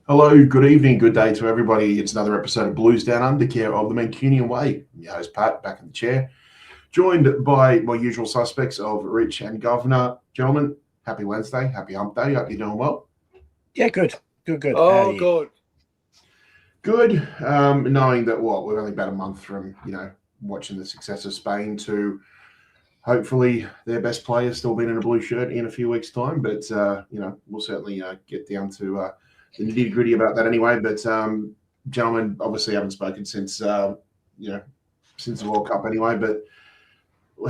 Hello, good evening, good day to everybody. It's another episode of Blues Down Under, care of the Mancunian Way. Your host, Pat, back in the chair, joined by my usual suspects of Rich and Governor. Gentlemen, happy Wednesday, happy hump day. Hope you're doing well. Yeah, good. Oh, good. Good. Knowing that we're only about a month from, watching the success of Spain to hopefully their best players still being in a blue shirt in a few weeks' time. But, we'll certainly get down to the nitty-gritty about that anyway. But, gentlemen, obviously haven't spoken since the World Cup anyway. But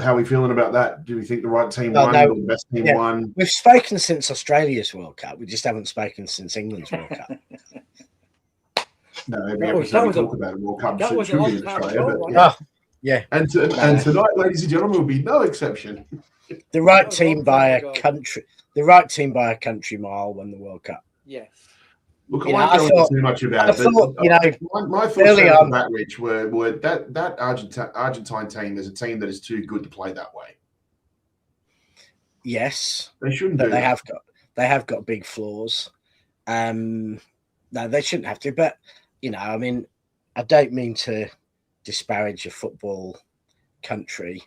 how are we feeling about that? Do we think the right team won or the best team won? We've spoken since Australia's World Cup. We just haven't spoken since England's World Cup. No, every episode we talk about a World Cup should be in Australia. But, yeah. And tonight, ladies and gentlemen, will be no exception. The right team by a country mile won the World Cup. Yes. Look, I won't go too much about it. My thoughts on that, Rich, were that Argentine team is a team that is too good to play that way. Yes, they shouldn't. But they have got big flaws. No, they shouldn't have to. But I don't mean to disparage a football country,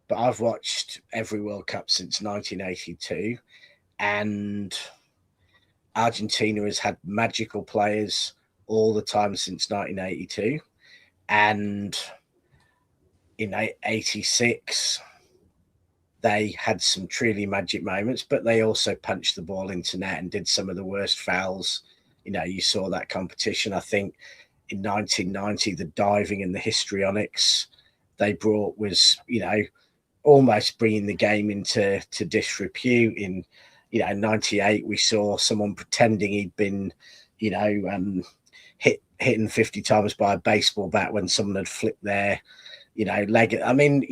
but I've watched every World Cup since 1982, and Argentina has had magical players all the time since 1982, and in 86 they had some truly magic moments, but they also punched the ball into net and did some of the worst fouls. You saw that competition. I think in 1990 the diving and the histrionics they brought was almost bringing the game into disrepute. In 98, we saw someone pretending he'd been, hitting 50 times by a baseball bat when someone had flipped their, leg. I mean,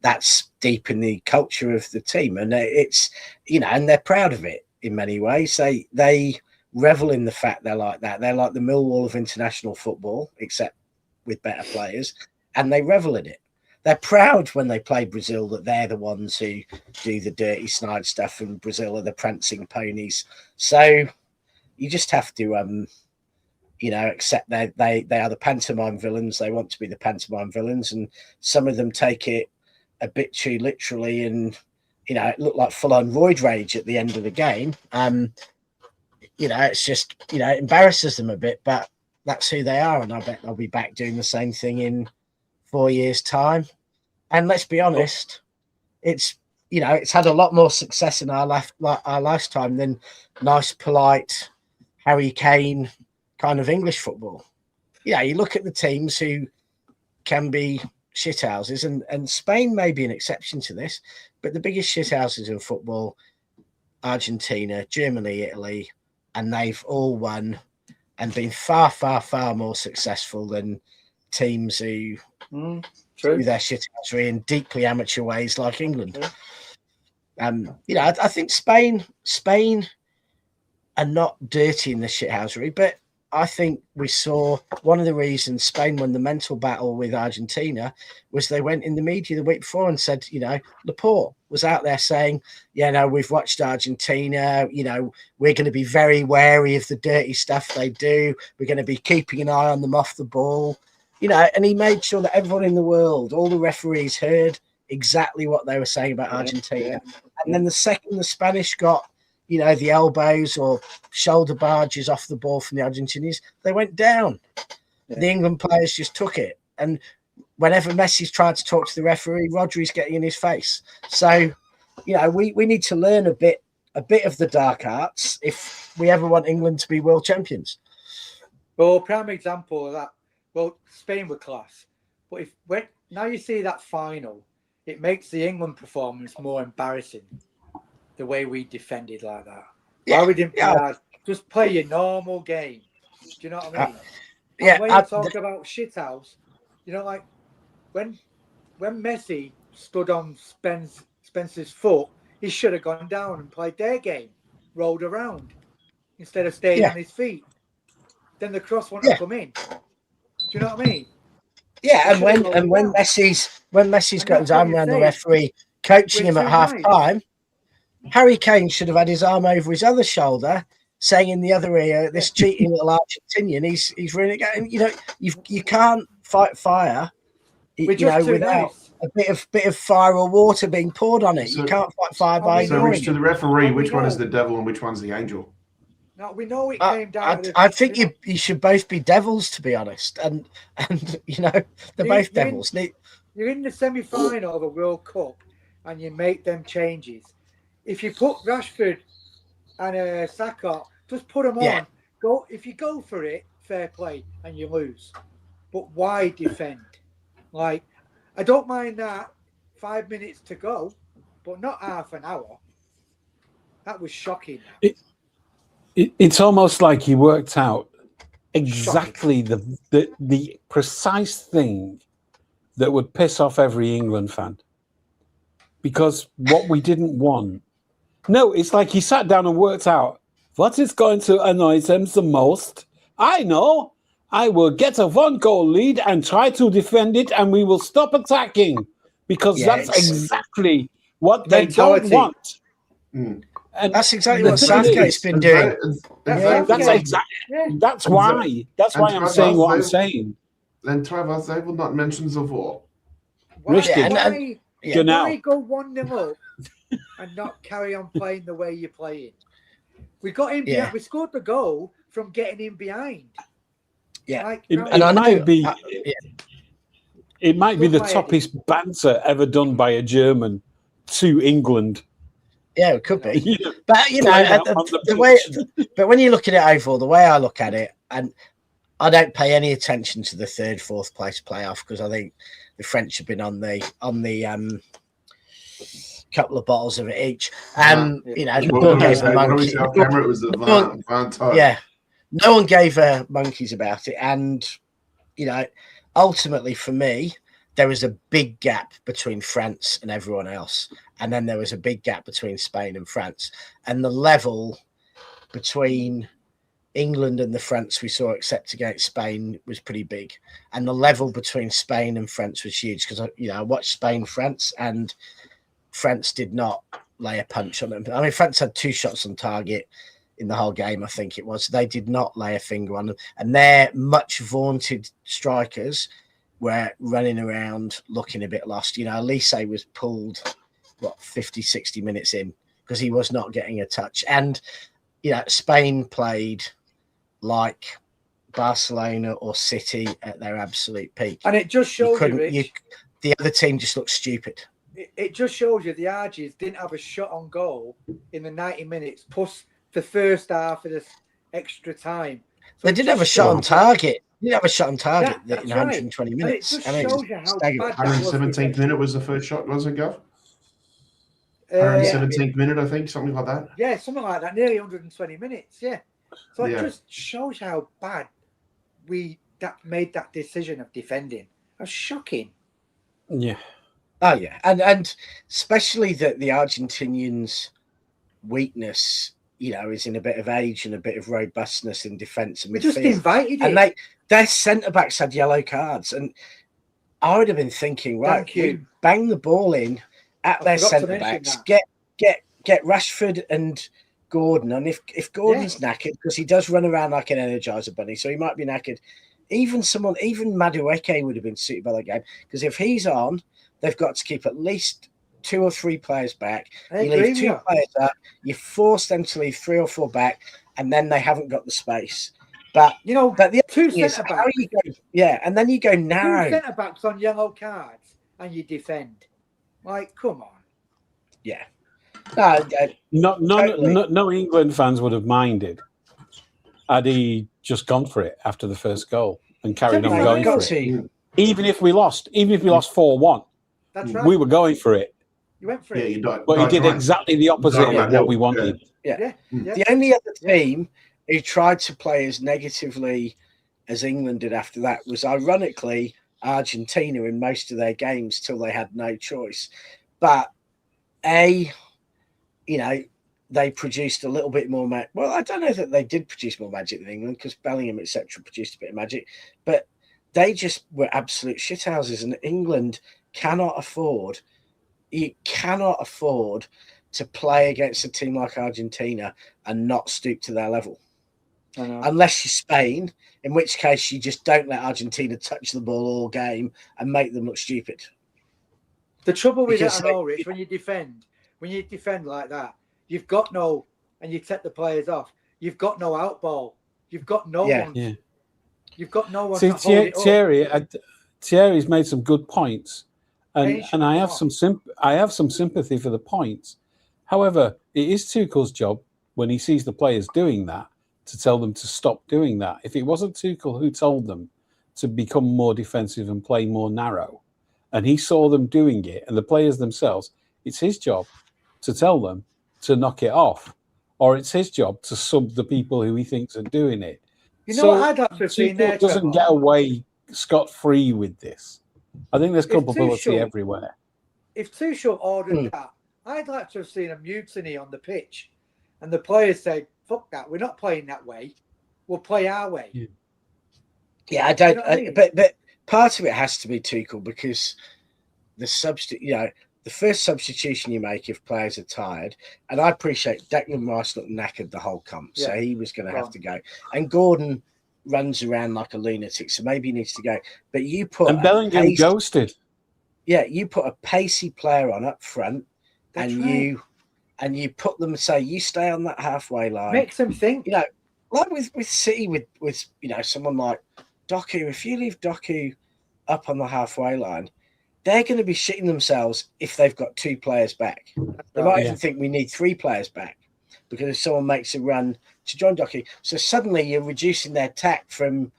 that's deep in the culture of the team, and it's, and they're proud of it in many ways. They revel in the fact they're like that. They're like the Millwall of international football, except with better players, and they revel in it. They're proud when they play Brazil that they're the ones who do the dirty snide stuff, and Brazil are the prancing ponies. So you just have to, accept that they are the pantomime villains. They want to be the pantomime villains, and some of them take it a bit too literally, and it looked like full-on roid rage at the end of the game. It's just it embarrasses them a bit, but that's who they are, and I bet they'll be back doing the same thing in 4 years' time. And let's be honest, it's it's had a lot more success in our lifetime than nice, polite Harry Kane kind of English football. Yeah, you look at the teams who can be shithouses, and Spain may be an exception to this, but the biggest shithouses in football, Argentina, Germany, Italy, and they've all won and been far, far, far more successful than teams who do their shithousery in deeply amateur ways like England. I think Spain are not dirty in the shithousery, but I think we saw one of the reasons Spain won the mental battle with Argentina was they went in the media the week before and said, Laporte was out there saying, we've watched Argentina, we're going to be very wary of the dirty stuff they do. We're going to be keeping an eye on them off the ball, and he made sure that everyone in the world, all the referees heard exactly what they were saying about Argentina. And then the second the Spanish got, the elbows or shoulder barges off the ball from the Argentinians, they went down. Yeah. The England players just took it. And whenever Messi's tried to talk to the referee, Rodri's getting in his face. So, we need to learn a bit of the dark arts if we ever want England to be world champions. Well, prime example of that, Spain were class. But now you see that final, it makes the England performance more embarrassing. The way we defended like that. Why we didn't play that? Just play your normal game. Do you know what I mean? When you talk about shithouse, like when Messi stood on Spencer's foot, he should have gone down and played their game, rolled around instead of staying on his feet. Then the cross wouldn't have come in. Do you know what I mean? Yeah, and when Messi's got his arm around the referee, coaching him at half time. Harry Kane should have had his arm over his other shoulder, saying in the other ear, "This cheating little Argentinian, he's really getting." You can't fight fire, without a bit of fire or water being poured on it. You can't fight fire by ignoring Rich, to the referee, which one is the devil and which one's the angel? No, we know it came down. I think you should both be devils, to be honest, and they're both devils. You're in the semi-final of the World Cup, and you make them changes. If you put Rashford and Saka, just put them on. If you go for it, fair play, and you lose. But why defend? I don't mind that 5 minutes to go, but not half an hour. That was shocking. It's almost like he worked out exactly the precise thing that would piss off every England fan. Because what we didn't want. No, it's like he sat down and worked out what is going to annoy them the most. I know. I will get a 1-goal lead and try to defend it, and we will stop attacking. Because that's exactly what they don't want. And that's exactly what Southgate's been doing. That's why I'm saying what I'm saying. Then Trevor, they will not mentions of war. Why go 1-0 up and not carry on playing the way you're playing? We got in behind. We scored the goal from getting in behind. Yeah, it might be the toppest banter ever done by a German to England. Yeah, it could be. But but when you look at it overall, the way I look at it, and I don't pay any attention to the 3rd, 4th place playoff because I think the French have been on the couple of bottles of it each. No one gave monkeys about it, and ultimately for me, there was a big gap between France and everyone else, and then there was a big gap between Spain and France, and the level between England and the France we saw except against Spain was pretty big, and the level between Spain and France was huge because I watched Spain-France, and France did not lay a punch on them. I mean, France had 2 shots on target in the whole game, I think it was. They did not lay a finger on them, and their much vaunted strikers were running around looking a bit lost. Elise was pulled 50, 60 minutes in because he was not getting a touch, and Spain played like Barcelona or City at their absolute peak, and it just shows the other team just looked stupid. it just shows you the Argies didn't have a shot on goal in the 90 minutes, plus the first half of this extra time. So They it did just have a shot on shows- target. They did have a shot on target That's in right. 120 And it minutes. just I mean, shows you how staggering. bad that was. 117th minute was the first shot, was it, Gov? Yeah, 117th minute, I think, something like that. yeah, something like that. Nearly 120 minutes. Yeah. So it Yeah. just shows you how bad we made that decision of defending. That's shocking. Yeah. Oh yeah, and especially that the Argentinians' weakness, is in a bit of age and a bit of robustness in defence and We just midfield. invited And it. their centre backs had yellow cards, and I would have been thinking, right, Thank you. we bang the ball in at I their forgot to centre mention backs, that. get Rashford and Gordon, and if Gordon's knackered, because he does run around like an Energizer bunny, so he might be knackered. Even Madueke would have been suited by that game, because if he's on, they've got to keep at least 2 or 3 players back. I You agree leave with 2 you. players up, you force them to leave 3 or 4 back, and then they haven't got the space. But You know, but the other two thing is, centre how backs. you go, and then you go Two narrow. centre backs on yellow cards and you defend. Like, come on. Yeah. No, No England fans would have minded had he just gone for it after the first goal and carried on going for it. Even if we lost 4-1, That's right. we were going for it. You went for Yeah, it. you died. But he did exactly the opposite of what we wanted. Yeah. The only other team who tried to play as negatively as England did after that was, ironically, Argentina in most of their games till they had no choice. But they produced a little bit more magic. Well, I don't know that they did produce more magic than England, because Bellingham, etc., produced a bit of magic. But they just were absolute shithouses, and England cannot afford to play against a team like Argentina and not stoop to their level. Unless you're Spain, in which case you just don't let Argentina touch the ball all game and make them look stupid. The trouble with Because it, I know, Rich, when you defend like that, you've got no, and you take the players off, you've got no outball. You've got no one. Yeah. You've got no one See, to hold it up. Thierry's made some good points, and Patient I have enough. I have some sympathy for the points. However, it is Tuchel's job, when he sees the players doing that, to tell them to stop doing that. If it wasn't Tuchel who told them to become more defensive and play more narrow, and he saw them doing it, and the players themselves, it's his job to tell them to knock it off, or it's his job to sub the people who he thinks are doing it. You know what I'd like to have seen there, Tuchel doesn't Trevor? get away scot-free with this. I think there's If culpability Tuchel- everywhere. If Tuchel ordered that, I'd like to have seen a mutiny on the pitch, and the players say, "Fuck that! We're not playing that way. We'll play our way." Yeah, I don't. You know what I mean? But part of it has to be Tuchel, because the first substitution you make if players are tired, and I appreciate Declan Rice looked knackered the whole comp, so he was going to have to go. And Gordon runs around like a lunatic, so maybe he needs to go. But you put And Bellingham ghosted. Yeah, you put a pacey player on up front, That's and right. you put them, say, you stay on that halfway line. Makes them think. Like with City, with someone like Doku. If you leave Doku up on the halfway line, they're going to be shitting themselves if they've got 2 players back. They might even think we need 3 players back, because if someone makes a run to join Doku, so suddenly you're reducing their attack from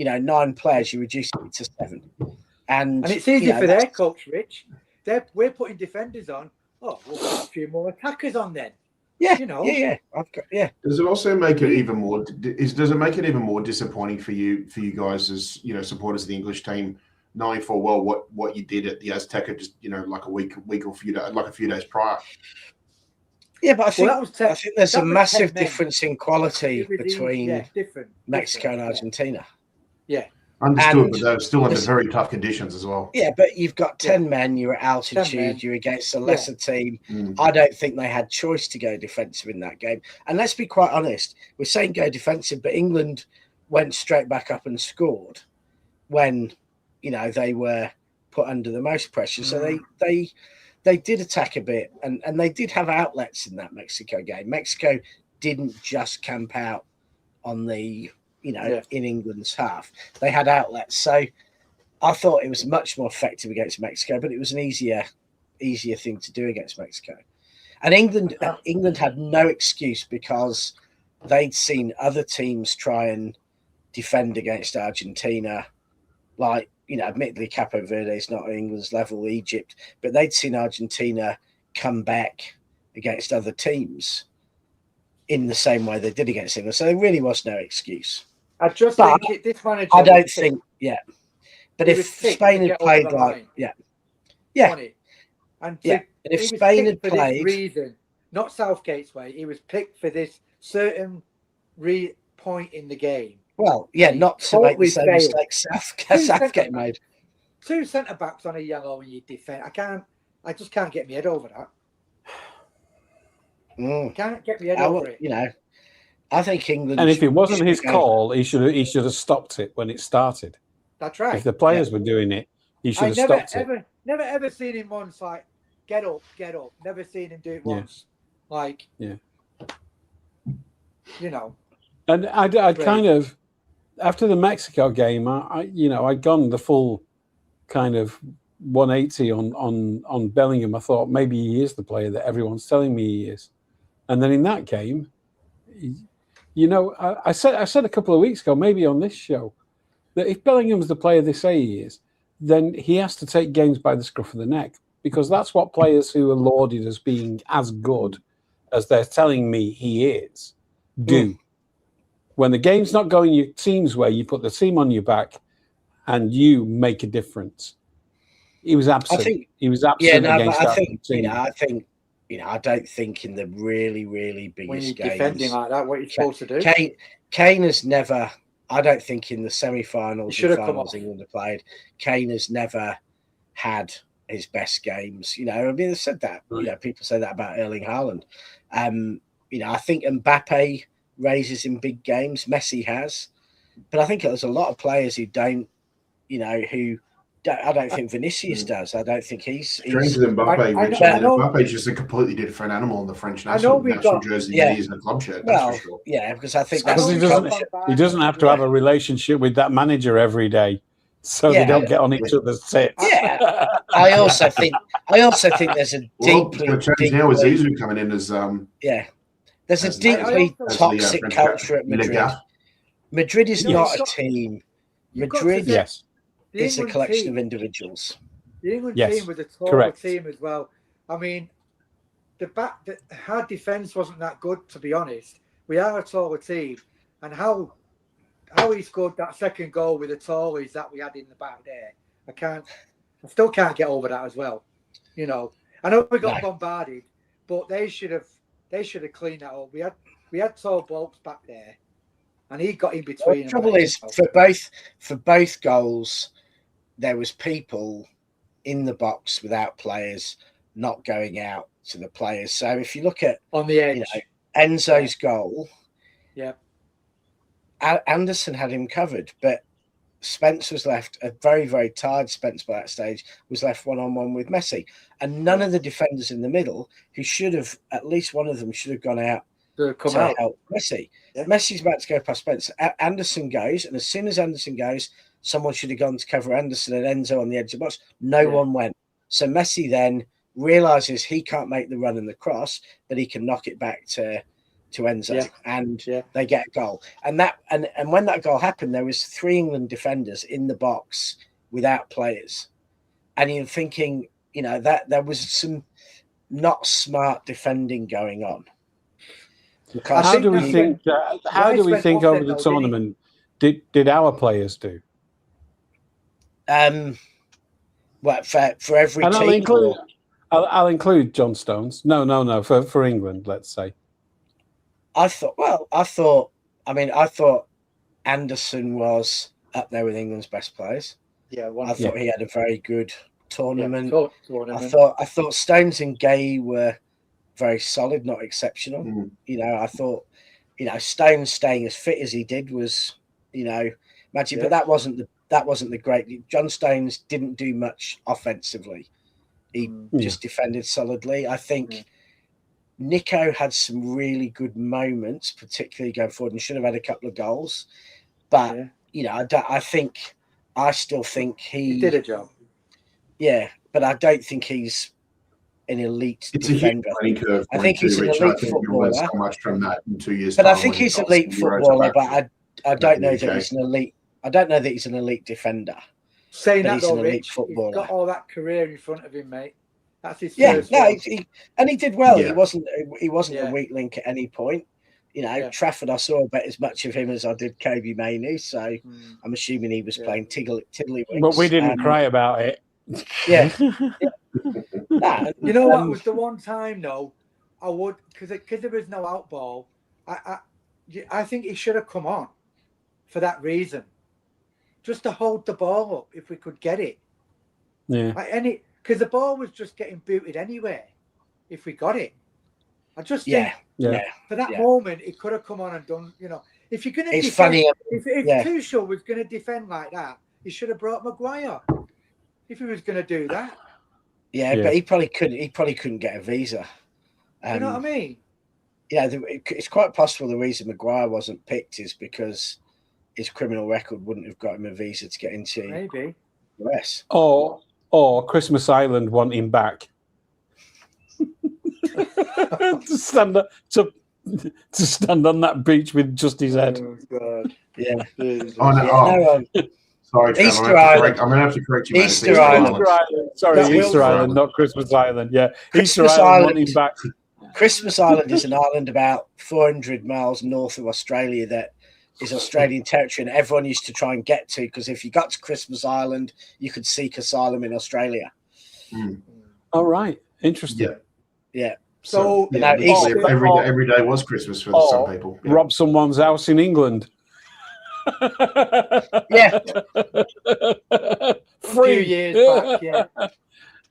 9 players, you're reducing it to 7. And it's easy for their coach, Rich. We're putting defenders on. Oh, we'll put a few more attackers on then. Yeah, Yeah. Does it also make it even more? Does it make it even more disappointing for you guys as supporters of the English team, knowing full well what you did at the Azteca just like a week or a few days prior? Yeah, but I think there's a massive 10 men. difference in quality between Mexico and different. Argentina. Yeah. Understood, but they're still under very tough conditions as well. Yeah, but you've got 10 men, you're at altitude, you're against a lesser team. I don't think they had choice to go defensive in that game. And let's be quite honest, we're saying go defensive, but England went straight back up and scored when, they were put under the most pressure. So they did attack a bit, and they did have outlets in that Mexico game. Mexico didn't just camp out on the in England's half. They had outlets. So I thought it was much more effective against Mexico, but it was an easier easier thing to do against Mexico. And England had no excuse because they'd seen other teams try and defend against Argentina. Like, admittedly, Capo Verde is not England's level, Egypt, but they'd seen Argentina come back against other teams in the same way they did against England. So there really was no excuse. I just think this manager. I don't think, But if Spain had played and if Spain had played, reason, not Southgate's way, he was picked for this certain point in the game. Well, not to make the same mistakes Southgate made. 2 centre backs on a yellow when you defend. I just can't get my head over that. Can't get my head over it. I think England. And if it wasn't his call, he should have stopped it when it started. That's right. If the players were doing it, he should have stopped it. Never ever seen him once like get up. Never seen him do it once. And I kind of, after the Mexico game, I'd gone the full kind of 180 on Bellingham. I thought maybe he is the player that everyone's telling me he is. And then in that game, I said a couple of weeks ago, maybe on this show, that if Bellingham's the player they say he is, then he has to take games by the scruff of the neck, because that's what players who are lauded as being as good as they're telling me he is do. When the game's not going your team's way, you put the team on your back and you make a difference. He was absent. He was absent against that team. I don't think in the really, really biggest when you're games, defending like that, what you're supposed to do. Kane has never. I don't think in the semi-finals and finals England have played, Kane has never had his best games. They said that. People say that about Erling Haaland. I think Mbappe raises in big games. Messi has, but I think there's a lot of players who don't. I don't think Vinicius does. I don't think he's strange than Mbappe. Mbappe's just a completely different animal in the French national jersey than he is in the club shirt. That's for sure. Because I think he doesn't have to have a relationship with that manager every day, so they don't get on each other's tits. Yeah, I also think there's a deeply now with Zizou coming in as there's a deeply toxic culture at Madrid. Madrid is not a team. Madrid, it's a collection of individuals. The England team was a taller team as well. I mean, our defence wasn't that good, to be honest. We are a taller team, and how he scored that second goal with the tallies that we had in the back there, I still can't get over that as well. I know we got bombarded, but they should have cleaned that up. We had tall blokes back there, and he got in between. The trouble is, for both goals, there was people in the box without players not going out to the players. So if you look at on the edge, Enzo's goal, Anderson had him covered, but Spence was left, a very, very tired Spence by that stage, was left one-on-one with Messi. And none of the defenders in the middle, who should have, at least one of them should have gone out to help Messi. Yeah. Messi's about to go past Spence. Anderson goes, and as soon as Anderson goes, someone should have gone to cover Anderson and Enzo on the edge of the box. No one went. So Messi then realises he can't make the run and the cross, but he can knock it back to Enzo, and they get a goal. And when that goal happened, there was 3 England defenders in the box without players, and you're thinking, that there was some not smart defending going on. How do we think over the tournament did our players do? What for every and team? I'll include John Stones. No. For England, let's say. I thought Anderson was up there with England's best players. Yeah, I thought he had a very good tournament. I thought Stones and Gay were very solid, not exceptional. Mm-hmm. I thought, Stones staying as fit as he did was, magic. But that wasn't the great. John Stones didn't do much offensively. He just defended solidly. I think Nico had some really good moments, particularly going forward, and should have had a couple of goals. But I still think he did a job. Yeah, but I don't think he's an elite It's a huge defender. learning curve. I think he's an Rich. elite I think you'll learn footballer. so much from that in 2 years' But time. I think when he's an got some elite Euros footballer. back But I don't know in the that UK. he's an elite. I don't know that he's an elite defender. Saying But that he's though, an elite Rich, footballer. he's got all that career in front of him, mate. That's his Yeah, first no, one. and he did well. Yeah. He wasn't a Yeah. weak link at any point. You know, Yeah. Trafford, I saw about as much of him as I did Kobe Mainoo, so I'm assuming he was Yeah. playing tiddlywinks. But we didn't cry about it. Yeah. Nah, You know what was the one time though? I would because there was no out ball. I think he should have come on for that reason, just to hold the ball up if we could get it. Yeah. Because the ball was just getting booted anyway. If we got it, I just think for that moment it could have come on and done. You know, if you're going to It's defend, funny. if Tuchel was going to defend like that, he should have brought Maguire. If he was going to do that. Yeah, but he probably couldn't. He probably couldn't get a visa. You know what I mean? Yeah, it's quite possible the reason Maguire wasn't picked is because his criminal record wouldn't have got him a visa to get into maybe the US. Or Christmas Island want him back. to stand on that beach with just his head. Oh God! Yeah. Sorry, Trevor, Easter Island. I'm going to have to correct you. Easter Island. Sorry, Easter Island, not Christmas Island. Yeah, Christmas Easter Island want him back. Christmas Island is an island about 400 miles north of Australia that is Australian territory, and everyone used to try and get to because if you got to Christmas Island, you could seek asylum in Australia. All right, interesting. Yeah. So every day was Christmas for some people. Yeah. Rob someone's house in England. Yeah. A few years back, yeah.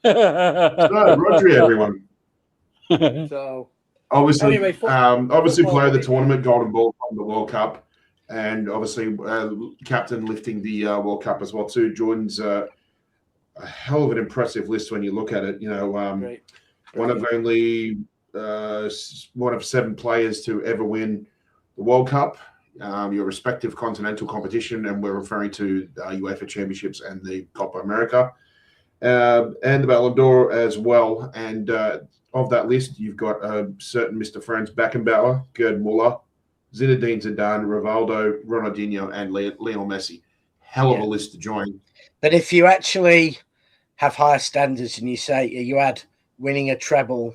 So, Rodri, everyone. So Obviously, anyway, obviously player of the tournament, Golden Ball from the World Cup, and obviously captain lifting the World Cup as well too. Jordan's a hell of an impressive list when you look at it. You know, one of only one of 7 players to ever win the World Cup, your respective continental competition, and we're referring to UEFA Championships and the Copa America, and the Ballon d'Or as well. And of that list, you've got certain Mr. Franz Beckenbauer, Gerd Muller, Zinedine Zidane, Rivaldo, Ronaldinho, and Lionel Messi. Hell of a list to join. But if you actually have higher standards and you say you had winning a treble,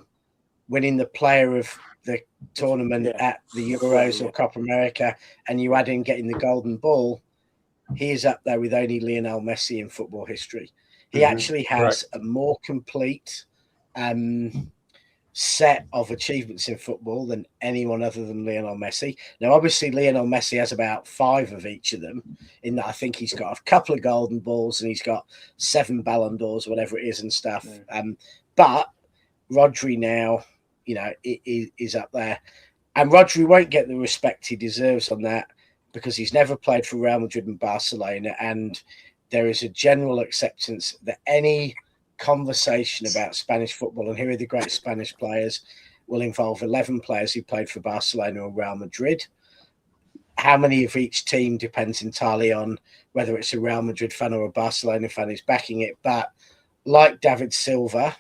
winning the player of the tournament at the Euros or Copa America, and you add in getting the Golden Ball, he is up there with only Lionel Messi in football history. He actually has a more complete set of achievements in football than anyone other than Lionel Messi. Now, obviously, Lionel Messi has about 5 of each of them, in that I think he's got a couple of Golden Balls and he's got 7 Ballon d'Ors, whatever it is, and stuff. But Rodri now, you know, is up there. And Rodri won't get the respect he deserves on that because he's never played for Real Madrid and Barcelona. And there is a general acceptance that any conversation about Spanish football and who are the great Spanish players will involve 11 players who played for Barcelona or Real Madrid. How many of each team depends entirely on whether it's a Real Madrid fan or a Barcelona fan who's backing it. But like David Silva,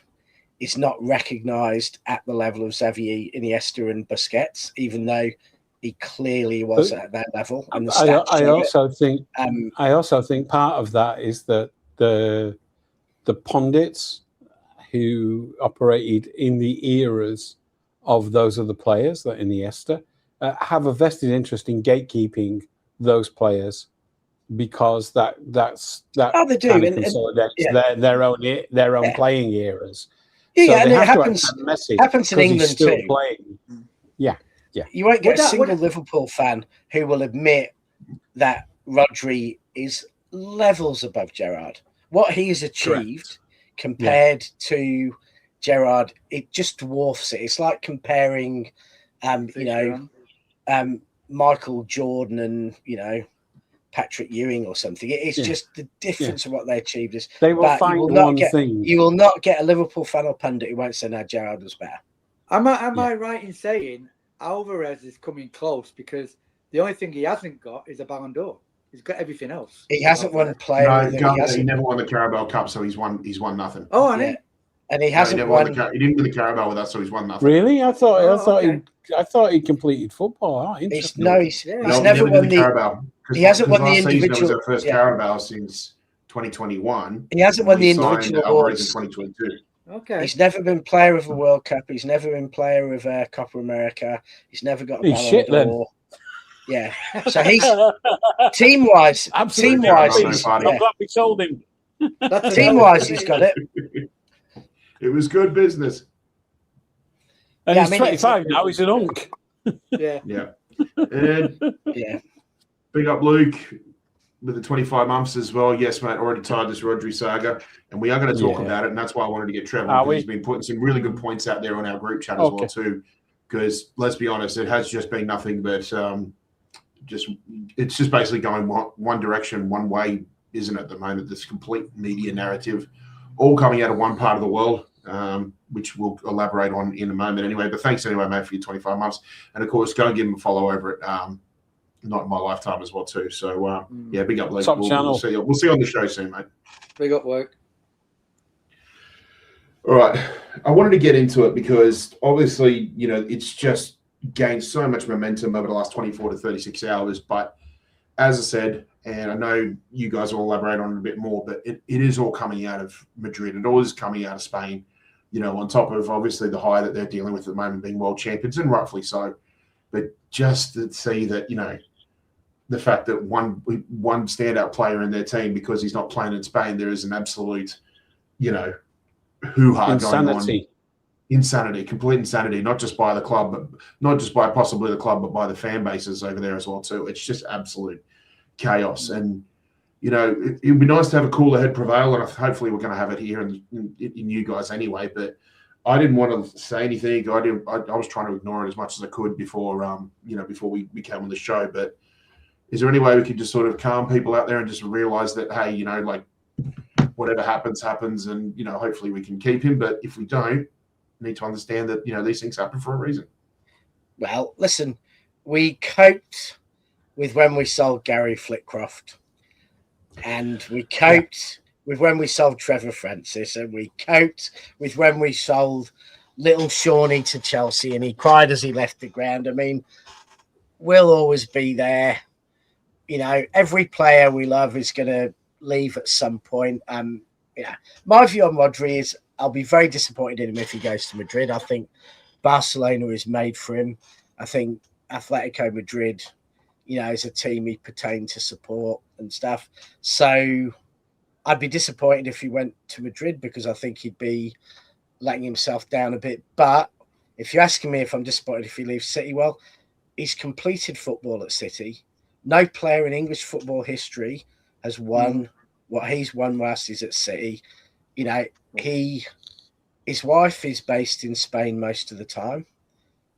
is not recognised at the level of Xavi, Iniesta and Busquets, even though he clearly was at that level. And the I also think part of that is that the pundits who operated in the eras of those other players, like Iniesta, have a vested interest in gatekeeping those players because that they do. kind of consolidates their own playing eras. Yeah, so and it happens in England too. Playing. Yeah. You won't get a single Liverpool fan who will admit that Rodri is levels above Gerrard. What he's achieved compared to Gerrard, it just dwarfs it. It's like comparing, Michael Jordan and, Patrick Ewing or something. It's just the difference of what they achieved is they will find one thing. You will not get a Liverpool fan or pundit who won't say no, Gerrard was better. Am I right in saying Alvarez is coming close because the only thing he hasn't got is a Ballon d'Or? He's got everything else. He hasn't won player. He never won the Carabao Cup, so he's won nothing. Oh, I and he No, hasn't won. he didn't win the Carabao with us, so he's won nothing. Really? I thought okay. I thought he completed football. Oh, He's interesting. he's never won the Carabao. he hasn't won the last season individual. It was our first Carabao since 2021. He hasn't won the signed individual Alvarez awards. in 2022. Okay. He's never been player of a World Cup. He's never been player of Copa America. He's never got a He's shit then. Ballon d'Or. Yeah. So he's team wise. Absolutely. Team wise, No, he's, party. I'm glad we sold him. team wise, he's got it. It was good business. And Yeah, he's I mean, 25 now. He's an unk. Yeah. Yeah. And Yeah. big up Luke with the 25 months as well. Yes, mate, already tied this Rodri saga, and we are going to talk Yeah. about it, and that's why I wanted to get Trevor, Are because we? he's been putting some really good points out there on our group chat as well too, because let's be honest, it has just been nothing but it's just basically going one direction, one way, isn't it, at the moment? This complete media narrative all coming out of one part of the world, which we'll elaborate on in a moment anyway. But thanks anyway, mate, for your 25 months. And of course, go and give him a follow over at Not in My Lifetime as well too. So yeah, big up, Luke. Top We'll see you on the show soon, mate. Big up work. All right. I wanted to get into it because obviously, you know, it's just gained so much momentum over the last 24 to 36 hours. But as I said, and I know you guys will elaborate on it a bit more, but it is all coming out of Madrid. It all is coming out of Spain, you know, on top of obviously the high that they're dealing with at the moment, being world champions, and rightfully so. But just to see that, you know, the fact that one standout player in their team, because he's not playing in Spain, there is an absolute, you know, hoo-ha going on. Insanity, complete insanity, not just by the club, but not just by possibly the club, but by the fan bases over there as well too. It's just absolute chaos. And, you know, it'd be nice to have a cooler head prevail, and hopefully we're going to have it here in you guys anyway. But I didn't want to say anything. I was trying to ignore it as much as I could before, you know, before we came on the show. But is there any way we could just sort of calm people out there and just realize that, hey, you know, like whatever happens, and, you know, hopefully we can keep him. But if we don't, need to understand that, you know, these things happen for a reason. Well, listen, we coped with when we sold Gary Flitcroft, and we coped with when we sold Trevor Francis, and we coped with when we sold little Shawnee to Chelsea and he cried as he left the ground. I mean, we'll always be there. You know, every player we love is going to leave at some point. Yeah, my view on Rodri is I'll be very disappointed in him if he goes to Madrid. I think Barcelona is made for him. I think Atletico Madrid, you know, is a team he pertained to support and stuff. So I'd be disappointed if he went to Madrid because I think he'd be letting himself down a bit. But if you're asking me if I'm disappointed if he leaves City, well, he's completed football at City. No player in English football history has won what he's won whilst he's at City. You know, his wife is based in Spain most of the time.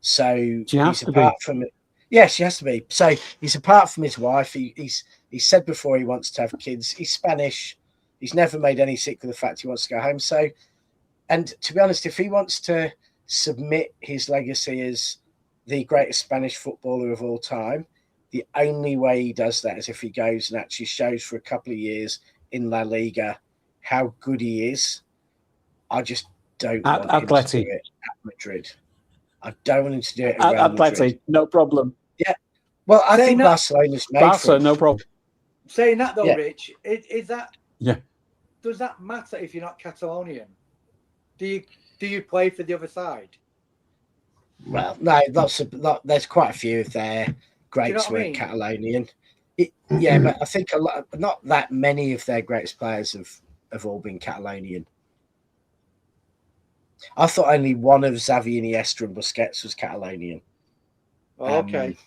So he's apart from it. Yeah, she has to be. So he's apart from his wife. He's said before he wants to have kids. He's Spanish. He's never made any secret of the fact he wants to go home. So, and to be honest, if he wants to submit his legacy as the greatest Spanish footballer of all time, the only way he does that is if he goes and actually shows for a couple of years in La Liga how good he is. I just don't want him to do it at Madrid. I don't want him to do it at Real Madrid. No problem. Yeah. Well, I think Barcelona's made Barca, no problem. Saying that though, Rich, is that? Yeah. Does that matter if you're not Catalonian? Do you play for the other side? Well, no, there's quite a few of their greats were Catalonian. Yeah, but I think not that many of their greatest players have all been Catalonian. I thought only one of Xavi, Iniesta, and Busquets was Catalonian. Oh, okay.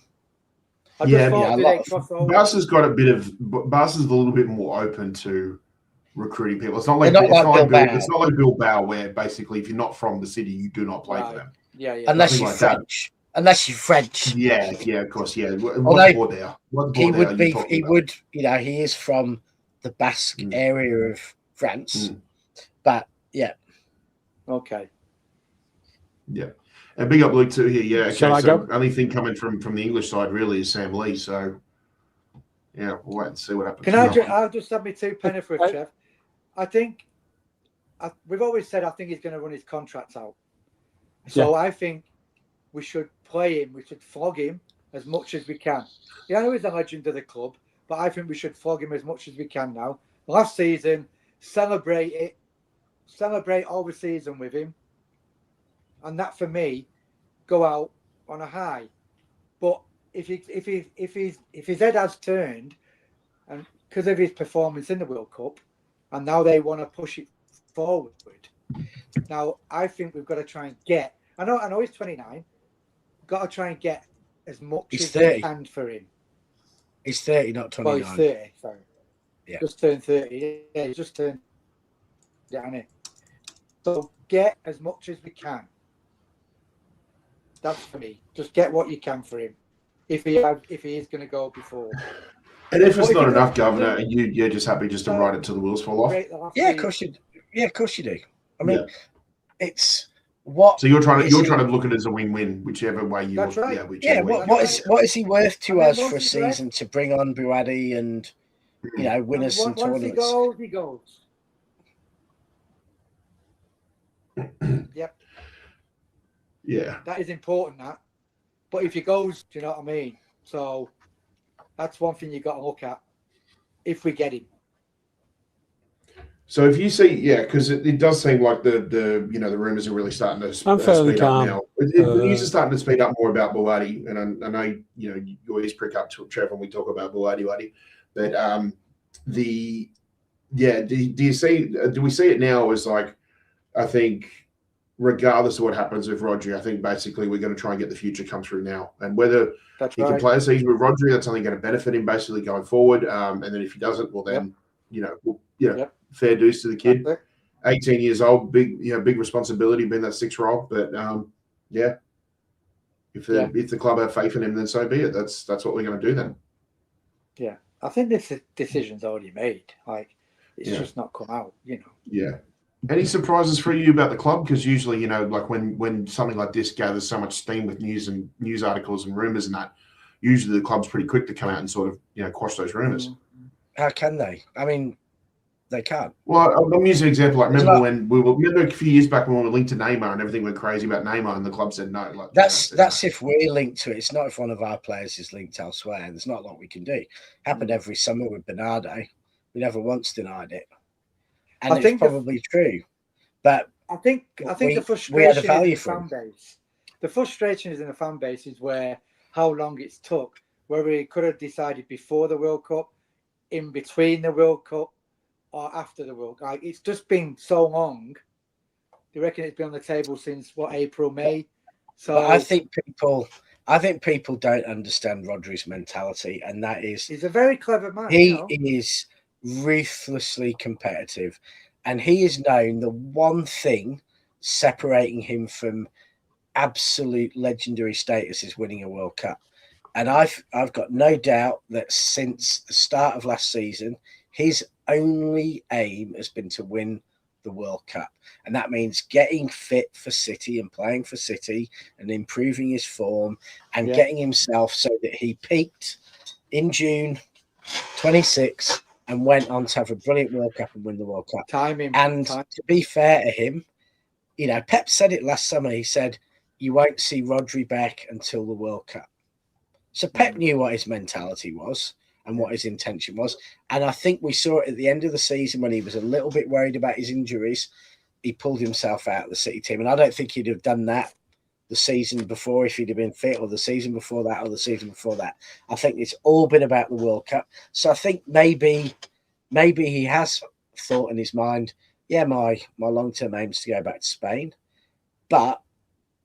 Barca's got a little bit more open to recruiting people. It's not like Bilbao, where basically if you're not from the city, you do not play for them. Yeah. Unless you're French. Unless you're French. Yeah, of course, yeah. He would, you know, he is from the Basque area of France. But yeah. Okay. Yeah. And big up Luke too here. Yeah. Okay. Shall I go? Only thing coming from the English side really is Sam Lee. So yeah, we'll wait and see what happens. I'll just have me 2 penny for a chef. I think we've always said I think he's going to run his contract out. So I think we should play him. We should flog him as much as we can. Yeah, I know he's a legend of the club, but I think we should flog him as much as we can now. Last season, celebrate it. Celebrate all the season with him. And that, for me, go out on a high. But if his head has turned, and because of his performance in the World Cup, and now they want to push it forward. Now, I think we've got to try and get. I know he's 29. Got to try and get as much as we can for him. He's 30, not 29. Well, he's 30. Sorry. Yeah. Just turned 30. Yeah, he just turned down here. So get as much as we can. That's for me. Just get what you can for him. If he is going to go before. And if it's not enough, Governor, you're just happy just to ride it till the wheels fall off. Yeah, of course you. Yeah, of course you do. I mean, it's what. So you're trying to look at it as a win-win, whichever way you. That's right. Yeah. What is he worth to us for a season to bring on Buadi and win us some tournaments? Once he goes. Yep. Yeah. That is important. That, but if he goes, do you know what I mean? So that's one thing you got to look at. If we get him. So if you see, because it does seem like the rumours are really starting to speed up now. The news is starting to speed up more about Buadi, and I know you always prick up to Trevor when we talk about Buadi, but do you see? Do we see it now as like? I think regardless of what happens with Rodri, I think basically we're going to try and get the future come through now, and whether he can play a season with Rodri, that's only going to benefit him basically going forward. And then if he doesn't, well then fair dues to the kid. 18 years old, big responsibility being that 6 role. But if the club have faith in him, then so be it. That's what we're going to do then. Yeah, I think this decision's already made. Like it's just not come out. Yeah. Any surprises for you about the club? Because usually, like when something like this gathers so much steam with news articles and rumours and that, usually the club's pretty quick to come out and sort of quash those rumours. How can they? I mean, they can't. Well, I'm using an example. Like remember a few years back when we were linked to Neymar and everything went crazy about Neymar, and the club said no. Like that's if we're linked to it. It's not if one of our players is linked elsewhere. There's not a lot we can do. Happened every summer with Bernardo. We never once denied it. And I think probably true, but I think the frustration is in the fan base. The frustration is in the fan base is where how long it's took. Where we could have decided before the World Cup, in between the World Cup, or after the World Cup. Like, it's just been so long. Do you reckon it's been on the table since April, May? So I think people don't understand Rodri's mentality, and that is he's a very clever man. He is ruthlessly competitive, and he is known the one thing separating him from absolute legendary status is winning a World Cup. And I've got no doubt that since the start of last season, his only aim has been to win the World Cup, and that means getting fit for City and playing for City and improving his form and getting himself so that he peaked in June 26 and went on to have a brilliant World Cup and win the World Cup. To be fair to him, Pep said it last summer. He said, you won't see Rodri back until the World Cup. So Pep knew what his mentality was and what his intention was. And I think we saw it at the end of the season when he was a little bit worried about his injuries. He pulled himself out of the City team. And I don't think he'd have done that the season before if he'd have been fit, or the season before that, or the season before that. I think it's all been about the World Cup. So I think maybe he has thought in his mind, my long-term aim is to go back to Spain, but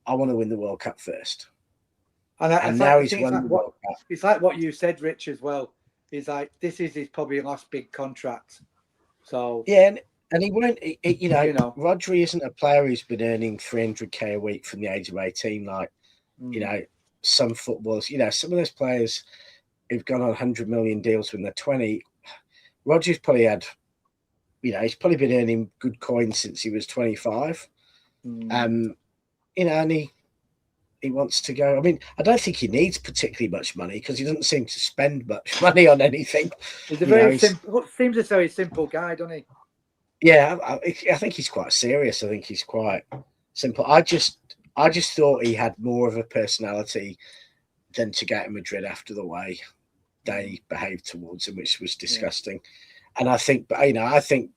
I want to win the World Cup first. And now he's won the World Cup. It's like what you said, Rich, as well. He's like, this is his probably last big contract. So and he won't. Rodri isn't a player who's been earning 300k a week from the age of 18. Like, some footballers. Some of those players who've gone on 100 million deals when they're 20. Rodri's probably had, he's probably been earning good coins since he was 25. And he wants to go. I mean, I don't think he needs particularly much money because he doesn't seem to spend much money on anything. He's a very simple, seems a very simple guy, doesn't he? Yeah, I think he's quite serious. I think he's quite simple. I just thought he had more of a personality than to get in Madrid after the way they behaved towards him, which was disgusting. Yeah. And I think,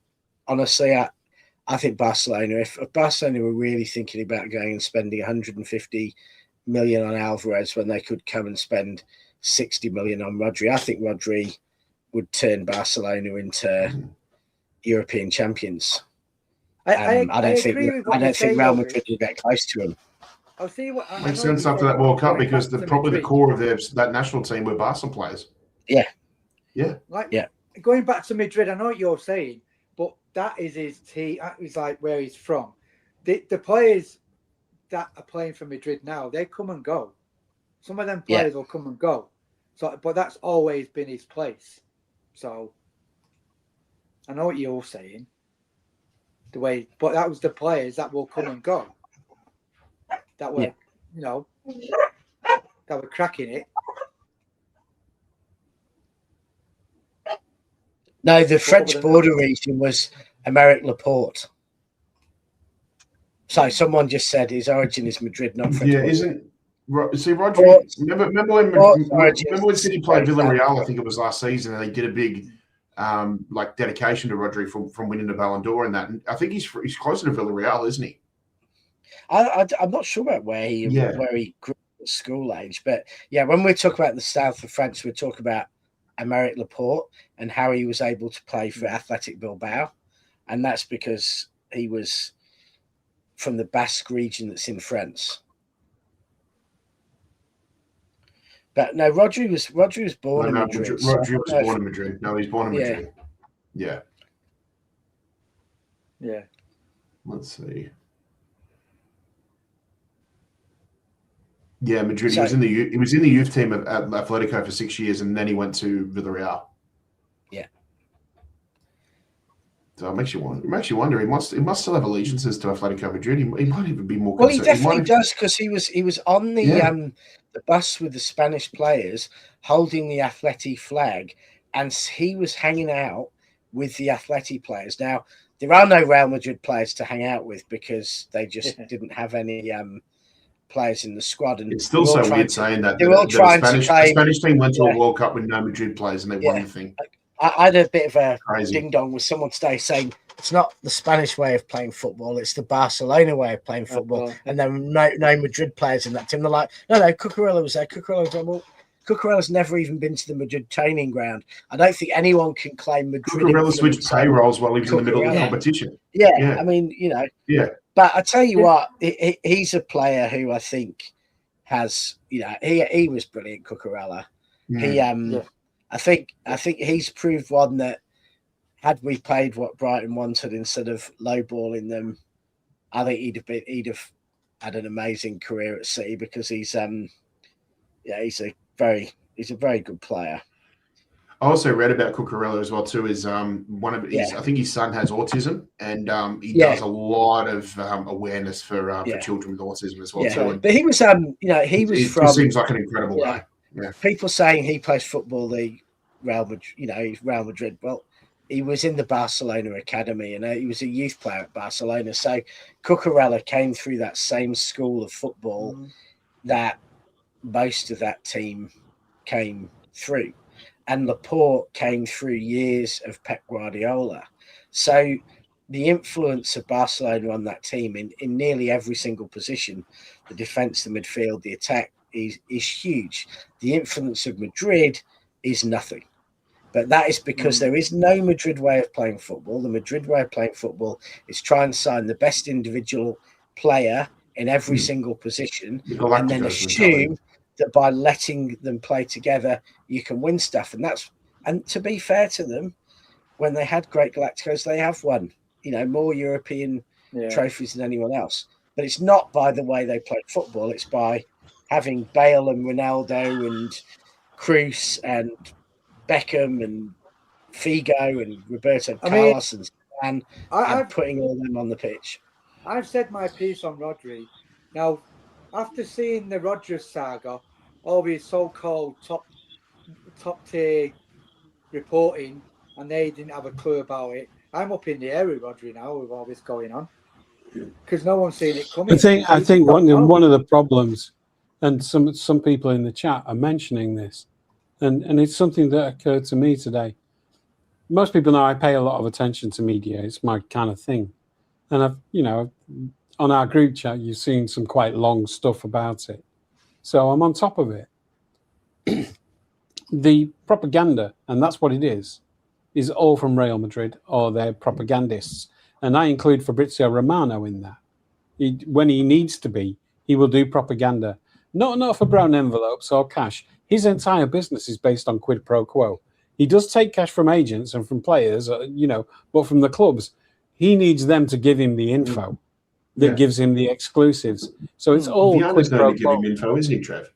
honestly, I think Barcelona, if Barcelona were really thinking about going and spending 150 million on Alvarez when they could come and spend 60 million on Rodri, I think Rodri would turn Barcelona into European champions. I don't think Real Madrid will get close to him. I'll see what makes sense after that World Cup, because probably the core of that national team were Barca players. Yeah. Going back to Madrid, I know what you're saying, but that is his team. That is like where he's from. The players that are playing for Madrid now, they come and go. Some of them players will come and go. So, but that's always been his place. So I know what you're saying. But that was the players that will come and go. That were, that were cracking it. No, the French border region was Aymeric Laporte. So someone just said his origin is Madrid, not French. Yeah, Rodri? Remember when City played Villarreal? I think it was last season, and they did a big dedication to Rodri from winning the Ballon d'Or and that. And I think he's closer to Villarreal, isn't he? I'm not sure about where he grew up at school age, but yeah, when we talk about the south of France, we talk about Aymeric Laporte and how he was able to play for Athletic Bilbao, and that's because he was from the Basque region that's in France. But no, Rodri was born in Madrid. Rodri was born in Madrid. No, he's born in Madrid. Yeah. Yeah. Let's see. Yeah, Madrid. He was in the youth team at Atletico for 6 years, and then he went to Villarreal. Yeah. So it makes you wonder. He must still have allegiances to Atletico Madrid. He might even be more. Well, he definitely does, because he was on the bus with the Spanish players holding the Atleti flag, and he was hanging out with the Atleti players. Now there are no Real Madrid players to hang out with because they just didn't have any players in the squad. And it's still so weird saying that. The Spanish team went to a World Cup with no Madrid players, and they won the thing. I had a bit of a ding dong with someone today saying it's not the Spanish way of playing football, it's the Barcelona way of playing football. And there were no Madrid players in that team. They're like, no, Cucurella was there. Cucurella's never even been to the Madrid training ground. I don't think anyone can claim Madrid. Cucurella switched payrolls while he was in the middle of the competition. Yeah, I mean, But I tell you what, he's a player who I think has, he was brilliant, Cucurella. I think he's proved one that had we played what Brighton wanted instead of lowballing them, I think he'd have had an amazing career at City, because he's a very good player. I also read about Cucurella as well too. Is I think his son has autism, and he does a lot of awareness for children with autism as well too. And but he was he seems like an incredible guy. Yeah. People saying he plays football, he's Real Madrid. Well, he was in the Barcelona academy, and he was a youth player at Barcelona. So Cucurella came through that same school of football that most of that team came through. And Laporte came through years of Pep Guardiola. So the influence of Barcelona on that team in nearly every single position, the defence, the midfield, the attack, is huge. The influence of Madrid is nothing. But that is because there is no Madrid way of playing football. The Madrid way of playing football is try and sign the best individual player in every single position, and then assume that by letting them play together, you can win stuff. And to be fair to them, when they had great Galacticos, they have won, more European trophies than anyone else. But it's not by the way they play football. It's by having Bale and Ronaldo and Cruz and Beckham and Figo and Roberto Carlos and putting all them on the pitch. I've said my piece on Rodri. Now, after seeing the Rodri saga, all these so-called top tier reporting, and they didn't have a clue about it, I'm up in the air with Rodri now with all this going on because no one's seen it coming. I think one of the problems, and some people in the chat are mentioning this, and it's something that occurred to me today. Most people know I pay a lot of attention to media. It's my kind of thing. And I've, on our group chat, you've seen some quite long stuff about it. So I'm on top of it. The propaganda, and that's what it is all from Real Madrid or their propagandists. And I include Fabrizio Romano in that. When he needs to be, he will do propaganda. Not for brown envelopes or cash. His entire business is based on quid pro quo. He does take cash from agents and from players, but from the clubs, he needs them to give him the info that gives him the exclusives. So it's all Viana's quid known pro to give quo. him info, isn't he, Trev?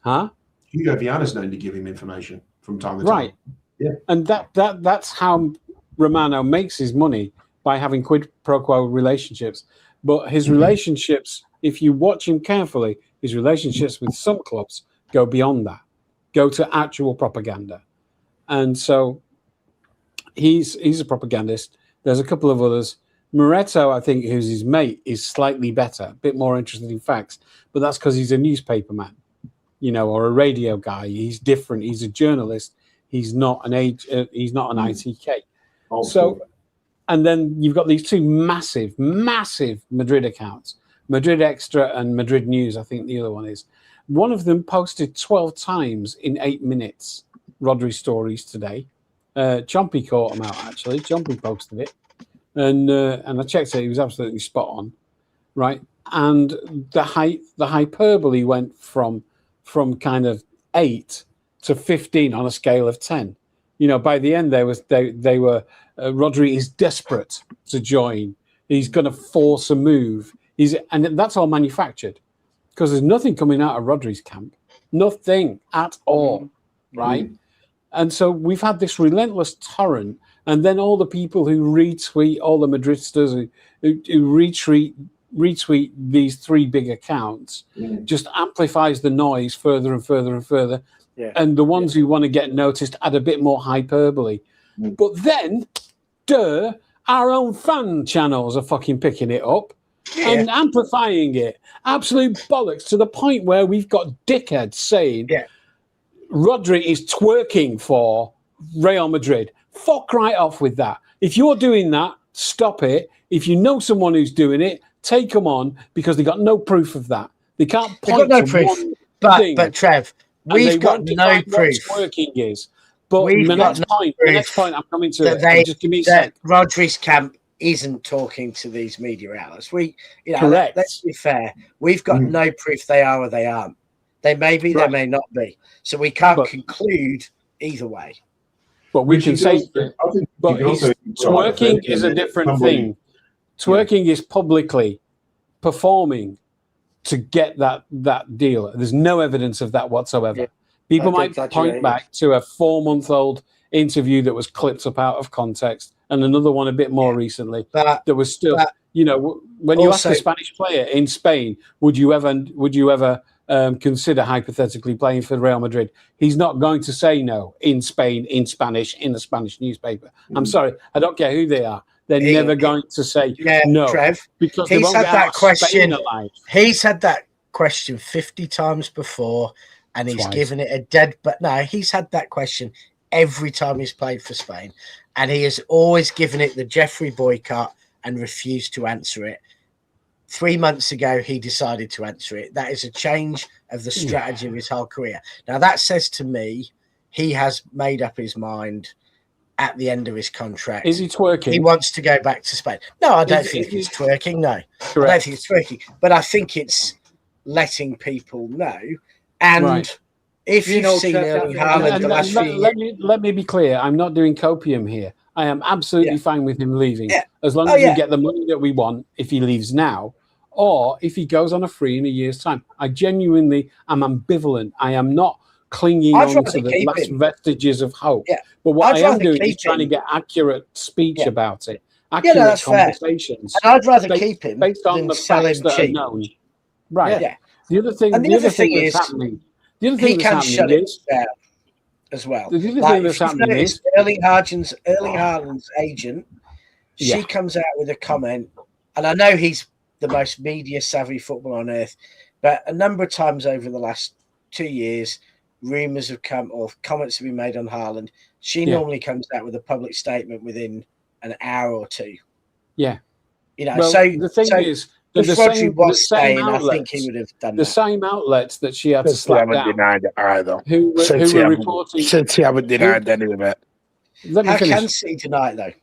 Huh? Hugo Viana's known to give him information from time to time. Right. Yeah. And that's how Romano makes his money, by having quid pro quo relationships. But his relationships, if you watch him carefully, his relationships with some clubs go beyond that, go to actual propaganda. And so he's a propagandist. There's a couple of others. Moretto, I think, who's his mate, is slightly better, a bit more interested in facts, but that's because he's a newspaper man, or a radio guy. He's different. He's a journalist. He's not an ITK. So, and then you've got these two massive Madrid accounts, Madrid Extra and Madrid News, I think the other one is. One of them posted 12 times in 8 minutes Rodri stories today. Chompy caught them out, actually. Chompy posted it. And I checked it. He was absolutely spot on, right? And the hyperbole went from kind of 8 to 15 on a scale of 10. By the end, they were Rodri is desperate to join. He's going to force a move. And that's all manufactured because there's nothing coming out of Rodri's camp, nothing at all, right? And so we've had this relentless torrent. And then all the people who retweet, all the Madridsters who retweet these three big accounts, just amplifies the noise further and further and further. Yeah. And the ones who want to get noticed add a bit more hyperbole. But then, our own fan channels are fucking picking it up and amplifying it. Absolute bollocks, to the point where we've got dickheads saying Rodri is twerking for Real Madrid. Fuck right off with that. If you're doing that, stop it. If you know someone who's doing it, take them on, because they got no proof of that. They can't point to proof. one thing. But Trev, we've got no proof. Twerking is. But the next point I'm coming to. Just give me a sec. Rodri's camp isn't talking to these media outlets. Correct. Let's be fair. We've got no proof they are or they aren't. They may be, they may not be. So we can't conclude either way. But we can say, but twerking is a different thing. Twerking is publicly performing to get that deal. There's no evidence of that whatsoever. Yeah. People might point back to a 4-month-old interview that was clipped up out of context, and another one a bit more recently that was still, when you ask a Spanish player in Spain, would you ever consider hypothetically playing for Real Madrid? He's not going to say no in Spain, in Spanish, in a Spanish newspaper. I'm sorry, I don't care who they are. They're never going to say no. Trev, because he's had that question. He's had that question 50 times before, and he's given it a dead. But no, he's had that question every time he's played for Spain, and he has always given it the Jeffrey boycott and refused to answer it. 3 months ago, he decided to answer it. That is a change of the strategy of his whole career. Now, that says to me he has made up his mind at the end of his contract. Is he twerking? He wants to go back to Spain. No, I don't think it's twerking. No, correct. I don't think it's twerking. But I think it's letting people know. And if you've seen Erling Haaland the last few years... Let me be clear. I'm not doing copium here. I am absolutely fine with him leaving. As long as we get the money that we want if he leaves now, or if he goes on a free in a year's time. I genuinely am ambivalent. I am not clinging on to the last vestiges of hope. But what I am doing is trying to get accurate speech about it. Accurate conversations. And I'd rather keep him based on the facts that are known. Right. Yeah. The other thing that's happening. The other thing that's happening is as well. The other thing that's happening is Erling Haaland's agent She comes out with a comment, and I know he's the most media savvy footballer on earth, but a number of times over the last 2 years, rumours have come or comments have been made on Haaland. She normally comes out with a public statement within an hour or two. Yeah. You know, well, so the thing is, if Rodri was staying, I think he would have done the that. same outlets that she had to slap down. Denied it either. Who were reporting? City haven't denied any of it. Let me How finish. can City deny it, though?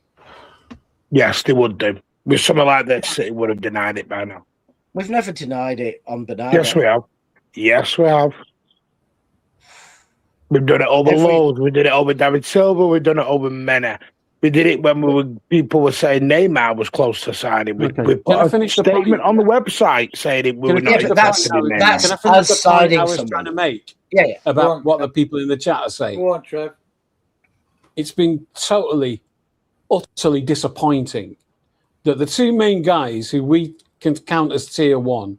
Yes, they would do. With something like this, City would have denied it by now. We've never denied it on Bernardo. Yes, we have. Yes, we have. We've done it over loads. We did it over David Silva. We've done it over many. We did it when people were saying Neymar was close to signing. We put a statement on the website saying we were not interested in Neymar. That's Can I finish us the point signing I was someone. trying to make Yeah. about what the people in the chat are saying? Go on, Trev. It's been totally, utterly disappointing that the two main guys who we can count as tier one,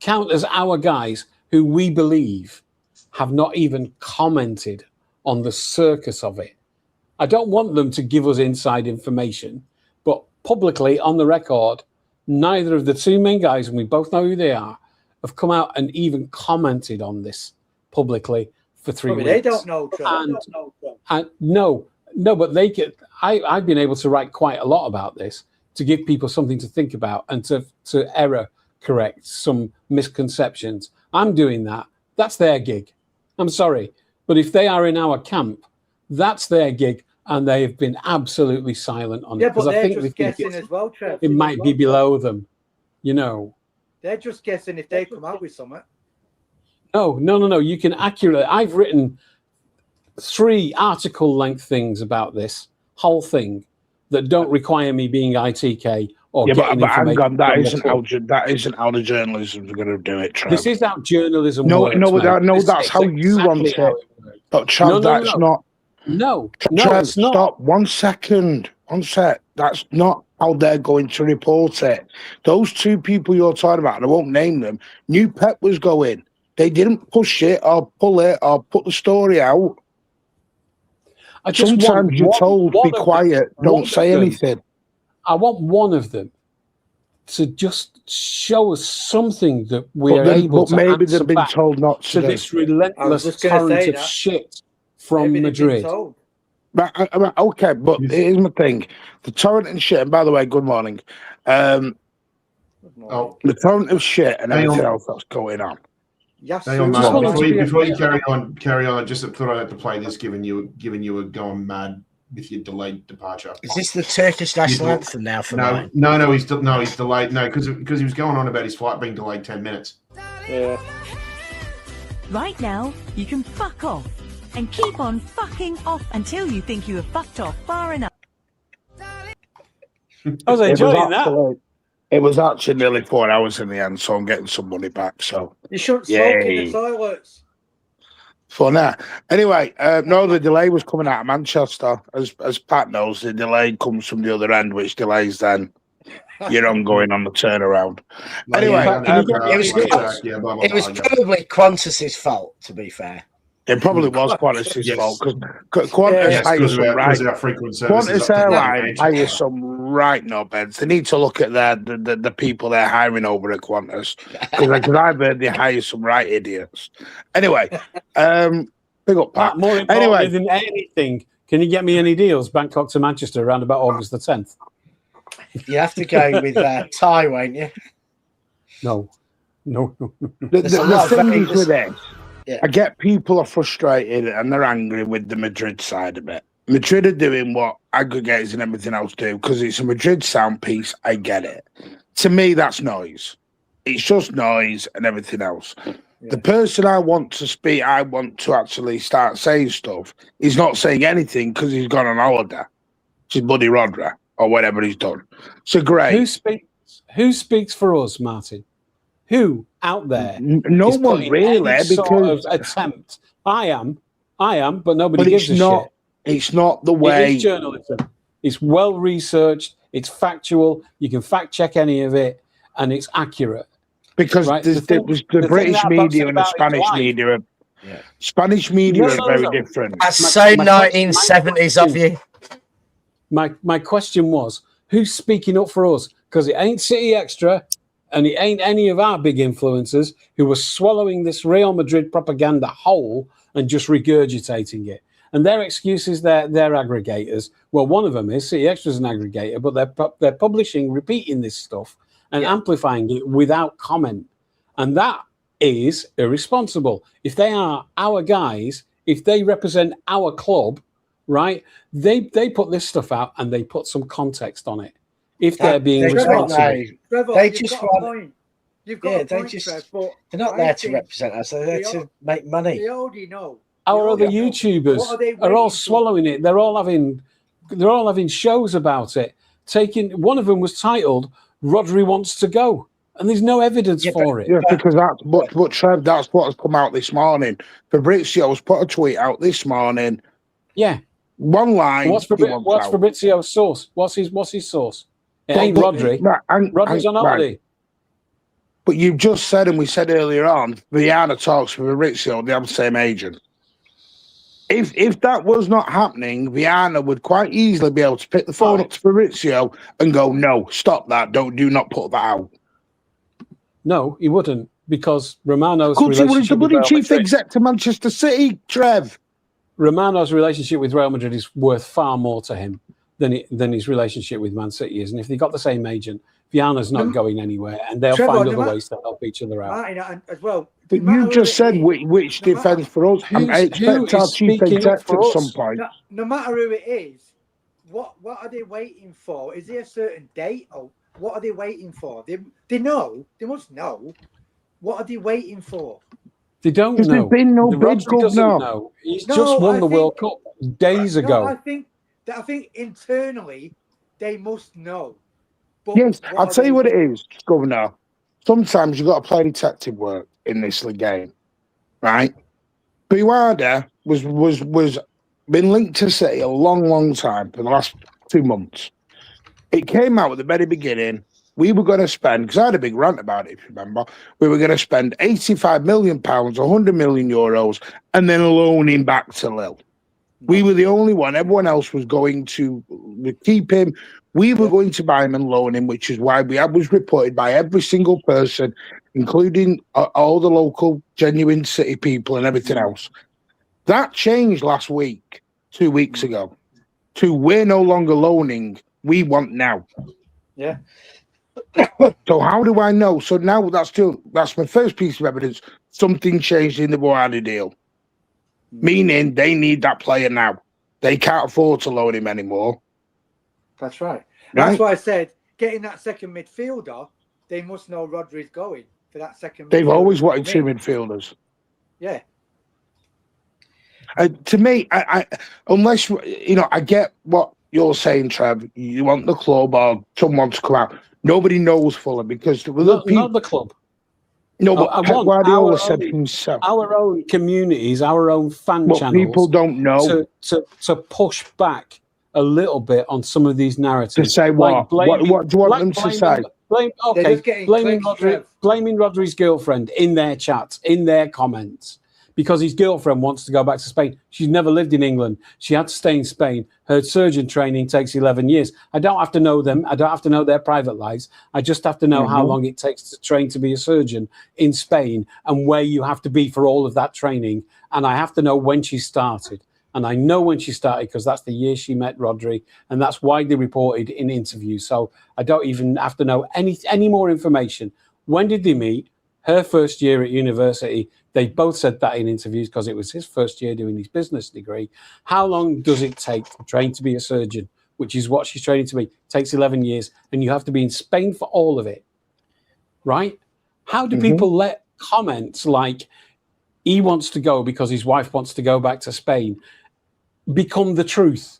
count as our guys who we believe have not even commented on the circus of it. I don't want them to give us inside information, but publicly on the record, neither of the two main guys, and we both know who they are, have come out and even commented on this publicly for 3 weeks. They don't know, Trev. And no, but they get. I've been able to write quite a lot about this to give people something to think about and to error correct some misconceptions. I'm doing that. That's their gig. I'm sorry, but if they are in our camp, that's their gig, and they have been absolutely silent on it. Yeah, but they're I think just guessing as well, Trev. It might be below them, you know. They're just guessing if they come out with something. No. You can accurately. I've written 3 article-length things about this whole thing that don't require me being ITK or getting but hang information. on, that isn't how the journalism's going to do it, Trev. This is how journalism works. This that's is how you want exactly how it. But Trev, that's not. No, Trev, it's not. Stop 1 second. 1 sec. That's not how they're going to report it. Those 2 people you're talking about, and I won't name them, knew Pep was going. They didn't push it or pull it or put the story out. Sometimes you're told, be quiet, don't say anything. I want one of them to just show us something that we're able to maybe answer they've been back told not to to. this relentless torrent of shit from Madrid. Okay, but here's my thing. The torrent and shit, and by the way, good morning. The torrent of shit and everything else that's going on. Yes, before you carry on, I just thought I'd have to play this, given you were going mad with your delayed departure. Is this the Turkish national anthem now for mine? No, he's delayed. No, because he was going on about his flight being delayed 10 minutes. Yeah. Right now, you can fuck off and keep on fucking off until you think you have fucked off far enough. I was enjoying that. It was actually nearly 4 hours in the end, so I'm getting some money back. So you shouldn't smoke in the toilets. For now. Anyway, no, the delay was coming out of Manchester. As Pat knows, the delay comes from the other end, which delays then your ongoing on the turnaround. Anyway, it was probably Qantas's fault, to be fair. It probably was Qantas's fault because Qantas hires some Qantas Airline hires some right knobheads. They need to look at the people they're hiring over at Qantas because I've heard they hire some right idiots. Anyway, big up, Pat. More importantly than anything, can you get me any deals? Bangkok to Manchester around about August the 10th. You have to go with Thai, won't you? No. The thing is with this. Yeah. I get people are frustrated and they're angry with the Madrid side of it. Madrid are doing what aggregators and everything else do because it's a Madrid sound piece. I get it. To me, that's noise. It's just noise and everything else. Yeah. The person I want to speak, I want to actually start saying stuff, he's not saying anything because he's gone on holiday. It's buddy Rodri or whatever he's done. So great. Who speaks for us, Martin? Who out there? No one really, because sort of attempt. I am, but nobody gives a shit. It's not the way. It is journalism. It's well researched. It's factual. You can fact check any of it, and it's accurate. Because the British media and the Spanish media are Spanish media are very different. That's so 1970s of you. My question was, Who's speaking up for us? Because it ain't City Extra, and it ain't any of our big influencers who are swallowing this Real Madrid propaganda whole and just regurgitating it. And their excuse is they're aggregators. Well, one of them is City Extra's an aggregator, but they're publishing, repeating this stuff and amplifying it without comment. And that is irresponsible. If they are our guys, if they represent our club, right, they put this stuff out and they put some context on it. If they're being responsible. Trevor, they just want... point. You've got a point, Trev, but they're not there to represent us. They're there to make money. They already know. Our other YouTubers are all swallowing it. They're all having shows about it. One of them was titled "Rodri Wants to Go," and there's no evidence for it. Yeah, because but Trev, that's what has come out this morning. Fabrizio's put a tweet out this morning. Yeah, one line. What's Fabrizio's source? What's his source? It ain't Rodri. Rodri's on holiday. But you just said, and we said earlier on, Viana talks with Fabrizio. They have the same agent. If that was not happening, Viana would quite easily be able to pick the phone up to Fabrizio and go, "No, stop that! Do not put that out." No, he wouldn't, because Romano's relationship with Real Madrid, chief exec to Manchester City, Trev. Romano's relationship with Real Madrid is worth far more to him than his relationship with Man City is. And if they got the same agent, Viana's not going anywhere, and they'll find other ways to help each other out. Martin, as well. But you just said which defence for us. I expect our chief exec at some point. No matter who it is, what are they waiting for? Is there a certain date, or what are they waiting for? They know. They must know. What are they waiting for? They don't know. There's been no bid, doesn't know. He's just won the World Cup days ago. I think internally they must know. But yes, I'll tell you what it is, Governor. Sometimes you've got to play detective work in this game, right? Buada was been linked to City a long time for the last 2 months. It came out at the very beginning. We were going to spend, because I had a big rant about it, if you remember, we were going to spend £85 million, 100 million euros, and then loan him back to Lille. We were the only one. Everyone else was going to keep him. We were going to buy him and loan him, which is why was reported by every single person, including all the local genuine City people and everything else. That changed last week, 2 weeks ago, to we're no longer loaning, we want now. Yeah. So how do I know? So now that's my first piece of evidence. Something changed in the Buada deal, meaning they need that player now. They can't afford to loan him anymore. That's right. That's why I said getting that second midfielder, they must know Rodri's going for that second. They've always wanted two midfielders. Yeah. To me, I unless I get what you're saying, Trev. You want the club or someone to come out. Nobody knows Fulham because not the club. No, but Pep Guardiola said himself. Our own communities, our own fan channels. People don't know to push back a little bit on some of these narratives. To say what? What do you want them to say? Blaming Rodri's girlfriend in their chats, in their comments, because his girlfriend wants to go back to Spain. She's never lived in England. She had to stay in Spain. Her surgeon training takes 11 years. I don't have to know them. I don't have to know their private lives. I just have to know how long it takes to train to be a surgeon in Spain and where you have to be for all of that training. And I have to know when she started. And I know when she started because that's the year she met Rodri, and that's widely reported in interviews. So I don't even have to know any more information. When did they meet? Her first year at university. They both said that in interviews because it was his first year doing his business degree. How long does it take to train to be a surgeon, which is what she's training to be? It takes 11 years, and you have to be in Spain for all of it, right? How do people let comments like he wants to go because his wife wants to go back to Spain become the truth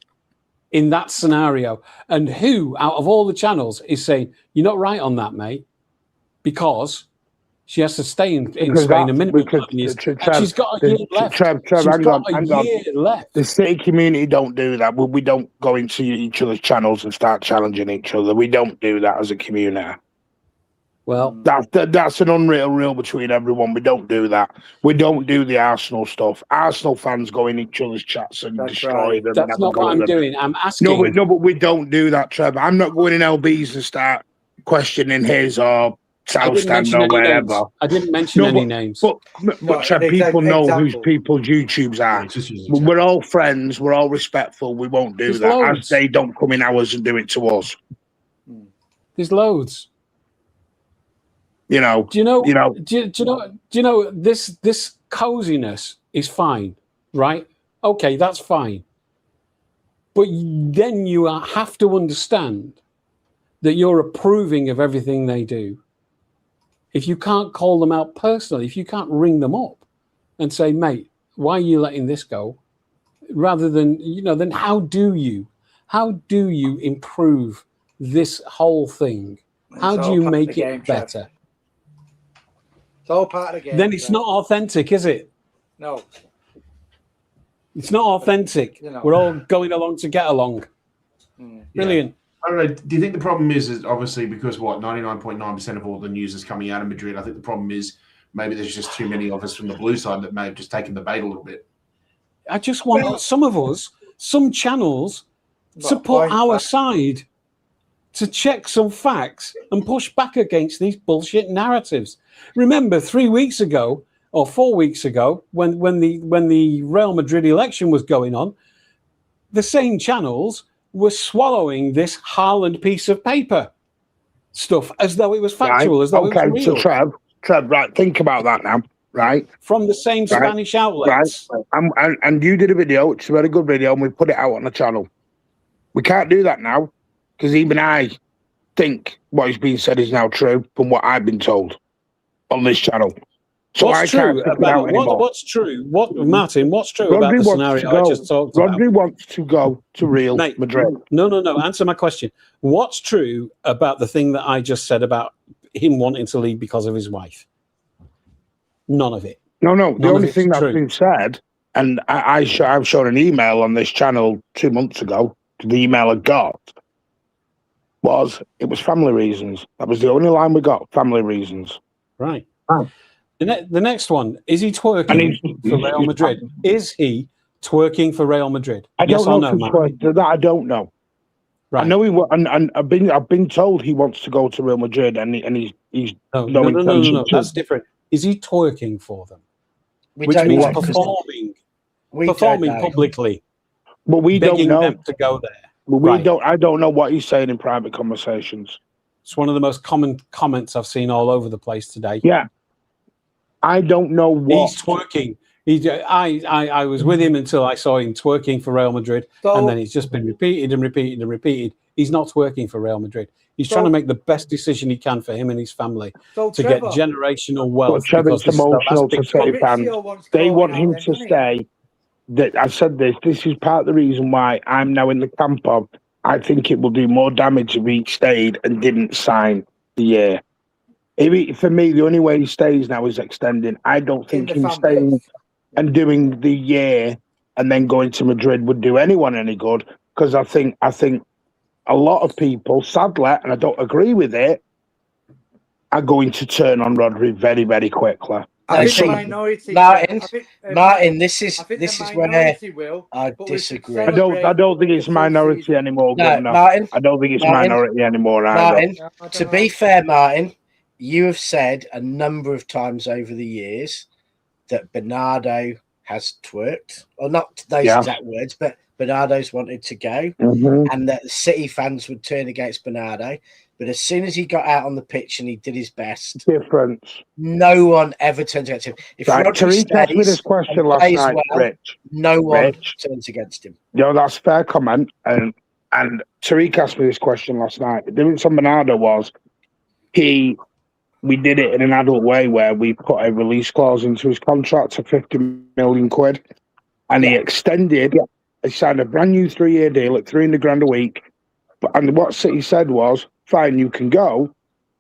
in that scenario? And who out of all the channels is saying, you're not right on that, mate, because she has to stay in Spain a minimum of 11 years. She's got a year left. Hang on. The City community don't do that. We don't go into each other's channels and start challenging each other. We don't do that as a community. Well, that's an unreal rule between everyone. We don't do that. We don't do the Arsenal stuff. Arsenal fans go in each other's chats and destroy them. That's not what I'm doing. I'm asking. No, but we don't do that, Trevor. I'm not going in LBs and start questioning his or Southstand or wherever. I didn't mention any names. But Trev, people know whose people's YouTubes are. We're all friends. We're all respectful. We won't do that. Loads. As they don't come in ours and do it to us. There's loads. You know. Do you know this coziness is fine, right? Okay, that's fine. But then you have to understand that you're approving of everything they do. If you can't call them out personally, if you can't ring them up and say, mate, why are you letting this go? Rather than, then how do you improve this whole thing? How do you make it better? It's all part of the game. Then it's not authentic, is it? No. It's not authentic. We're all going along to get along. Brilliant. I don't know. Do you think the problem is obviously because 99.9% of all the news is coming out of Madrid? I think the problem is maybe there's just too many of us from the blue side that may have just taken the bait a little bit. I just want some channels to put our side, to check some facts and push back against these bullshit narratives. Remember 3 weeks ago or 4 weeks ago when the Real Madrid election was going on, the same channels were swallowing this Haaland piece of paper stuff as though it was factual, as though it was real. So Trev, right, think about that now, right? From the same Spanish outlets. Right. And you did a video, which is a very good video, and we put it out on the channel. We can't do that now, because even I think what is being said is now true from what I've been told on this channel. So what's true about what's true? Martin, what's true about the scenario I just talked about? Rodri wants to go to Real Madrid. No. Answer my question. What's true about the thing that I just said about him wanting to leave because of his wife? None of it. No. The only thing that's been said, and I've shown an email on this channel 2 months ago, the email I got, it was family reasons. That was the only line we got, family reasons. Right. The next one, is he twerking for Real Madrid? Is he twerking for Real Madrid? I don't know. I don't know. Right. I know he and I've been told he wants to go to Real Madrid, and he's no. That's different. Is he twerking for them? Which means performing publicly. But we don't know them to go there. But I don't know what he's saying in private conversations. It's one of the most common comments I've seen all over the place today. Yeah. I don't know what he's twerking. I was with him until I saw him twerking for Real Madrid, and then it's just been repeated and repeated and repeated. He's not twerking for Real Madrid. He's trying to make the best decision he can for him and his family to get generational wealth. Trevor's emotional to City fans. They want him to stay. That I said this. This is part of the reason why I'm now in the camp of. I think it will do more damage if he stayed and didn't sign the year. For me, the only way he stays now is extending. I don't think him staying and doing the year and then going to Madrid would do anyone any good, because I think a lot of people, sadly, and I don't agree with it, are going to turn on Rodri very, very quickly. Martin, this is where I disagree. I don't think it's minority anymore. Martin, I don't think it's minority anymore. Martin, to be fair, Martin, you have said a number of times over the years that Bernardo has twerked, or not those exact words, but Bernardo's wanted to go, and that the City fans would turn against Bernardo. But as soon as he got out on the pitch and he did his best, no one ever turns against him. If Tariq asked me this question last night, Rich. No one turns against him. That's a fair comment. And Tariq asked me this question last night. The difference on Bernardo was we did it in an adult way where we put a release clause into his contract of 50 million quid, and he extended. He signed a brand new 3-year deal at 300 grand a week. And what City said was, fine, you can go,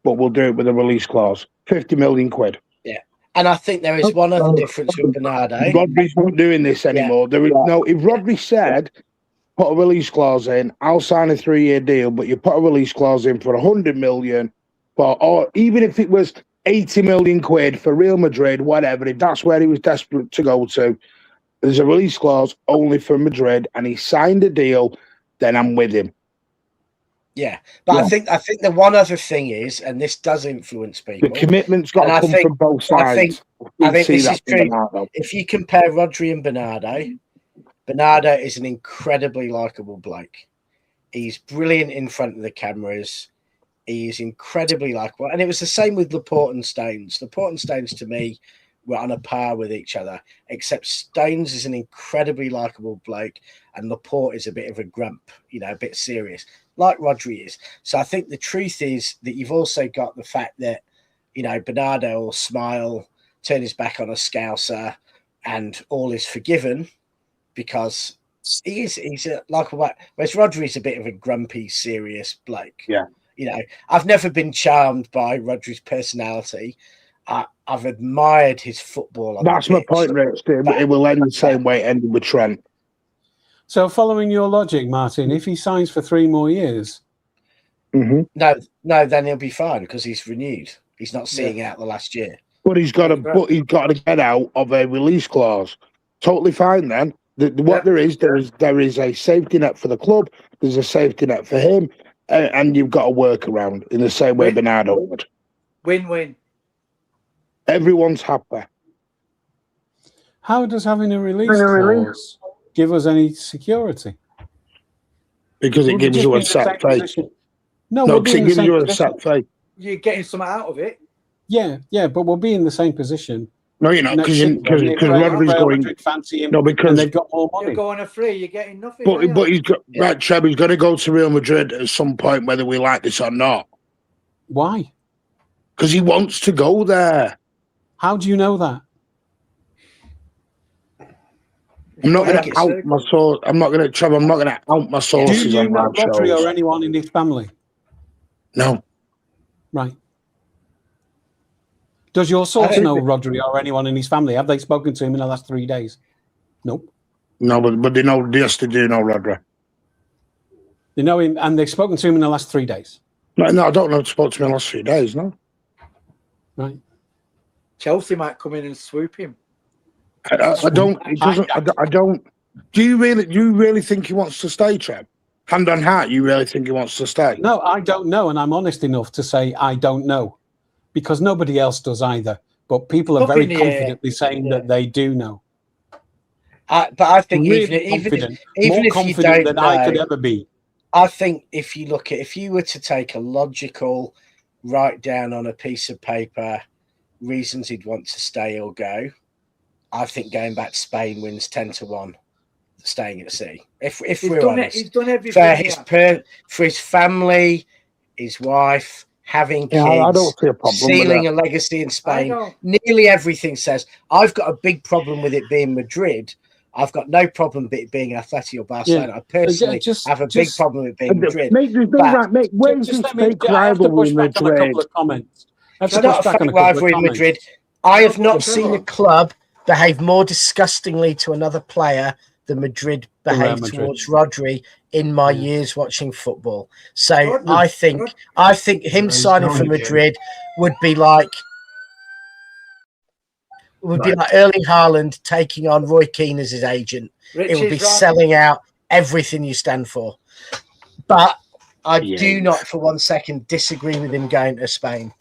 but we'll do it with a release clause. 50 million quid. Yeah. And I think there is one other difference with Bernardo. Rodri's not doing this anymore. There is no. If Rodri said, put a release clause in, I'll sign a 3-year deal, but you put a release clause in for 100 million, for, or even if it was 80 million quid for Real Madrid, whatever, if that's where he was desperate to go to, there's a release clause only for Madrid, and he signed a deal, then I'm with him. Yeah, but Yeah. I think the one other thing is, and this does influence people. The commitment's got to come from both sides. I think this is true. If you compare Rodri and Bernardo is an incredibly likable bloke. He's brilliant in front of the cameras. He is incredibly likable. And it was the same with Laporte and Stones. Laporte and Stones, to me, were on a par with each other, except Stones is an incredibly likable bloke and Laporte is a bit of a grump, you know, a bit serious, like Rodri is. So I think the truth is that you've also got the fact that, you know, Bernardo will smile, turn his back on a Scouser, and all is forgiven because he's a likable, whereas Rodri's a bit of a grumpy, serious bloke. Yeah. You know, I've never been charmed by Rodri's personality. I've admired his football. That's my point, Rich. It will end the same way it ended with Trent. So, following your logic, Martin, if he signs for 3 more years, no, then he'll be fine because he's renewed. He's not seeing out the last year. But he's got to get out of a release clause. Totally fine then. There is a safety net for the club. There's a safety net for him, and you've got to work around in the same way Bernardo would. Win-win. Everyone's happy. How does having a release clause give us any security? Because it gives you a set fee. No, because it gives you a set fee. You're getting something out of it. Yeah, but we'll be in the same position. No, you're not, because Rodri's going. Fancy him, no, because they've got more money. You're going a free. You're getting nothing. But he's got right, Trev. He's going to go to Real Madrid at some point, whether we like this or not. Why? Because he wants to go there. How do you know that? I'm not going to out my source. I'm not going to, Trev. I'm not going to out my sources. Do you know Rodri or anyone in his family? No. Right. Does your source know Rodri or anyone in his family? Have they spoken to him in the last 3 days? Nope. No, but they know. Yes, they do know Rodri. They know him, and they've spoken to him in the last 3 days. No, I don't know. Spoke to him in the last 3 days. No. Right. Chelsea might come in and swoop him. I don't. It doesn't. I don't. Do you really think he wants to stay, Trev? Hand on heart, you really think he wants to stay? No, I don't know, and I'm honest enough to say I don't know, because nobody else does either. But people are very confidently saying that they do know. But I think really even more if confident you don't than know, I could ever be. I think if you were to take a logical, write down on a piece of paper reasons he'd want to stay or go, I think going back to Spain wins 10-1, staying at sea. If we're honest, he's done everything for his family, his wife, having kids, I don't see a problem sealing a legacy in Spain. Nearly everything says. I've got a big problem with it being Madrid. I've got no problem with it being Atleti or Barcelona. Yeah. I personally have a big problem with it being Madrid. Where's this fake rivalry in Madrid? A couple of comments. It's not a fake rivalry in Madrid. I have not seen a club behave more disgustingly to another player than Madrid behaved towards Rodri in my years watching football. So I think him signing for Madrid would be like Erling Haaland taking on Roy Keane as his agent. It would be selling out everything you stand for. But I do not for 1 second disagree with him going to Spain.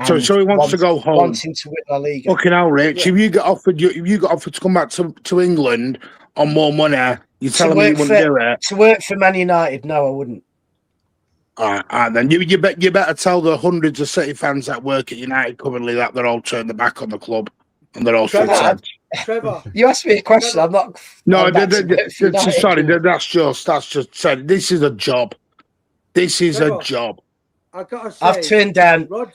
So he wants to go home. Wanting to win La Liga. Fucking hell, Rich. If you got offered to come back to England on more money, you're telling me you wouldn't do it? To work for Man United, no, I wouldn't. All right, then you better tell the hundreds of City fans that work at United currently that they're all turned their back on the club and they're all Trevor, you asked me a question. I'm not. No, sorry. That's just said. This is a job. This is a job. I gotta say,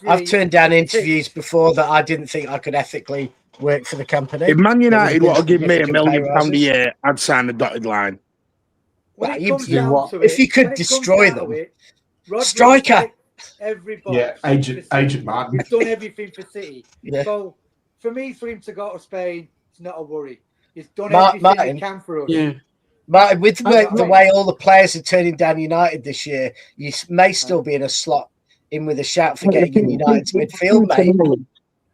I've turned down interviews before that I didn't think I could ethically work for the company. If Man United want to give me £1 million a year, I'd sign a dotted line. Well, if you could destroy them, striker. Agent Martin. He's done everything for City. Yeah. So for him to go to Spain, it's not a worry. He's done everything he can for us. Yeah. Martin, with the way all the players are turning down United this year, you may still be in a slot in with a shout for getting in United's midfield,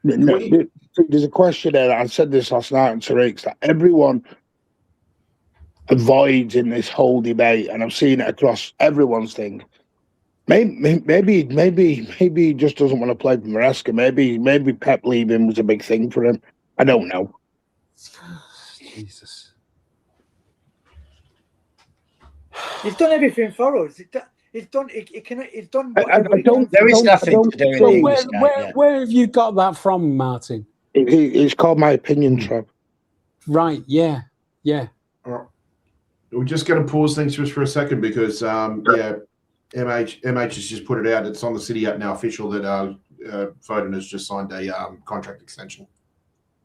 mate. There's a question there. I said this last night on Tariq's that everyone avoids in this whole debate, and I've seen it across everyone's thing. Maybe he just doesn't want to play for Maresca. Maybe Pep leaving was a big thing for him. I don't know. Jesus. He's done everything for us. He's done. He's done. There is nothing to do. So where have you got that from, Martin? It's called my opinion, Trev. Right? Yeah. All right. We're just going to pause things just for a second because MH has just put it out. It's on the City app now, official that Foden has just signed a contract extension.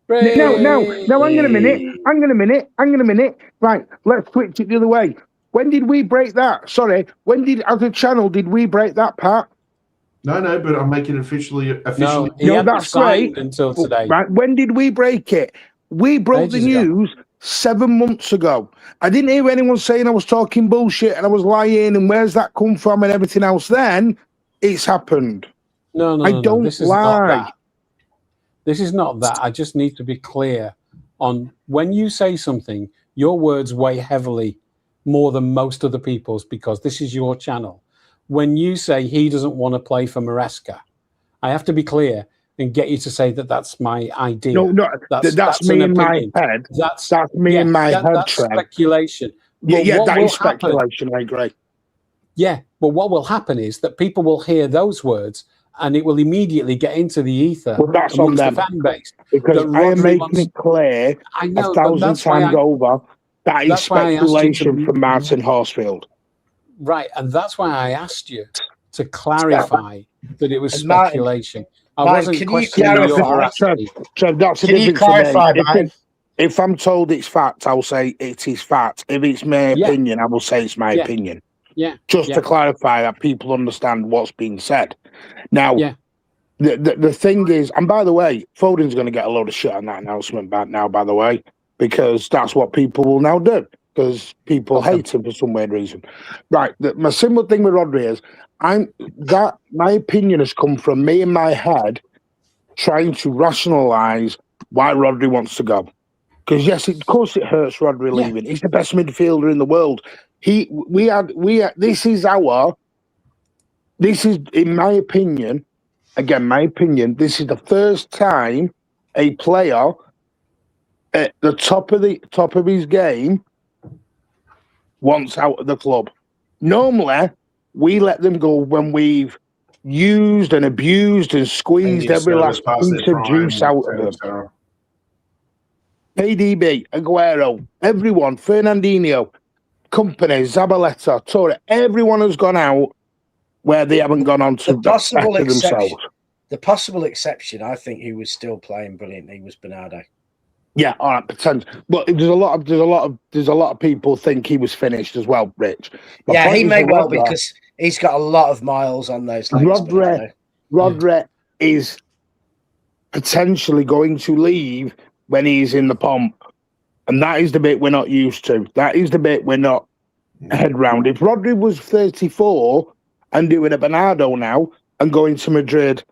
No. Hang on a minute. Right, let's switch it the other way. When did we break that? Sorry, as a channel, did we break that part? No, but I'm making it officially. No, that's great. Until today. Right, when did we break it? We broke the news 7 months ago. I didn't hear anyone saying I was talking bullshit and I was lying and where's that come from and everything else. Then it's happened. No, I don't lie. This is not that. I just need to be clear on when you say something, your words weigh heavily more than most other people's because this is your channel. When you say he doesn't want to play for Maresca, I have to be clear and get you to say that that's my idea. No, that's me in my head. That's me in my head, that's speculation. Well, that is speculation, I agree. Yeah, but what will happen is that people will hear those words and it will immediately get into the ether amongst the fan base. Because I am making it clear 1,000 times over that is speculation from Martin Horsfield. Right, and that's why I asked you to clarify that it was speculation. I wasn't questioning your veracity. Trev, that's a difference for me. If I'm told it's fact, I'll say it is fact. If it's my opinion, I will say it's my opinion. Just to clarify that people understand what's being said. Now, the thing is, and by the way, Foden's going to get a load of shit on that announcement now, by the way, because that's what people will now do, because people hate him for some weird reason. Right, my simple thing with Rodri is, my opinion has come from me in my head trying to rationalise why Rodri wants to go. Because yes, of course it hurts Rodri leaving. He's the best midfielder in the world. This is, in my opinion, this is the first time a player at the top of his game wants out of the club. Normally, we let them go when we've used and abused and squeezed every last piece of juice out of them. KDB, Aguero, everyone, Fernandinho, Company, Zabaleta, Torre, everyone has gone out where they haven't gone on to better themselves. The possible exception, I think, who was still playing brilliantly was Bernardo. Yeah, all right, pretend. But there's a lot of people think he was finished as well, Rich. He may well be because he's got a lot of miles on those legs. Rodri is potentially going to leave when he's in the pomp. And that is the bit we're not used to. That is the bit we're not head round. If Rodri was 34 and doing a Bernardo now and going to Madrid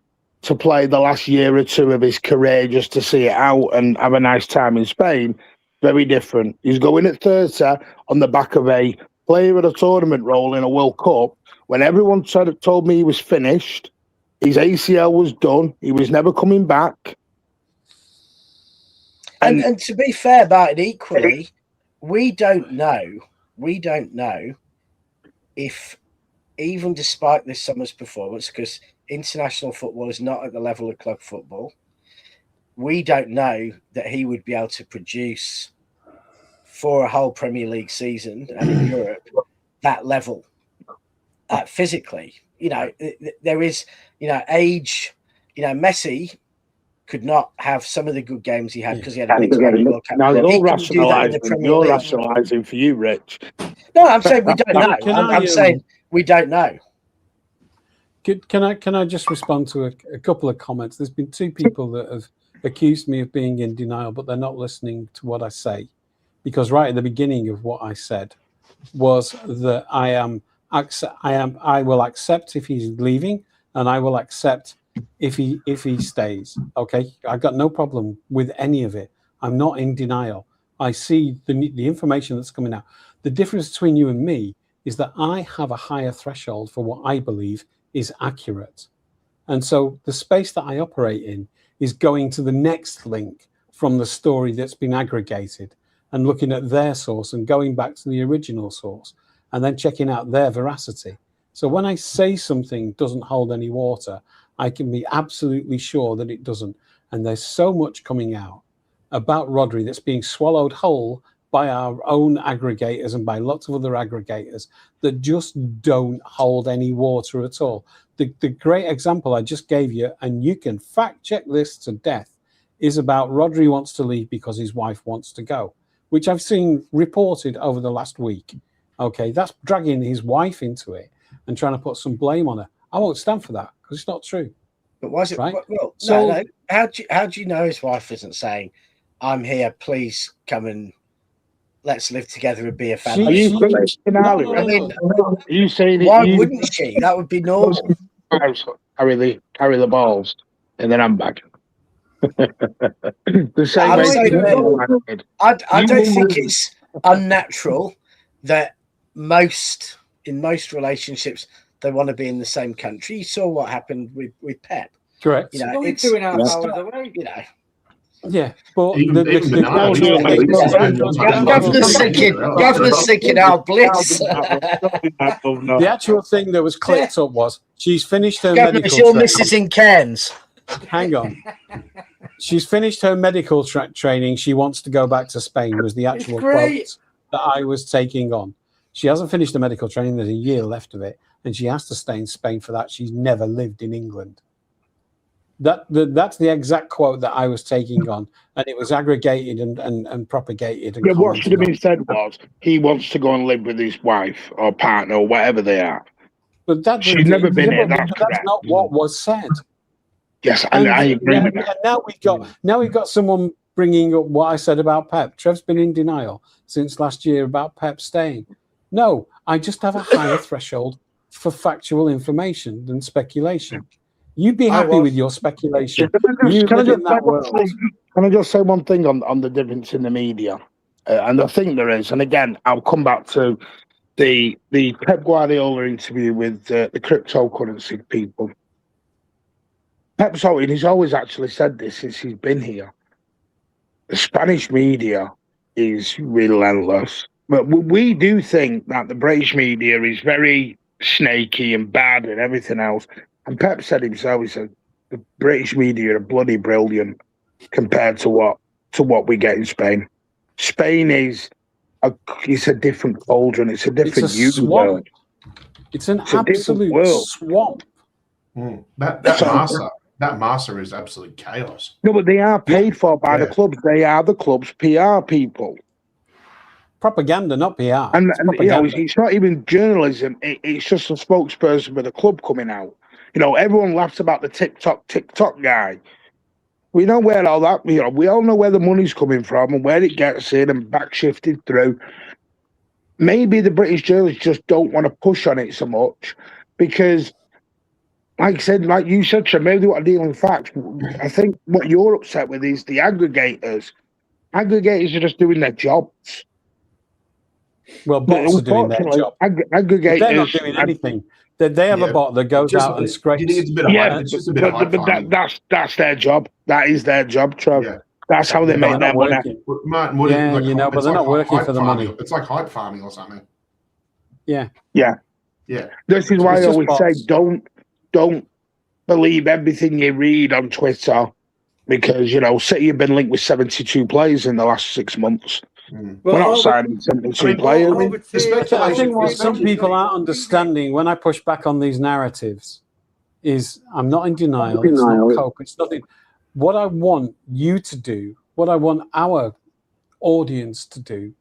to play the last year or two of his career just to see it out and have a nice time in Spain, very different. He's going at 30 on the back of a player at a tournament role in a World Cup when everyone told me he was finished, his ACL was done, he was never coming back. And to be fair about it equally, we don't know if, even despite this summer's performance, because international football is not at the level of club football, we don't know that he would be able to produce for a whole Premier League season and in Europe that level physically. There is, age, Messi could not have some of the good games he had because he had a big World Cup. Now you're rationalising for you, Rich. No, I'm saying we don't know. I'm saying we don't know. Can I just respond to a couple of comments? There's been two people that have accused me of being in denial, but they're not listening to what I say, because right at the beginning of what I said was that I will accept if he's leaving, and I will accept if he stays. Okay, I've got no problem with any of it. I'm not in denial. I see the information that's coming out. The difference between you and me is that I have a higher threshold for what I believe is accurate. And so the space that I operate in is going to the next link from the story that's been aggregated and looking at their source and going back to the original source and then checking out their veracity. So when I say something doesn't hold any water, I can be absolutely sure that it doesn't. And there's so much coming out about Rodri that's being swallowed whole by our own aggregators and by lots of other aggregators that just don't hold any water at all. The great example I just gave you, and you can fact check this to death, is about Rodri wants to leave because his wife wants to go, which I've seen reported over the last week. Okay, that's dragging his wife into it and trying to put some blame on her. I won't stand for that because it's not true. But why is it? Right? Well, So- no. How do you know his wife isn't saying, "I'm here, please come and let's live together and be a Are family"? you I mean, Are you saying that why you wouldn't she? That would be normal. carry the balls and then I'm back? The same I'm way. saying I don't think it's unnatural that in most relationships they want to be in the same country. You saw what happened with Pep. Correct. You know, Only it's 2.5 it's hours not, away. you know. Yeah, but Even Governor's thinking, "Oh, blitz." the actual thing that was clicked up was she's finished her Governor, medical it's your training. missus in Cairns. Hang on. She's finished her medical training. She wants to go back to Spain was the actual great. quote that I was taking on. She hasn't finished the medical training. There's a year left of it. And she has to stay in Spain for that. She's never lived in England. That's the exact quote that I was taking on. And it was aggregated and propagated. And Yeah, what should have been commented said was he wants to go and live with his wife or partner or whatever they are. on. But She's never been here. That's That's not what was said. Yes, and I agree with that. Now we've got someone bringing up what I said about Pep. Trev's been in denial since last year about Pep staying. No, I just have a higher threshold for factual information than speculation. You'd be happy with your speculation. You live in that world. Can I just say one thing on the difference in the media? And I think there is. And again, I'll come back to the Pep Guardiola interview with the cryptocurrency people. Pep's he's always actually said this since he's been here. The Spanish media is relentless. But we do think that the British media is very snaky and bad and everything else. And Pep said himself, he said, the British media are bloody brilliant compared to what we get in Spain. Spain is it's a different cauldron. It's a different swamp. It's an absolute swamp. That Massa is absolute chaos. No, but they are paid for by the clubs. They are the club's PR people. Propaganda, not PR. And you know, it's not even journalism. It's just a spokesperson for the club coming out. You know, everyone laughs about the TikTok guy. We know where all that, you know, we all know where the money's coming from and where it gets in and back-shifted through. Maybe the British journalists just don't want to push on it so much because, like you said, Trey, maybe they want to deal in facts. I think what you're upset with is the aggregators. Aggregators are just doing their jobs. Well, bots are doing their job. Aggregators, they're not doing anything. They have a bot that goes out and scrapes. That's their job. That is their job, Trev. Yeah. That's how they make their money. Martin, but they're not working for the money. It's like hype farming or something. Yeah. This is why I always say don't believe everything you read on Twitter because, you know, City have been linked with 72 players in the last 6 months. We're not signing 72 players. I think what some people aren't understanding when I push back on these narratives is I'm not in denial. It's not cope. It's nothing. What I want you to do, what I want our audience to do,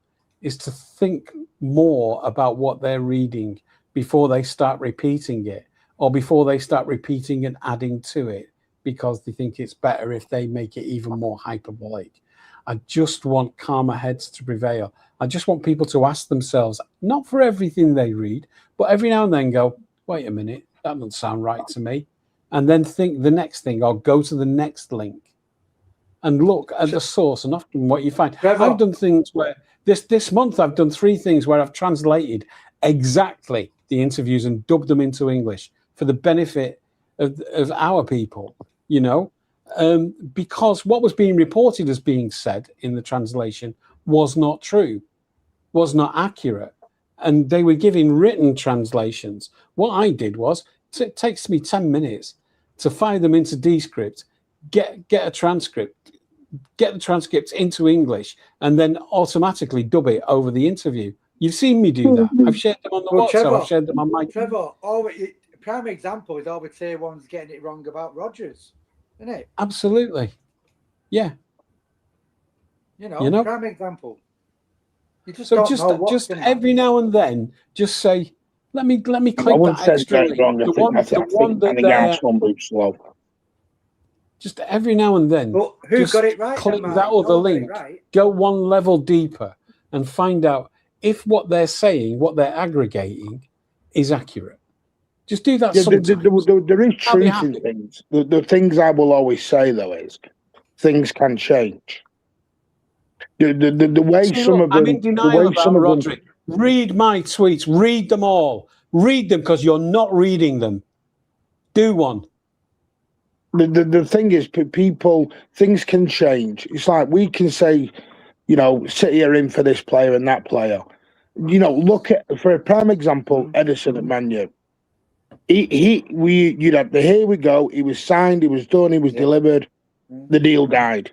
is to think more about what they're reading before they start repeating it or before they start repeating and adding to it because they think it's better if they make it even more hyperbolic. I just want calmer heads to prevail. I just want people to ask themselves, not for everything they read, but every now and then go, wait a minute, that doesn't sound right to me. and then think the next thing, or go to the next link and look at the source. And often what you find, I've done things where this month I've done 3 things where I've translated exactly the interviews and dubbed them into English for the benefit of our people, you know, because what was being reported as being said in the translation was not true, was not accurate. And they were giving written translations. What I did was, it takes me 10 minutes to fire them into Descript, get a transcript, get the transcripts into English, and then automatically dub it over the interview. You've seen me do that. I've shared them on the WhatsApp. Trevor, I've shared them on my... Trevor, prime example is always say one's getting it wrong about Rodgers, isn't it? Absolutely. Yeah. You know? Prime example. You just so don't just every now and then, just say, let me click that extra link. The one that slow. Just every now and then, but who got it right? Click that other link. Right. Go one level deeper and find out if what they're saying, what they're aggregating, is accurate. Just do that. There is truth in things. The things I will always say though is things can change. The way some of them, I'm in denial about Rodri. Read my tweets. Read them all. Read them, because you're not reading them. Do one. The thing is, people, things can change. It's like we can say, you know, City are in for this player and that player. You know, look at, for a prime example, Edison at Man U. You'd have the here we go. He was signed. He was done. He was delivered. The deal died.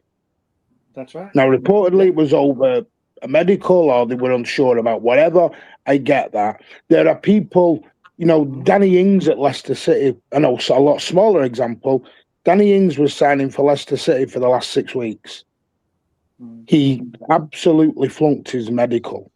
That's right. Now, reportedly, it was over a medical, or they were unsure about whatever. I get that. There are people, you know, Danny Ings at Leicester City, and also a lot smaller example. Danny Ings was signing for Leicester City for the last 6 weeks. He absolutely flunked his medical.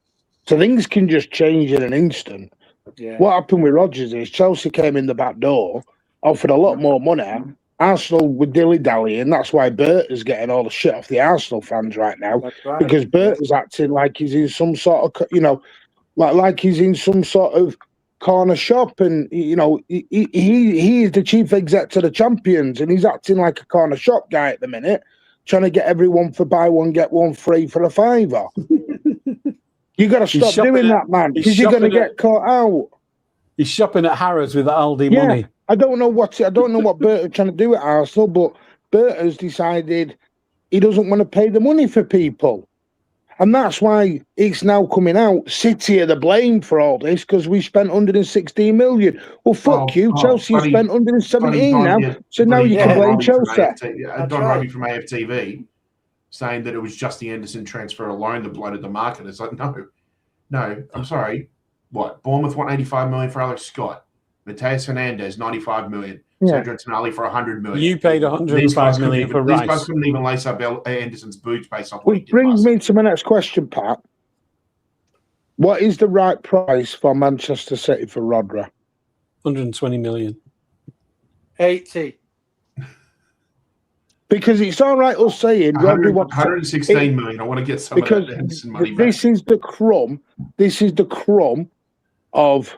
So things can just change in an instant. Yeah. What happened with Rodgers is Chelsea came in the back door, offered a lot more money. Arsenal were dilly-dallying. That's why Bert is getting all the shit off the Arsenal fans right now. Right. Because Bert is acting like he's in some sort of, you know, like he's in some sort of corner shop, and you know he is the chief exec to the Champions, and he's acting like a corner shop guy at the minute, trying to get everyone for buy one get one free for a £5. You got to stop doing that, man, because you're going to get caught out. He's shopping at Harrods with Aldi money. I don't know what Bert is trying to do at Arsenal, but Bert has decided he doesn't want to pay the money for people. And that's why it's now coming out. City are the blame for all this because we spent 116 million. Well, fuck you. Chelsea spent 117 now. So now you can blame Chelsea. Don Robbie from AFTV saying that it was just the Anderson transfer alone that bloated the market. It's like, no, I'm sorry. What? Bournemouth want 85 million for Alex Scott. Mateus Hernandez, 95 million. Sergio Tonali for 100 million. You paid 105 million for Rice. These guys couldn't even lace up Anderson's boots based off. Which brings me to my next question, Pat. What is the right price for Manchester City for Rodri? 120 million. 80. Because it's all right us saying Rodri wants 116 million. I want to get some of that Anderson money back. This is the crumb of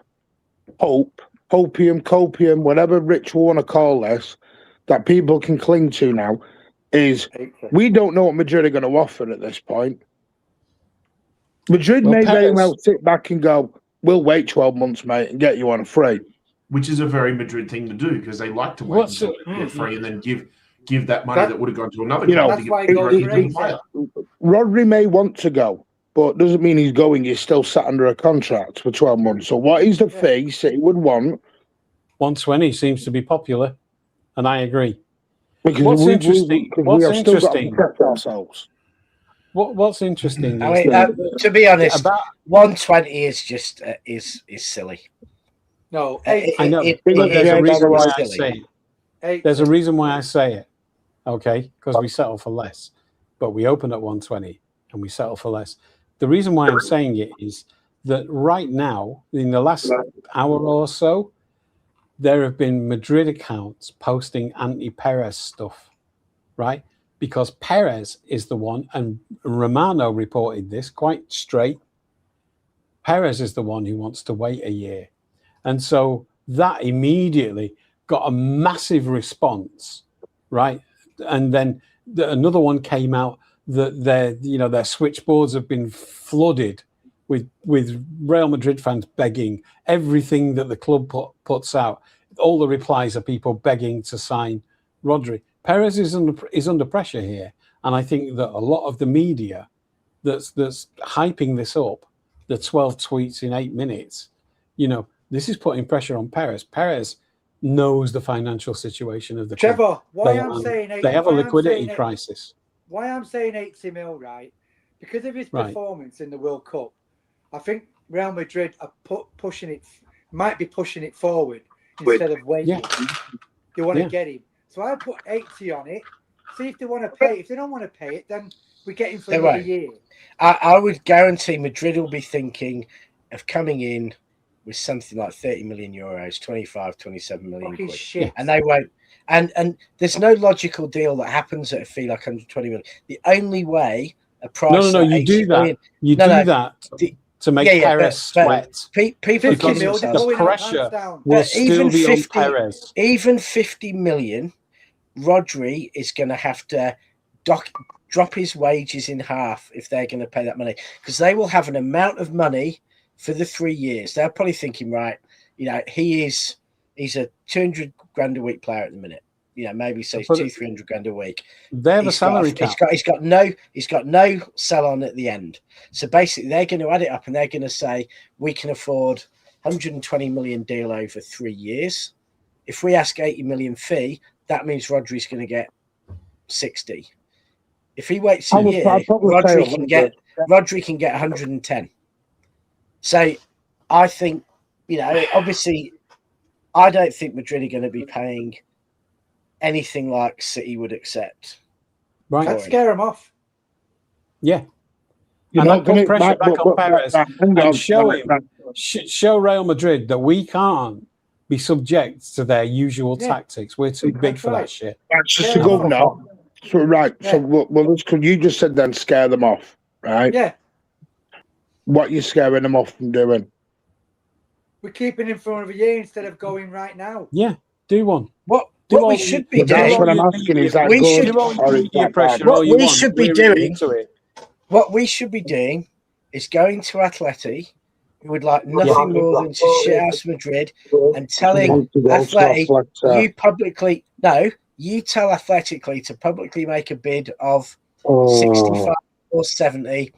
hope. Hopium, copium, whatever Rich will want to call this, that people can cling to now, is we don't know what Madrid are going to offer at this point. Madrid may very well sit back and go, we'll wait 12 months, mate, and get you on a free. Which is a very Madrid thing to do, because they like to wait until get free and then give that money that would have gone to another club. Rodri may want to go, but doesn't mean he's going. He's still sat under a contract for 12 months. So what is the fee City would want? 120 seems to be popular, and I agree. Because what's interesting? What's interesting? What's interesting? I mean, to be honest, 120 is just is silly. No, I know. There's a reason why I say it. There's a reason why I say it. Okay, because we settle for less, but we open at 120 and we settle for less. The reason why I'm saying it is that right now, in the last hour or so, there have been Madrid accounts posting anti-Perez stuff, right? Because Perez is the one, and Romano reported this quite straight. Perez is the one who wants to wait a year. And so that immediately got a massive response, right? And then another one came out that their switchboards have been flooded with Real Madrid fans begging everything that the club puts out. All the replies are people begging to sign Rodri. Perez is under pressure here, and I think that a lot of the media that's hyping this up, the 12 tweets in 8 minutes, this is putting pressure on Perez. Perez knows the financial situation of the club. Trevor, They have a liquidity crisis. Why I'm saying 80 mil, right? Because of his performance in the World Cup, I think Real Madrid are might be pushing it forward instead of waiting. Yeah. They want to get him. So I put 80 on it. See if they want to pay it. If they don't want to pay it, then we get him for another year. I would guarantee Madrid will be thinking of coming in with something like 30 million euros, 25, 27 million quid. Shit. And they won't. And there's no logical deal that happens at a fee like 120 million. The only way a price you do that. You do that to make Perez sweat. People because the pressure will still be on Perez. Even 50 million, Rodri is going to have to drop his wages in half if they're going to pay that money, because they will have an amount of money for the 3 years. They're probably thinking, right, he's a 200 grand a week player at the minute. Maybe say 200-300 grand a week. They have a salary cap. He's got no sell on at the end. So basically, they're going to add it up and they're going to say we can afford 120 million deal over 3 years. If we ask 80 million fee, that means Rodri's going to get 60. If he waits a year, Rodri can get 110. So I think, obviously, I don't think Madrid are going to be paying anything like City would accept. Right. Let's scare them off. Yeah. And I'll put pressure back on Perez and show Real Madrid that we can't be subject to their usual tactics. We're too big for that shit. That's just a governor. So, right. Yeah. So, you just said then scare them off, right? Yeah. What are you scaring them off from doing? We're keeping him for another year instead of going right now. Yeah, do one. What we should be doing. That's what I'm asking. Is that good? What we should be doing is going to Atleti, who would like nothing more than to shit house Madrid, and telling Atleti, you tell Athletically to publicly make a bid of 65 or 70,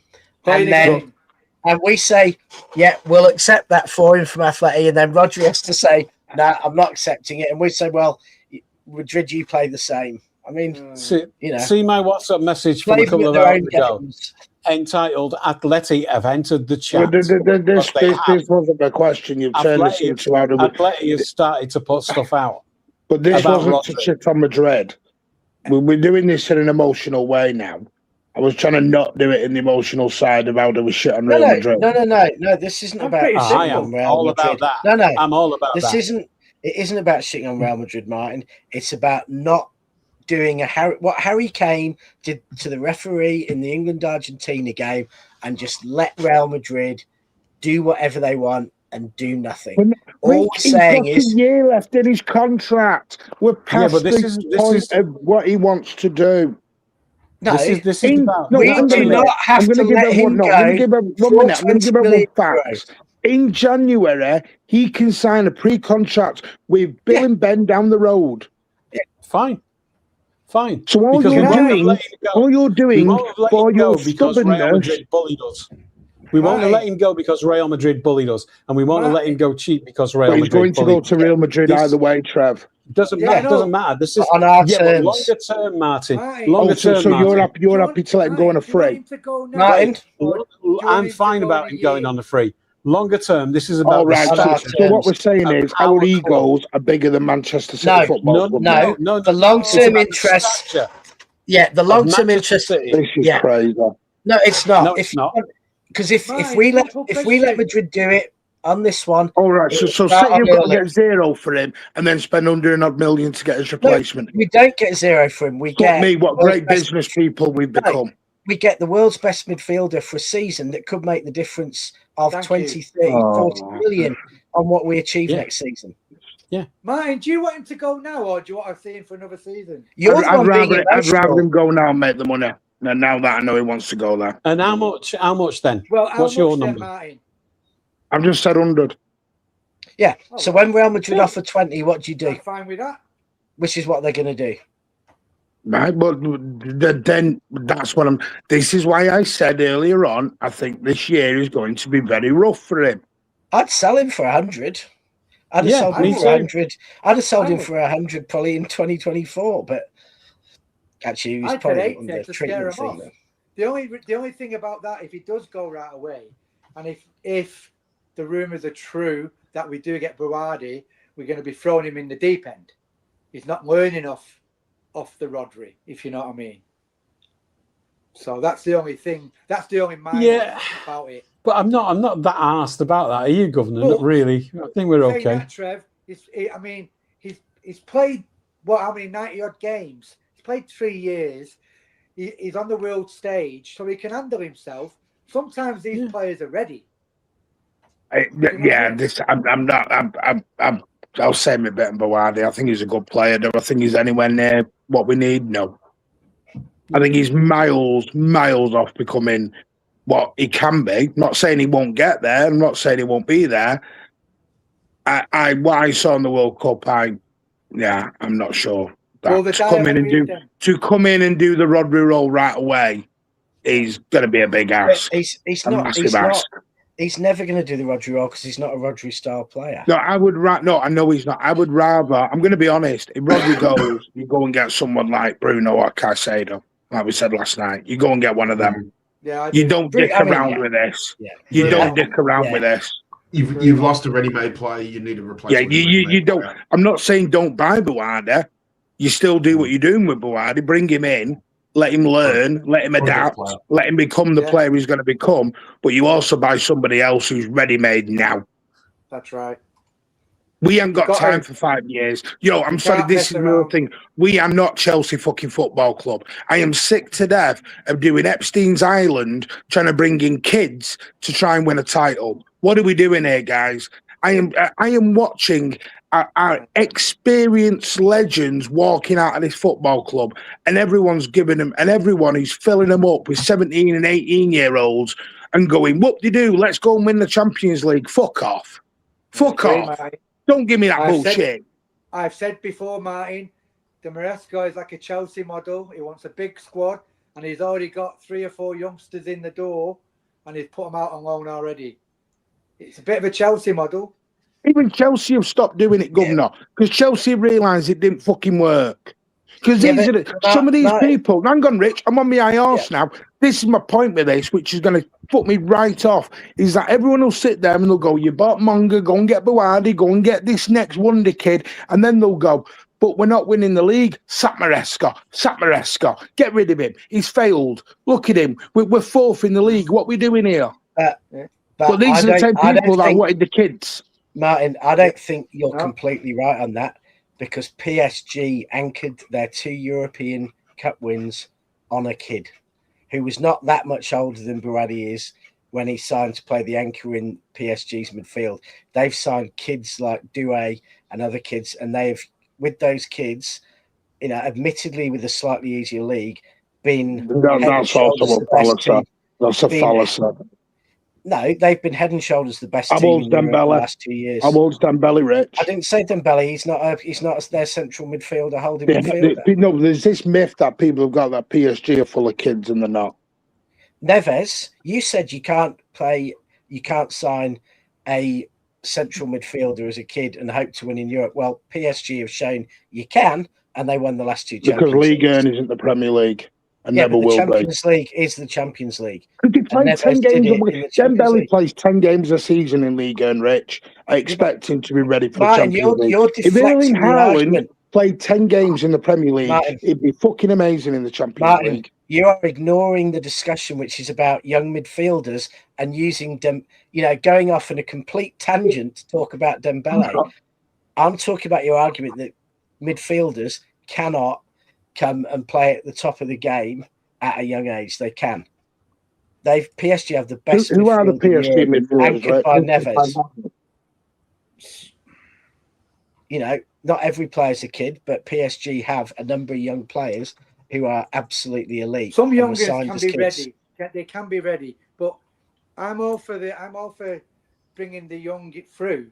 and we say, yeah, we'll accept that for him from Atleti, and then Rodri has to say, no, I'm not accepting it, and we say, well, Madrid, you play the same. I mean, see my WhatsApp message from a couple of hours ago, entitled "Atleti have entered the chat." This wasn't a question. You've turned this into out of Atleti has started to put stuff out, but this wasn't to shit on Madrid. We're doing this in an emotional way now. I was trying to not do it in the emotional side of how do we shit on Real Madrid. No. This isn't about shitting on Real Madrid. No. I'm all about that. It isn't about shitting on Real Madrid, Martin. It's about not doing what Harry Kane did to the referee in the England-Argentina game, and just let Real Madrid do whatever they want and do nothing. All we're saying is a year left in his contract. We're past the point of what he wants to do. No, this is about, we do not have to let him go. I'm going to give him 1 minute. I'm going to give him one fact. In January, he can sign a pre-contract with Bill and Ben down the road. Fine. So all you're doing for your stubbornness. We won't let him go because Real Madrid bullied us, and we won't let him go cheap because Real Madrid bullied us. He's going to go to Real Madrid either way, Trev. Doesn't matter. This is on our terms. Longer term, Martin. Longer term. So you're happy to let him go on a free? Martin, I'm fine about him going on a free. Longer term, this is about So what we're saying is our egos are bigger than Manchester City football. No. The long-term interest. Yeah, the long-term interest. This is crazy. No, it's not. No, it's not. Because if we let Madrid do it on this one, all right. So City have got to get zero for him, and then spend $100 million to get his replacement. No, we don't get zero for him. We get what great business people we've become. We get the world's best midfielder for a season that could make the difference of 20, 30, 40 million on what we achieve next season. Martin, do you want him to go now, or do you want to see him for another season? I'd rather him go now and make the money. Now that I know he wants to go there. And how much? How much then? Well, what's your number, Martin? I've just said 100. Yeah. So when Real Madrid offer 20, what do you do? I'm fine with that. Which is what they're going to do. Right, but then that's what I'm. This is why I said earlier on. I think this year is going to be very rough for him. I'd sell him for 100. I'd have sold him for 100. I'd have sold him for 100 probably in 2024. But actually, he was probably on the treatment thing. The only thing about that, if he does go right away, and if the rumours are true that we do get Berardi, we're going to be throwing him in the deep end. He's not learning off the Rodri, if you know what I mean. So that's the only thing. That's the only mind about it. But I'm not that arsed about that. Are you, Governor? Not really. I think we're okay. That, Trev, he's played how many 90-odd games? He's played 3 years. He's on the world stage, so he can handle himself. Sometimes these players are ready. I'll say him a bit on Berardi. I think he's a good player. Do I think he's anywhere near what we need? No. I think he's miles off becoming what he can be. I'm not saying he won't get there. I'm not saying he won't be there. What I saw in the World Cup, I'm not sure. To come in and do the Rodri role right away is going to be a big ask. He's never going to do the Rodri role because he's not a Rodri style player. No, I know he's not. I would rather. I'm going to be honest. If Rodri goes, you go and get someone like Bruno or Caicedo, like we said last night. You go and get one of them. Yeah, you don't dick around with this. Yeah. You don't dick around with this. You've lost a ready-made player. You need a replacement. Yeah, you don't. Player. I'm not saying don't buy Berardi. You still do what you're doing with Berardi. Bring him in. Let him learn, let him adapt, let him become the player he's going to become. But you also buy somebody else who's ready-made now. That's right. We ain't got time for 5 years. I'm sorry, this is another thing. We are not Chelsea fucking Football Club. I am sick to death of doing Epstein's Island, trying to bring in kids to try and win a title. What are we doing here, guys? I am watching our experienced legends walking out of this football club, and everyone's giving them, and everyone is filling them up with 17 and 18-year-olds and going, whoop-de-doo, let's go and win the Champions League. Fuck off. Fuck off. Don't give me that bullshit. I've said before, Martin, the Maresca is like a Chelsea model. He wants a big squad, and he's already got 3 or 4 youngsters in the door, and he's put them out on loan already. It's a bit of a Chelsea model. Even Chelsea have stopped doing it, Governor, because Chelsea realised it didn't fucking work. Because some of these people, hang on, Rich, I'm on my arse now. This is my point with this, which is going to put me right off, is that everyone will sit there and they'll go, you bought Monga, go and get Berardi, go and get this next wonder kid, and then they'll go, but we're not winning the league. Sack Maresca, get rid of him. He's failed. Look at him. We're 4th in the league. What are we doing here? But these are the same people that wanted the kids. Martin, I don't think you're completely right on that, because PSG anchored their 2 European Cup wins on a kid who was not that much older than Berardi is when he signed to play the anchor in PSG's midfield. They've signed kids like Doué and other kids, and they've, with those kids, admittedly with a slightly easier league, been that's also a fallacy. That's a fallacy. No, they've been head and shoulders the best team in the last 2 years. How old's Dembele, Rich? I didn't say Dembele. He's not their central midfielder, holding midfielder. No, there's this myth that people have got that PSG are full of kids and they're not. Neves, you said you can't sign a central midfielder as a kid and hope to win in Europe. Well, PSG have shown you can, and they won the last 2 Champions League. Because Ligue 1 isn't the Premier League. And never will be. The Champions League is the Champions League. Could you play 10 games? Dembele plays 10 games a season in Ligue 1, Rich. I expect him to be ready for the Champions League. If Erling Haaland played 10 games in the Premier League, it'd be fucking amazing in the Champions League. You are ignoring the discussion, which is about young midfielders and using them, going off on a complete tangent to talk about Dembele. I'm talking about your argument that midfielders cannot come and play at the top of the game at a young age. They can. PSG have the best. Who are the PSG midfielders? Anchored by Neves. not every player's a kid, but PSG have a number of young players who are absolutely elite. Some youngers can be ready. They can be ready, but I'm all for bringing the young through,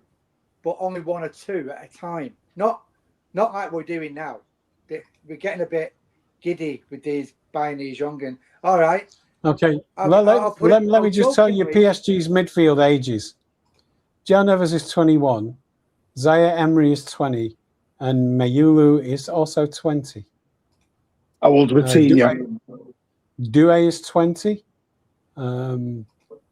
but only one or two at a time. Not like we're doing now. We're getting a bit giddy with buying these young and all right. Okay, let me just tell you PSG's midfield ages. Joe Neves is 21, Zaire Emery is 20, and Mayulu is also 20. How old's Vitinha? Doué is 20.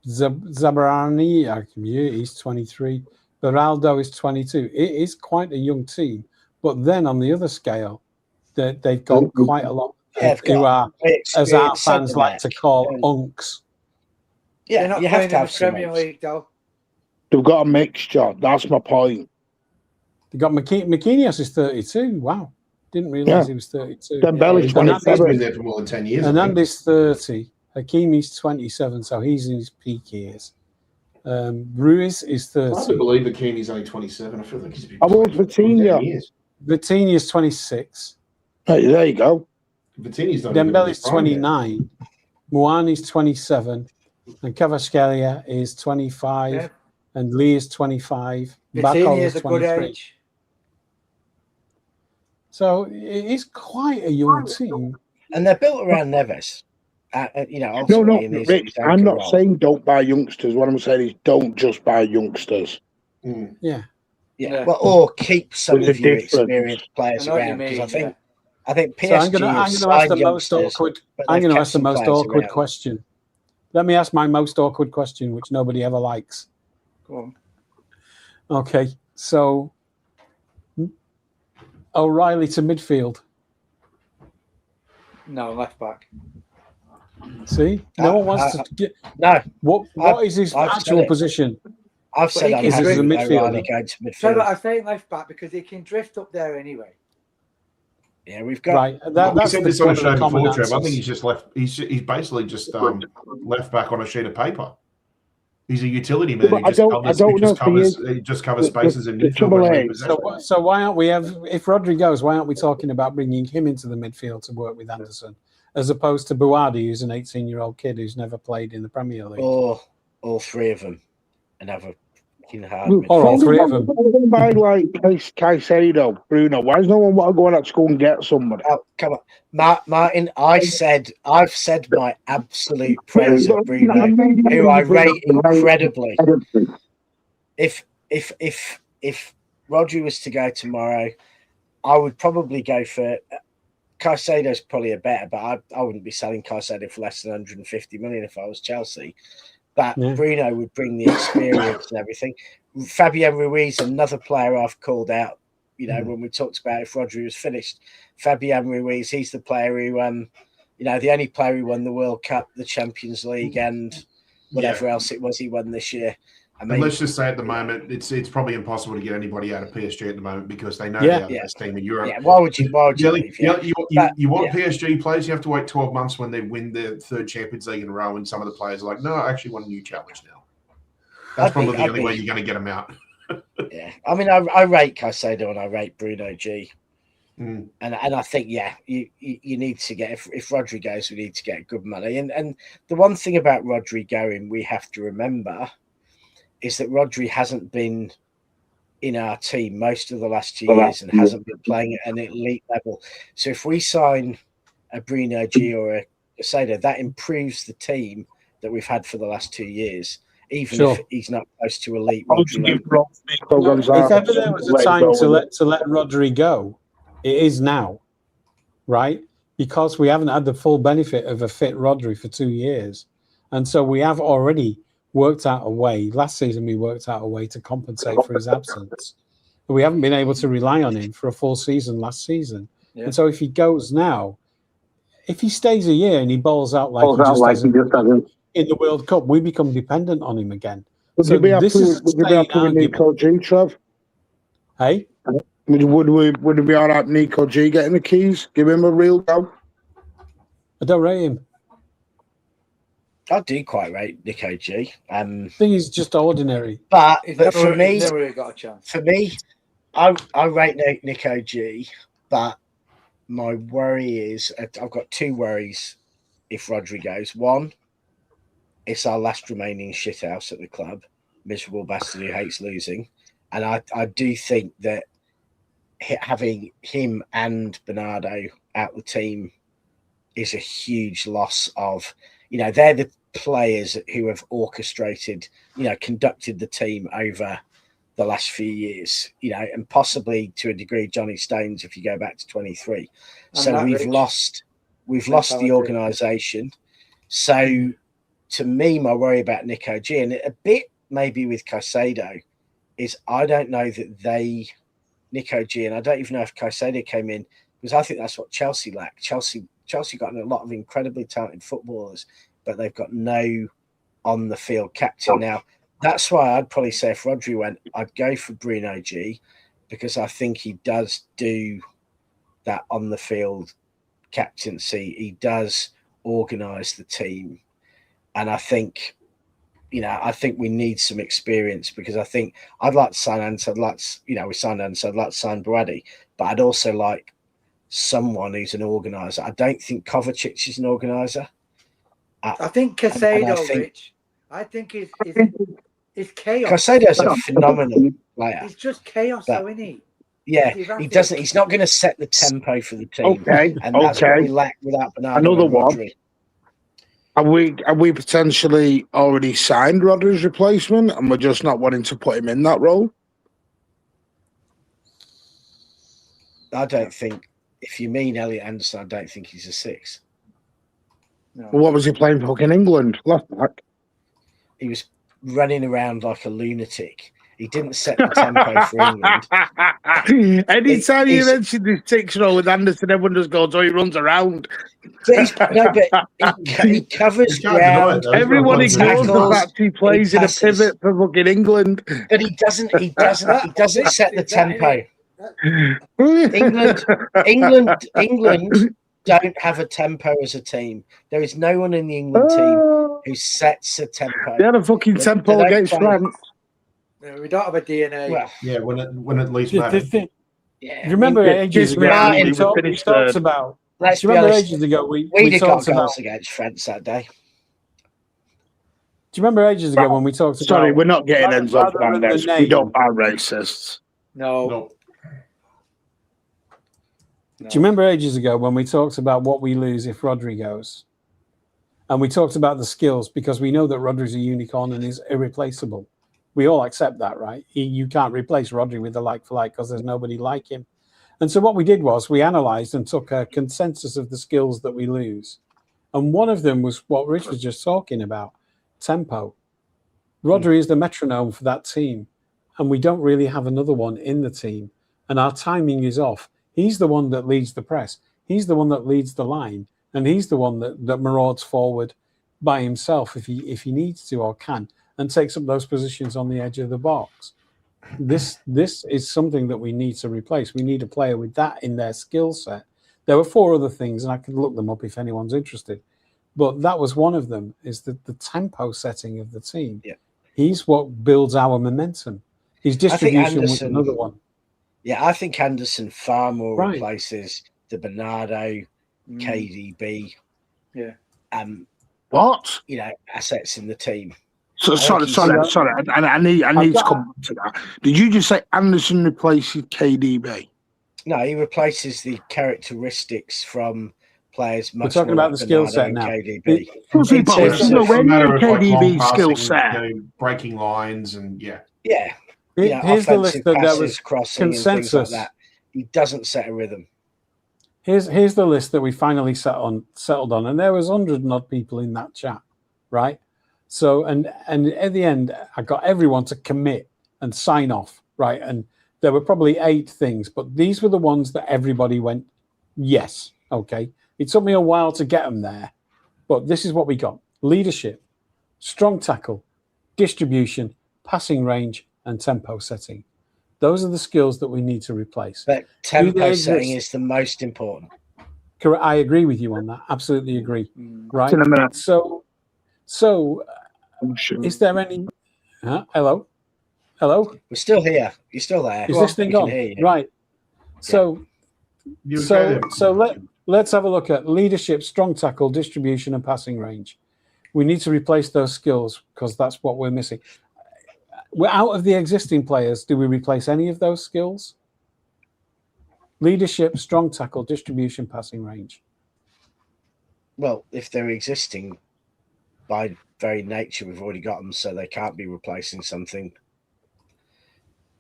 Zabarani, he's 23. Beraldo is 22. It is quite a young team. But then on the other scale, they've got quite a lot who are, as our fans like to call, unks. Yeah, they're not you have to have some Premier League, though. They've got a mixture. That's my point. They got Marquinhos is 32. Wow. Didn't realise he was 32. Dembele's 27. He's been there for more than 10 years. Hernandez 30. Hakimi's 27, so he's in his peak years. Ruiz is 30. I can't believe Hakimi's only 27. I feel like he's been How old's Vitinha? Vitinha's 26. Hey, there you go. Vitinha's not Dembele's 29. Muani's 27. And Kvaratskhelia is 25. And Lee is 25. Vitinha is a good age. So it is quite a young team. And they're built around Neves. No, Rich, I'm not saying don't buy youngsters. What I'm saying is don't just buy youngsters. Yeah. Well, or keep some of your experienced players around. Because I think PSG. So I'm going to ask the most awkward question. Let me ask my most awkward question, which nobody ever likes. Go on. Okay, so O'Reilly to midfield. No, left back. See, no one wants to get. No. What is his actual position? I've said I'm happy with O'Reilly going to midfield. So I say left back because he can drift up there anyway. Yeah, we've got right. We said this on a show before, Trev. I think he's just left. He's basically just left back on a sheet of paper. He's a utility man. He just covers spaces in midfield. So why aren't we if Rodri goes, why aren't we talking about bringing him into the midfield to work with Anderson, as opposed to Buadi, who's an 18-year-old kid who's never played in the Premier League? Or all three of them, and have a or all three of them. By like Caicedo, Bruno. Why does no one want to go out school and get somebody? Oh, come on, Martin. I've said my absolute praise of Bruno, who I rate incredibly. If Rodri was to go tomorrow, I would probably go for Caicedo's probably a better, but I wouldn't be selling Caicedo for less than 150 million if I was Chelsea. But Bruno would bring the experience and everything. Fabian Ruiz, another player I've called out, when we talked about if Rodri was finished. Fabian Ruiz, he's the player who, the only player who won the World Cup, the Champions League, and whatever else it was he won this year. I mean, and let's just say at the moment, it's probably impossible to get anybody out of PSG at the moment because they know they're the best team in Europe. Yeah, why would you leave? You want PSG players, you have to wait 12 months when they win their third Champions League in a row, and some of the players are like, no, I actually want a new challenge now. That's probably the only way you're going to get them out. Yeah, I mean, I rate Caicedo and I rate Bruno G. And I think, you need to get, if Rodri goes, we need to get good money. And the one thing about Rodri going, we have to remember is that Rodri hasn't been in our team most of the last 2 years and hasn't been playing at an elite level. So if we sign a Bruno G or a Caicedo, that improves the team that we've had for the last 2 years, even if he's not close to elite. If ever there was a time to let Rodri go, it is now, right? Because we haven't had the full benefit of a fit Rodri for 2 years. And so we have already worked out a way. Last season, we worked out a way to compensate for his absence. But we haven't been able to rely on him for a full season last season. Yeah. And so if he goes now, if he stays a year and he bowls out like he just doesn't in the World Cup, we become dependent on him again. Would you be happy with Nico G, Trev? Hey? Would it be all right, Nico G getting the keys? Give him a real go? I don't rate him. I do quite rate Nico G. I think he's just ordinary. But for me, never really got a chance. For me, I rate Nico G, but my worry is I've got two worries if Rodri goes. One, it's our last remaining shithouse at the club, miserable bastard who hates losing. And I do think that having him and Bernardo out the team is a huge loss of, they're the players who have orchestrated, conducted the team over the last few years, and possibly to a degree Johnny Stones if you go back to 23. So we've lost the organisation. So to me, my worry about Nico G, and a bit maybe with Caicedo, is I don't know that Nico G, and I don't even know if Caicedo came in, because I think that's what Chelsea lacked. Chelsea got a lot of incredibly talented footballers, but they've got no on-the-field captain. Now, that's why I'd probably say if Rodri went, I'd go for Bruno G, because I think he does do that on-the-field captaincy. He does organise the team. And I think, I think we need some experience, because I think I'd like to sign Anso. We signed Anso. I'd like to sign Brady, but I'd also like someone who's an organizer. I don't think Kovacic is an organizer. I think Caicedo, Rich. I think it's chaos. Caicedo's a phenomenal player. It's just chaos, though, isn't he? Yeah, he doesn't. He's not going to set the tempo for the team. Okay, and that's what we lack without Bernardo. Another one. Rodri. Have we potentially already signed Rodri's replacement, and we're just not wanting to put him in that role? I don't think. If you mean Elliot Anderson, I don't think he's a 6. No. Well, what was he playing for in England? Left back. He was running around like a lunatic. He didn't set the tempo for England. Anytime you mention this 6-year-old with Anderson, everyone just goes, "Oh, he runs around." But he covers ground. Everyone ignores the fact he plays in a pivot for fucking England. But he doesn't set the tempo. England don't have a tempo as a team. There is no one in the England team who sets a tempo. They had a fucking tempo against France. No, we don't have a DNA. Well, Yeah, when at least mattered. Do you remember ages ago we talked about? Let's Do you be remember honest, ages ago we we got talked goals about? against France that day. Do you remember ages ago when we talked about? Sorry, we're not getting ends off rather on than this. the We name. don't are racists. No. Do you remember ages ago when we talked about what we lose if Rodri goes? And we talked about the skills, because we know that Rodri's a unicorn and is irreplaceable. We all accept that, right? You can't replace Rodri with a like-for-like because there's nobody like him. And so what we did was we analysed and took a consensus of the skills that we lose. And one of them was what Rich was just talking about, tempo. Rodri is the metronome for that team. And we don't really have another one in the team. And our timing is off. He's the one that leads the press. He's the one that leads the line. And he's the one that marauds forward by himself if he needs to or can, and takes up those positions on the edge of the box. This is something that we need to replace. We need a player with that in their skill set. There were 4 other things, and I could look them up if anyone's interested. But that was one of them, is the tempo setting of the team. Yeah. He's what builds our momentum. His distribution was another one. Yeah, I think Anderson far more replaces the Bernardo, KDB, what? Assets in the team. So sorry. I need to come back to that. Did you just say Anderson replaces KDB? No, he replaces the characteristics from players. We're talking about the skill set now. KDB. There's no matter of KDB skill set, breaking lines, and yeah. Here's the list that there was consensus. Like that. He doesn't set a rhythm. Here's the list that we finally settled on, and there was 100 and odd people in that chat, right? So and at the end, I got everyone to commit and sign off, right? And there were probably 8 things, but these were the ones that everybody went, yes, okay. It took me a while to get them there, but this is what we got: leadership, strong tackle, distribution, passing range, and tempo setting. Those are the skills that we need to replace. But tempo setting is the most important. Correct. I agree with you on that. Absolutely agree. Right. In a minute. So is there any? Hello. Hello? We're still here. You're still there. Is this thing on? Right. So, let's have a look at leadership, strong tackle, distribution, and passing range. We need to replace those skills because that's what we're missing. We're out of the existing players. Do we replace any of those skills? Leadership, strong tackle, distribution, passing range. Well, if they're existing, by very nature, we've already got them, so they can't be replacing something.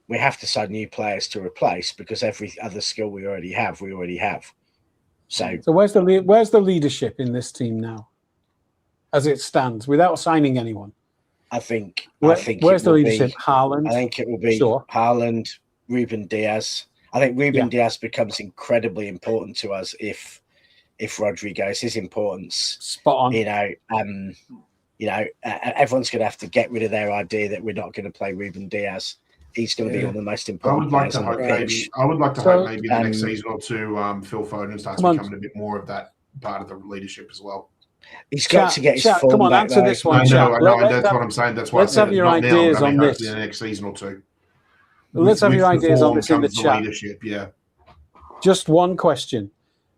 We have to sign new players to replace because every other skill we already have. So where's the leadership in this team now, as it stands, without signing anyone? I think where's the leadership? Haaland. I think it will be Haaland, Ruben Diaz. I think Ruben Diaz becomes incredibly important to us if Rodri goes. His importance, spot on. Everyone's going to have to get rid of their idea that we're not going to play Ruben Diaz. He's going to be one of the most important. I would like to hope maybe the next season or two, Phil Foden starts becoming a bit more of that part of the leadership as well. He's got to get his form come on, back, answer this one. I know, that's what I'm saying. That's why let's have your ideas on this. The next season or two. Let's have your ideas on this in the chat. Leadership, yeah. Just one question.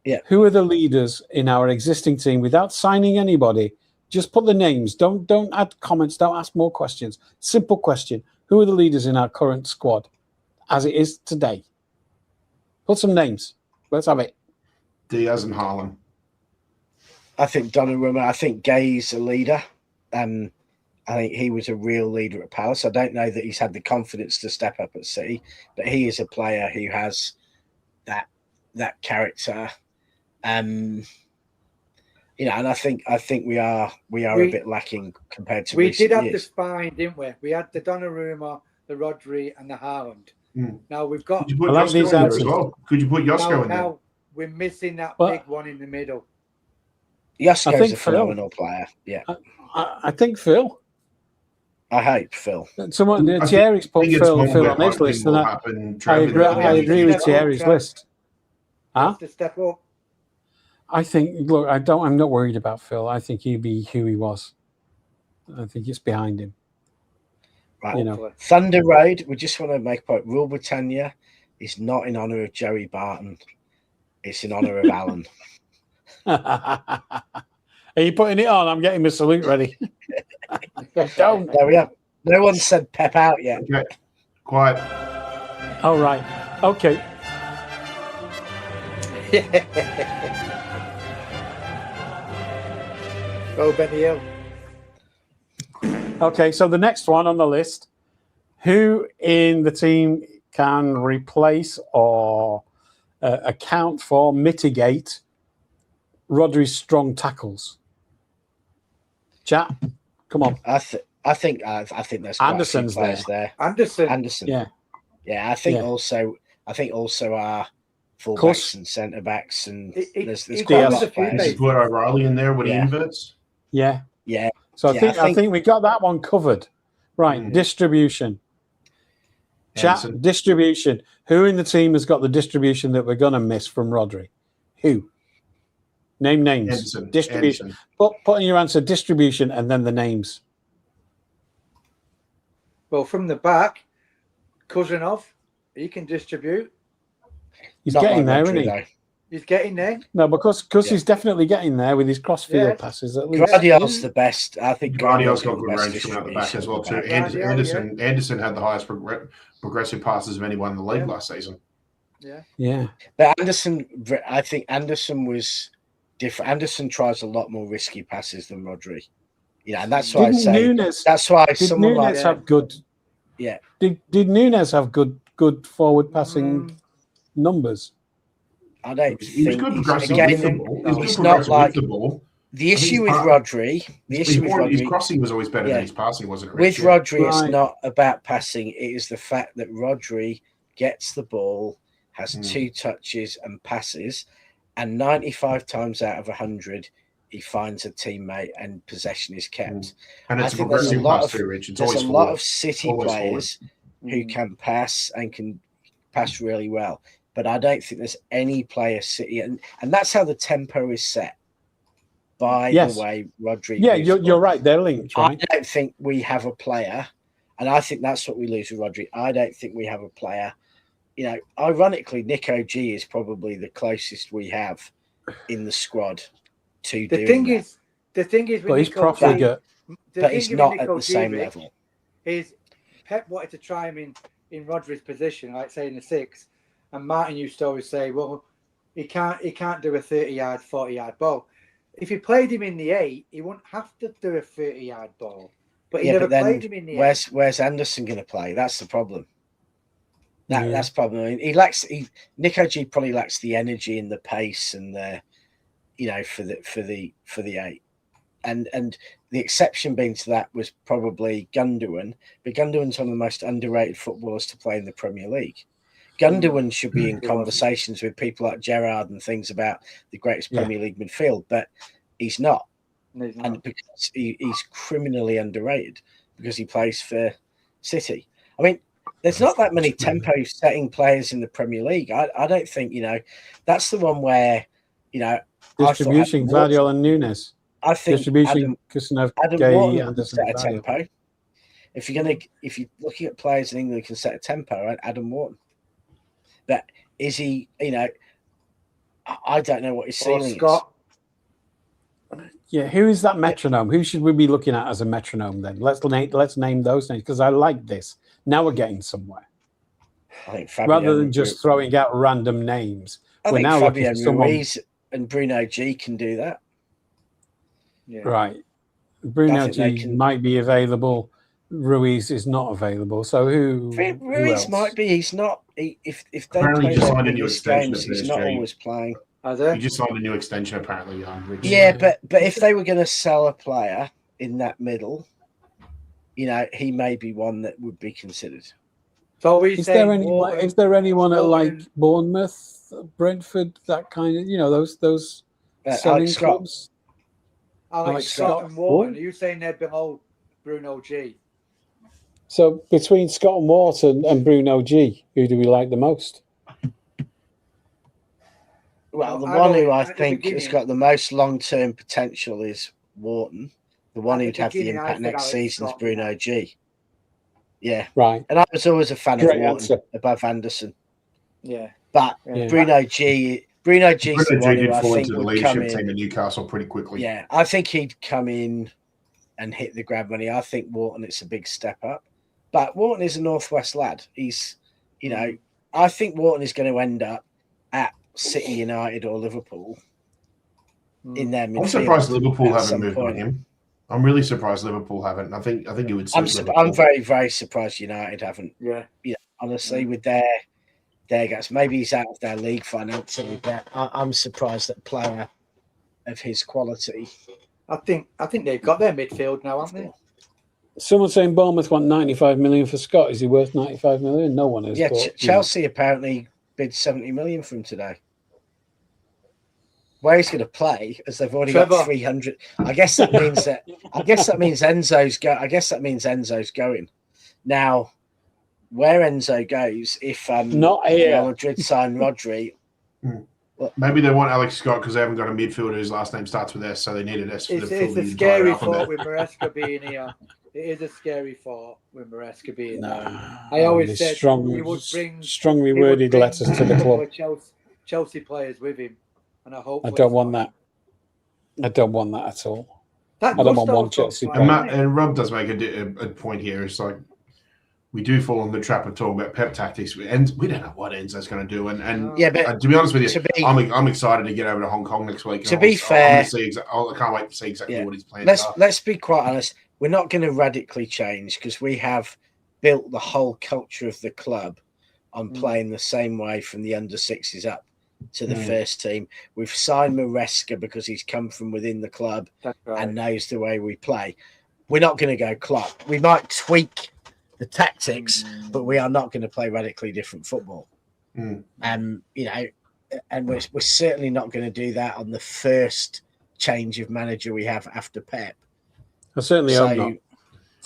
Yeah. Who are the leaders in our existing team without signing anybody? Just put the names. Don't add comments. Don't ask more questions. Simple question. Who are the leaders in our current squad as it is today? Put some names. Let's have it. Diaz and Haaland. I think Donnarumma. I think Gay's a leader. I think he was a real leader at Palace. I don't know that he's had the confidence to step up at City, but he is a player who has that character. And I think we are a bit lacking compared to. We did have years. the spine, didn't we? We had the Donnarumma, the Rodri, and the Haaland. Now we've got. Could you put Josko in there as well? Could you put Josko in there? Now we're missing that big one in the middle. Josko's a phenomenal player. Yeah, I think Phil. I hope Phil. Thierry's put Phil on his list, and I agree with Thierry's list. Huh? To step up. I think. Look, I'm not worried about Phil. I think he'd be who he was. I think it's behind him. Right. Thunder Road. We just want to make a point. Rule Britannia is not in honour of Joey Barton. It's in honour of Alan. Are you putting it on? I'm getting my salute ready. Don't. There we are. No one said Pep out yet. Okay. Quiet. All right. Okay. Go Benny Hill. Okay, so the next one on the list, who in the team can replace or account for, mitigate Rodri's strong tackles? Chat, come on. I think there's Anderson's there. Anderson. Yeah. I think also our fullbacks and centre backs and there's players. Put O'Reilly in there when he inverts. Yeah. Yeah. So I think we got that one covered. Right. Distribution. Chat, distribution. Who in the team has got the distribution that we're going to miss from Rodri? Who? Name names. Anderson. Distribution. Put in your answer distribution and then the names. Well, from the back, Cousinov, he can distribute. He's getting there, isn't he? He's getting there. No, because he's definitely getting there with his crossfield passes. At least Guardiola's the best. I think Guardiola's got good range coming out the back as well too. Anderson had the highest progressive passes of anyone in the league last season. Yeah. But I think Anderson was different. Anderson tries a lot more risky passes than Rodri. And that's why that's why someone Nunes like have good. Yeah. Did Nunes have good forward passing numbers? I don't He was good progressive with the ball. It's not like the issue with Rodri. His crossing was always better than his passing, wasn't it? With Rodri, it's not about passing. It is the fact that Rodri gets the ball, has 2 touches and passes, and 95 times out of 100, he finds a teammate and possession is kept. And it's a progressive pass too, Rich. There's a lot of City players who can pass and can pass really well. But I don't think there's any player City, and that's how the tempo is set by the way Rodri. Yeah, you're right. They're linked, right? I don't think we have a player. And I think that's what we lose with Rodri. I don't think we have a player. You know, ironically, Nico G is probably the closest we have in the squad to the thing is with But he's Nico profligate. but he's not at the same level. Is Pep wanted to try him in Rodri's position, like say in the 6, and Martin used to always say, well, he can't do a 30-yard, 40-yard ball. If he played him in the 8, he wouldn't have to do a 30-yard ball. But he never played him in the 8. Where's Anderson going to play? That's the problem. That's the problem. I mean, Nico G probably lacks the energy and the pace and the, you know, for the 8. And the exception being to that was probably Gundogan. But Gundogan's one of the most underrated footballers to play in the Premier League. Gundogan should be in conversations with people like Gerrard and things about the greatest Premier League midfield, but he's not. No, he's not. And because he's criminally underrated because he plays for City. I mean, there's not that many tempo-setting players in the Premier League. I don't think, you know, that's the one where, you know, Distribution, Guardiola and Nunes. I think Distribution, Kusanov, Adam Gay, Wharton can Anderson, set a tempo. If you're looking at players in England who can set a tempo, Adam Wharton. But is he? You know, I don't know what his ceiling is. Yeah, who is that metronome? Who should we be looking at as a metronome then? Let's name those names because I like this. Now we're getting somewhere. I think rather than just throwing out random names. I think now Fabio Ruiz and Bruno G can do that. Yeah. Right. Bruno G might be available. Ruiz is not available. So Ruiz might be. He's not. If they play his games, he's not always playing. He just signed a new extension, apparently. Yeah, but if they were going to sell a player in that middle, you know, he may be one that would be considered. So is there anyone at like Bournemouth, Brentford, that kind of, you know, those selling clubs? Alex Scott and Wharton. Are you saying they're below Bruno G? So between Scott and Wharton and Bruno G, who do we like the most? Well, the one who I think has got the most long-term potential is Wharton. The one who'd have the impact next season is Bruno G. Yeah, right. And I was always a fan of Wharton above Anderson. Yeah, but Bruno G. Bruno G's the one who I think would come in. Team at Newcastle pretty quickly. Yeah, I think he'd come in and hit the ground running. I think Wharton, it's a big step up. But Wharton is a Northwest lad. He's, you know, I think Wharton is going to end up at City, United, or Liverpool in their midfield. I'm surprised Liverpool haven't moved on him. I'm really surprised Liverpool haven't. I think it would suit I'm very, very surprised United haven't. Yeah. You know, honestly, with their guys, maybe he's out of their league financially, but I'm surprised that a player of his quality. I think they've got their midfield now, haven't they? Someone saying Bournemouth want 95 million for Scott. Is he worth 95 million? No one is. Yeah, Chelsea apparently bid 70 million for him today. Where he's going to play, as they've already got 300. I guess that means Enzo's going. Now, where Enzo goes, if not here, Real Madrid sign Rodri. Maybe they want Alex Scott because they haven't got a midfielder whose last name starts with S, so they needed S. It's a scary thought with Maresca being here. It is a scary thought with Maresca being there. I always said he would bring strongly worded letters to the club. Chelsea players with him, and I hope. I don't want that. I don't want that at all. I don't want one Chelsea player. And Rob does make a point here. It's like we do fall in the trap of talking about Pep tactics, and we don't know what Enzo's going to do. And yeah, but to be honest with you, I'm excited to get over to Hong Kong next week. To be fair, I can't wait to see exactly what his plans are. Let's be quite honest. We're not going to radically change because we have built the whole culture of the club on playing the same way from the under-6s up to the first team. We've signed Maresca because he's come from within the club and knows the way we play. We're not going to go Klopp. We might tweak the tactics, but we are not going to play radically different football. You know, and we're certainly not going to do that on the first change of manager we have after Pep. I certainly hope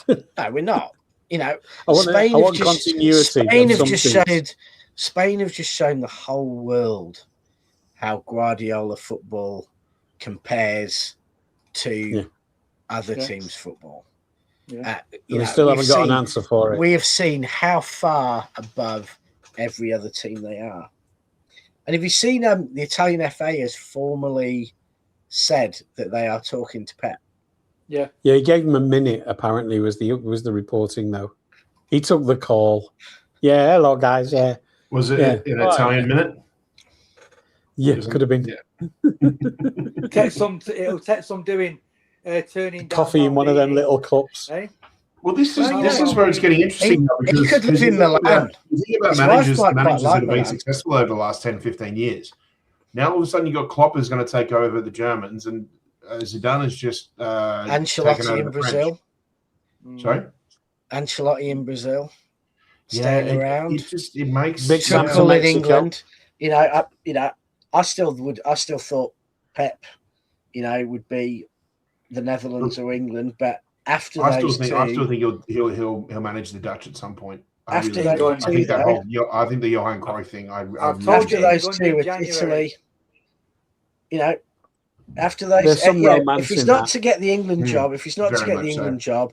not. No, we're not. You know, Spain have just shown the whole world how Guardiola football compares to other teams' football. We still haven't got an answer for it. We have seen how far above every other team they are. And have you seen the Italian FA has formally said that they are talking to Pep? Yeah. Yeah, he gave him a minute, apparently, was the reporting, though. He took the call. Yeah, hello, guys. Yeah. Was it an Italian minute? Yeah, could have been. Yeah. It'll take some doing turning coffee in one of them little cups. Eh? Well, this is where it's getting interesting. He could live in Milan. You think about managers that have been successful over the last 10, 15 years. Now, all of a sudden, you've got Klopp who's going to take over the Germans, and Zidane is just Ancelotti in Brazil. Sorry? Ancelotti in Brazil. Staying around. It makes big circle in England. I still thought Pep, would be the Netherlands or England, but after I still think he'll manage the Dutch at some point. I think the Johan Cruyff thing. After those two with Italy, after those, if he's not to get the England job, job,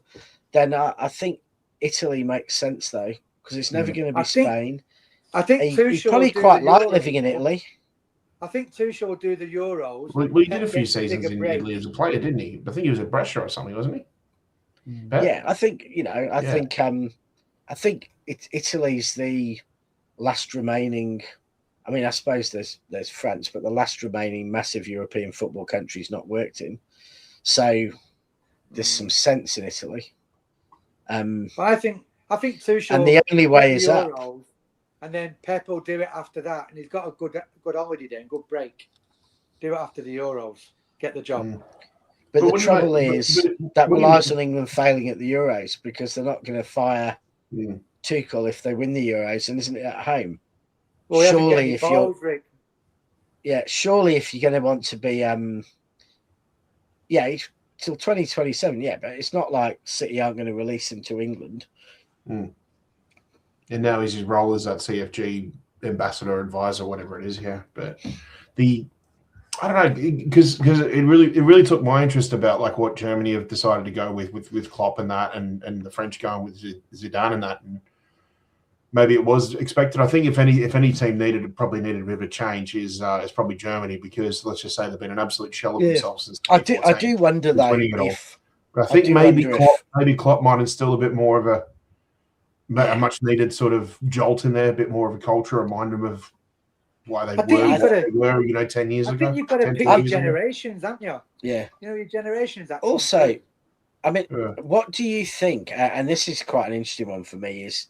then I think Italy makes sense though, because it's never going to be Spain. I think he probably quite like living in Italy. I think Tuchel will do the Euros. Well, he did a few seasons in Italy as a player, didn't he? I think he was at Brescia or something, wasn't he? Yeah, I think I think Italy's the last remaining. I mean, I suppose there's France, but the last remaining massive European football country's not worked in. So there's some sense in Italy. But I think Tuchel, and the only way is up. And then Pep will do it after that, and he's got a good holiday then, good break. Do it after the Euros, get the job. But the trouble is that relies on England failing at the Euros, because they're not going to fire Tuchel if they win the Euros, and isn't it at home? Well, surely if you're going to want to be till 2027, but it's not like City aren't going to release him to England. And now his role as that CFG ambassador, advisor, whatever it is. Yeah, but I don't know, because it really took my interest about like what Germany have decided to go with Klopp and that, and the French going with Zidane and that, and maybe it was expected. I think if any team probably needed a bit of a change is probably Germany, because let's just say they've been an absolute shell of themselves since. I do wonder though but I think maybe Klopp might instill a bit more of a much needed sort of jolt in there, a bit more of a culture, remind them of why they were 10 years ago. I think you've got to pick your generations, haven't you? Yeah. Your generations. Also, I mean, what do you think? And this is quite an interesting one for me, is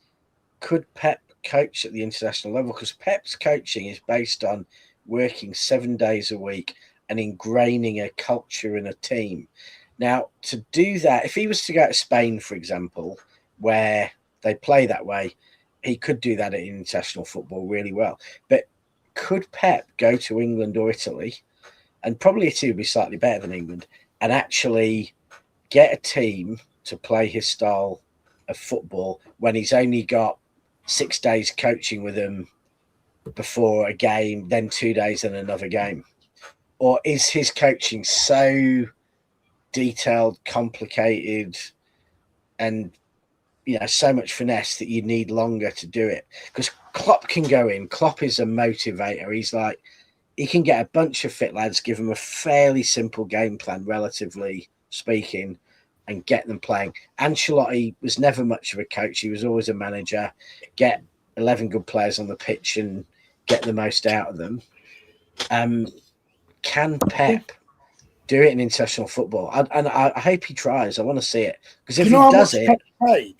could Pep coach at the international level? Because Pep's coaching is based on working 7 days a week and ingraining a culture in a team. Now, to do that, if he was to go to Spain, for example, where they play that way, he could do that in international football really well. But could Pep go to England or Italy, and probably Italy would be slightly better than England, and actually get a team to play his style of football when he's only got 6 days coaching with them before a game, then 2 days and another game? Or is his coaching so detailed, complicated, and so much finesse that you need longer to do it? Because Klopp can go in. Klopp is a motivator. He's like, he can get a bunch of fit lads, give them a fairly simple game plan, relatively speaking, and get them playing. Ancelotti was never much of a coach. He was always a manager. Get 11 good players on the pitch and get the most out of them. Can Pep do it in international football? And I hope he tries. I want to see it. Because if he does it, do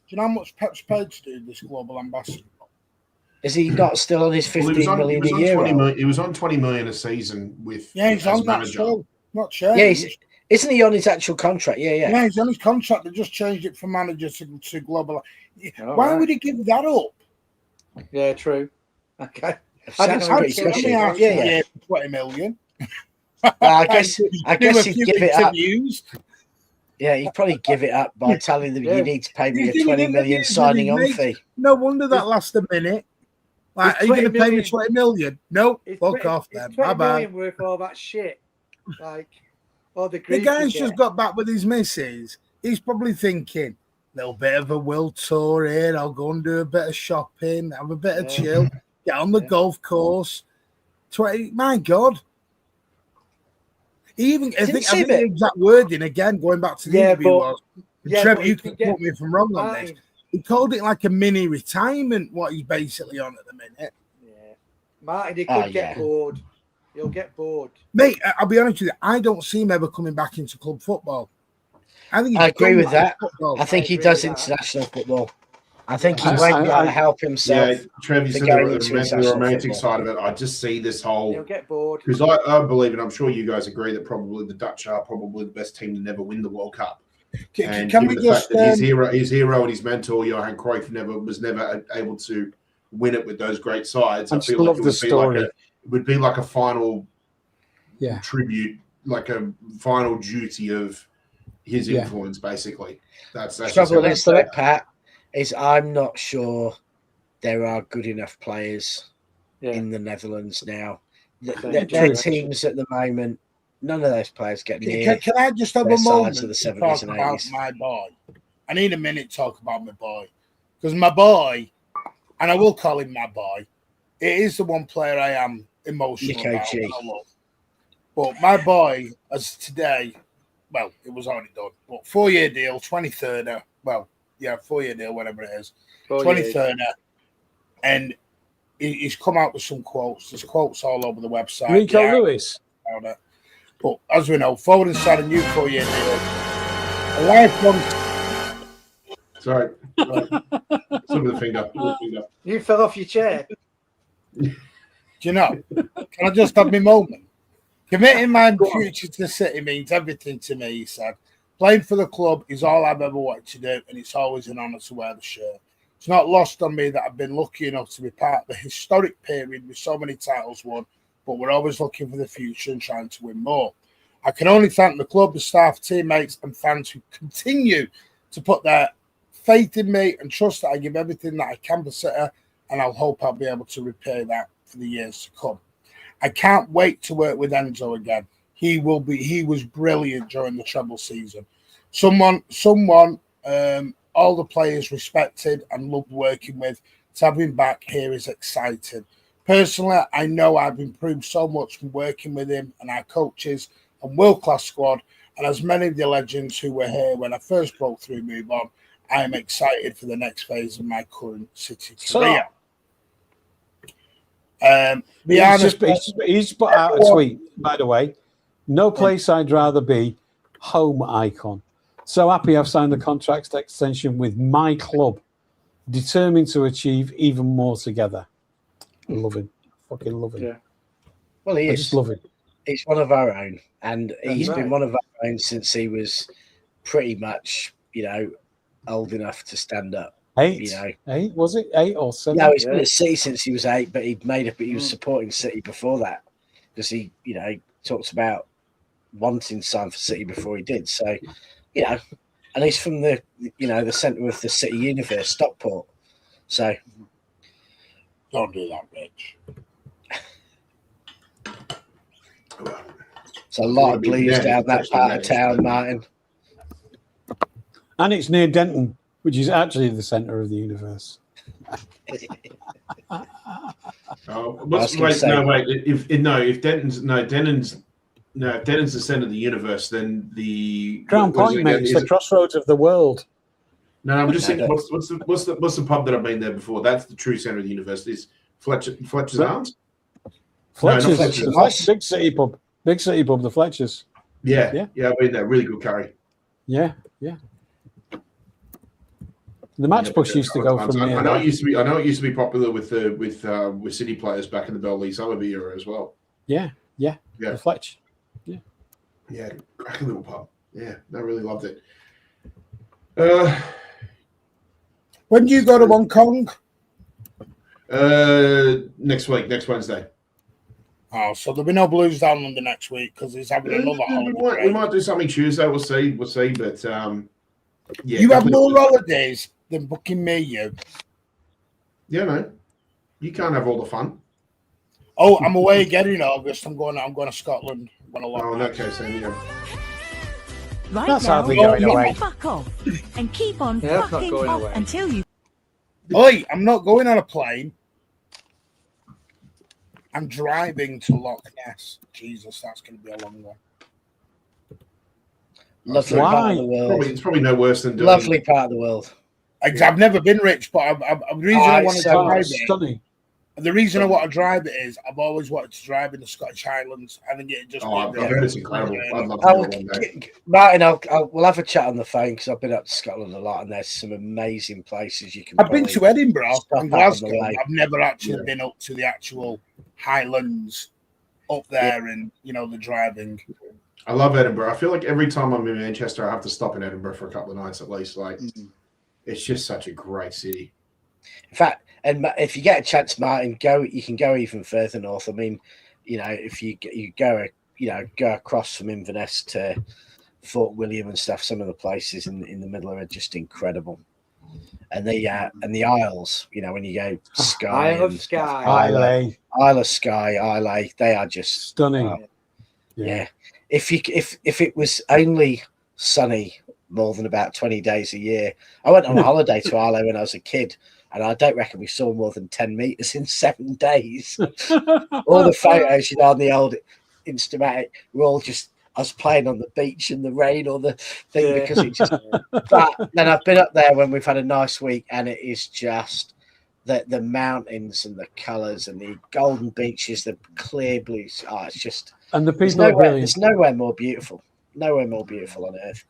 you know how much Pep's paid to do this global ambassador? Is he not still on his 15 million a year? He was on 20 million a season with. Yeah, he's on that still. Not sure. Yeah, isn't he on his actual contract? Yeah. Yeah, he's on his contract. They just changed it from manager to global. Why would he give that up? Yeah, true. Okay. Sounds pretty fishy. Yeah. 20 million. I guess he'd give it up. Yeah, he'd probably give it up by telling them you need to pay me a 20 million signing on fee. No wonder that lasts a minute. Like, are you going to pay me 20 million? No, fuck off then. Bye bye. Worth all that shit. Like, all the guy's just got back with his missus. he's probably thinking, little bit of a world tour here. I'll go and do a bit of shopping, have a bit of chill, get on the golf course. My God. I think the exact wording again, going back to the interview was, Trevor, you can quote me if I'm wrong on this. He called it like a mini retirement, what he's basically on at the minute. Yeah. Martin, he could get bored. He'll get bored. Mate, I'll be honest with you, I don't see him ever coming back into club football. I agree with that. I think he does international football. I think he won't be able to help himself. Yeah, Trev, you said the romantic side of it. I just see this whole. He'll get bored. Because I believe, and I'm sure you guys agree, that probably the Dutch are probably the best team to never win the World Cup. Can we just his hero and his mentor Johan Cruyff was never able to win it with those great sides? I feel like it would be like a final tribute, like a final duty of his influence, basically. That's trouble against the Pat. Is I'm not sure there are good enough players in the Netherlands now. Their teams at the moment, none of those players get near. Can I just have a moment of the to 70s talk and about 80s. my boy? I need a minute to talk about my boy. Because my boy, and I will call him my boy, it is the one player I am emotional about and I love. But my boy, as today, well, it was already done, but 4-year deal, 23rd, 4-year deal, whatever it is, 23rd, and he's come out with some quotes. There's quotes all over the website. Rico Lewis. But as we know, forward and side a new 4-year deal. A lifelong. Sorry. Some of the finger. You fell off your chair. Do you know? Can I just have my moment? Committing my future to the City means everything to me, he said. Playing for the club is all I've ever wanted to do, and it's always an honour to wear the shirt. It's not lost on me that I've been lucky enough to be part of the historic period with so many titles won, but we're always looking for the future and trying to win more. I can only thank the club, the staff, teammates, and fans who continue to put their faith in me and trust that I give everything that I can for City, and I'll hope I'll be able to repay that for the years to come. I can't wait to work with Enzo again. He was brilliant during the treble season. Someone, all the players respected and loved working with. To have him back here is exciting. Personally, I know I've improved so much from working with him and our coaches and world-class squad. And as many of the legends who were here when I first broke through move on, I am excited for the next phase of my current City career. He's put out a tweet, by the way. No place I'd rather be, home icon. So happy I've signed the contract extension with my club. Determined to achieve even more together. Love him. Fucking love him. Yeah. Well, he is. I just love him. He's one of our own. And he's been one of our own since he was pretty much, old enough to stand up. 8? 8? Was it 8 or 7? No, he's been at City since he was 8, but he'd made up. He was supporting City before that because he talked about wanting to sign for City before he did. So, and he's from the centre of the City universe, Stockport. So, don't do that, Rich. It's a lot of blues down that part of town, Martin. And it's near Denton, which is actually the centre of the universe. If Denton's the centre of the universe, then the Crown Point, mate, it's the crossroads of the world. No, I'm just thinking, what's the pub that I've been there before? That's the true centre of the universe. Is Fletcher's Arms? Fletcher's, Big City pub, the Fletchers. Yeah, I've been there. Really good curry. Yeah. The match push used to go from there. I know it used to be popular with City players back in the Bell Lee Sullivan era as well. Yeah. The Fletch. Yeah, cracking little pub. Yeah, I really loved it. When do you go to Hong Kong? Next week, next Wednesday. Oh, so there'll be no Blues down under next week because he's having another holiday. We might do something Tuesday. We'll see. But you have more holidays than booking me. You. Yeah, no, you can't have all the fun. Oh, I'm away again in August. I'm going to Scotland. Oh, in that case, then Right That's now, hardly you going can away. fuck off and keep on Yeah, that's not fucking going off away. until you. Oi, I'm not going on a plane. I'm driving to Loch Ness. Jesus, that's going to be a long one. Lovely Why? part of the world. It's probably no worse than doing. Lovely part of the world. I've never been rich, but the reason I want to so drive it, Stunning. the reason I want to drive it is I've always wanted to drive in the Scottish Highlands. I think it just. I've heard it's incredible. I'd love I'll, to do it one day. Martin, we'll have a chat on the phone because I've been up to Scotland a lot and there's some amazing places you can. I've been to Edinburgh stop and out on the Glasgow. way. I've never actually been up to the actual Highlands up there and, the driving. I love Edinburgh. I feel like every time I'm in Manchester, I have to stop in Edinburgh for a couple of nights at least. Like, it's just such a great city. In fact, and if you get a chance, Martin, you can go even further north. I mean, if you go, go across from Inverness to Fort William and stuff, some of the places in the middle are just incredible. And the Isles, when you go Skye, Isle of Skye, Isle of Skye, Islay, they are just Stunning. Yeah. If it was only sunny more than about 20 days a year, I went on a holiday to Islay when I was a kid, and I don't reckon we saw more than 10 meters in 7 days. All the photos, on the old Instamatic, were all just us playing on the beach in the rain or the thing because it just. But then I've been up there when we've had a nice week, and it is just the mountains and the colours and the golden beaches, the clear blues. Oh, it's just. And the people are brilliant. There's nowhere more beautiful. Nowhere more beautiful on earth.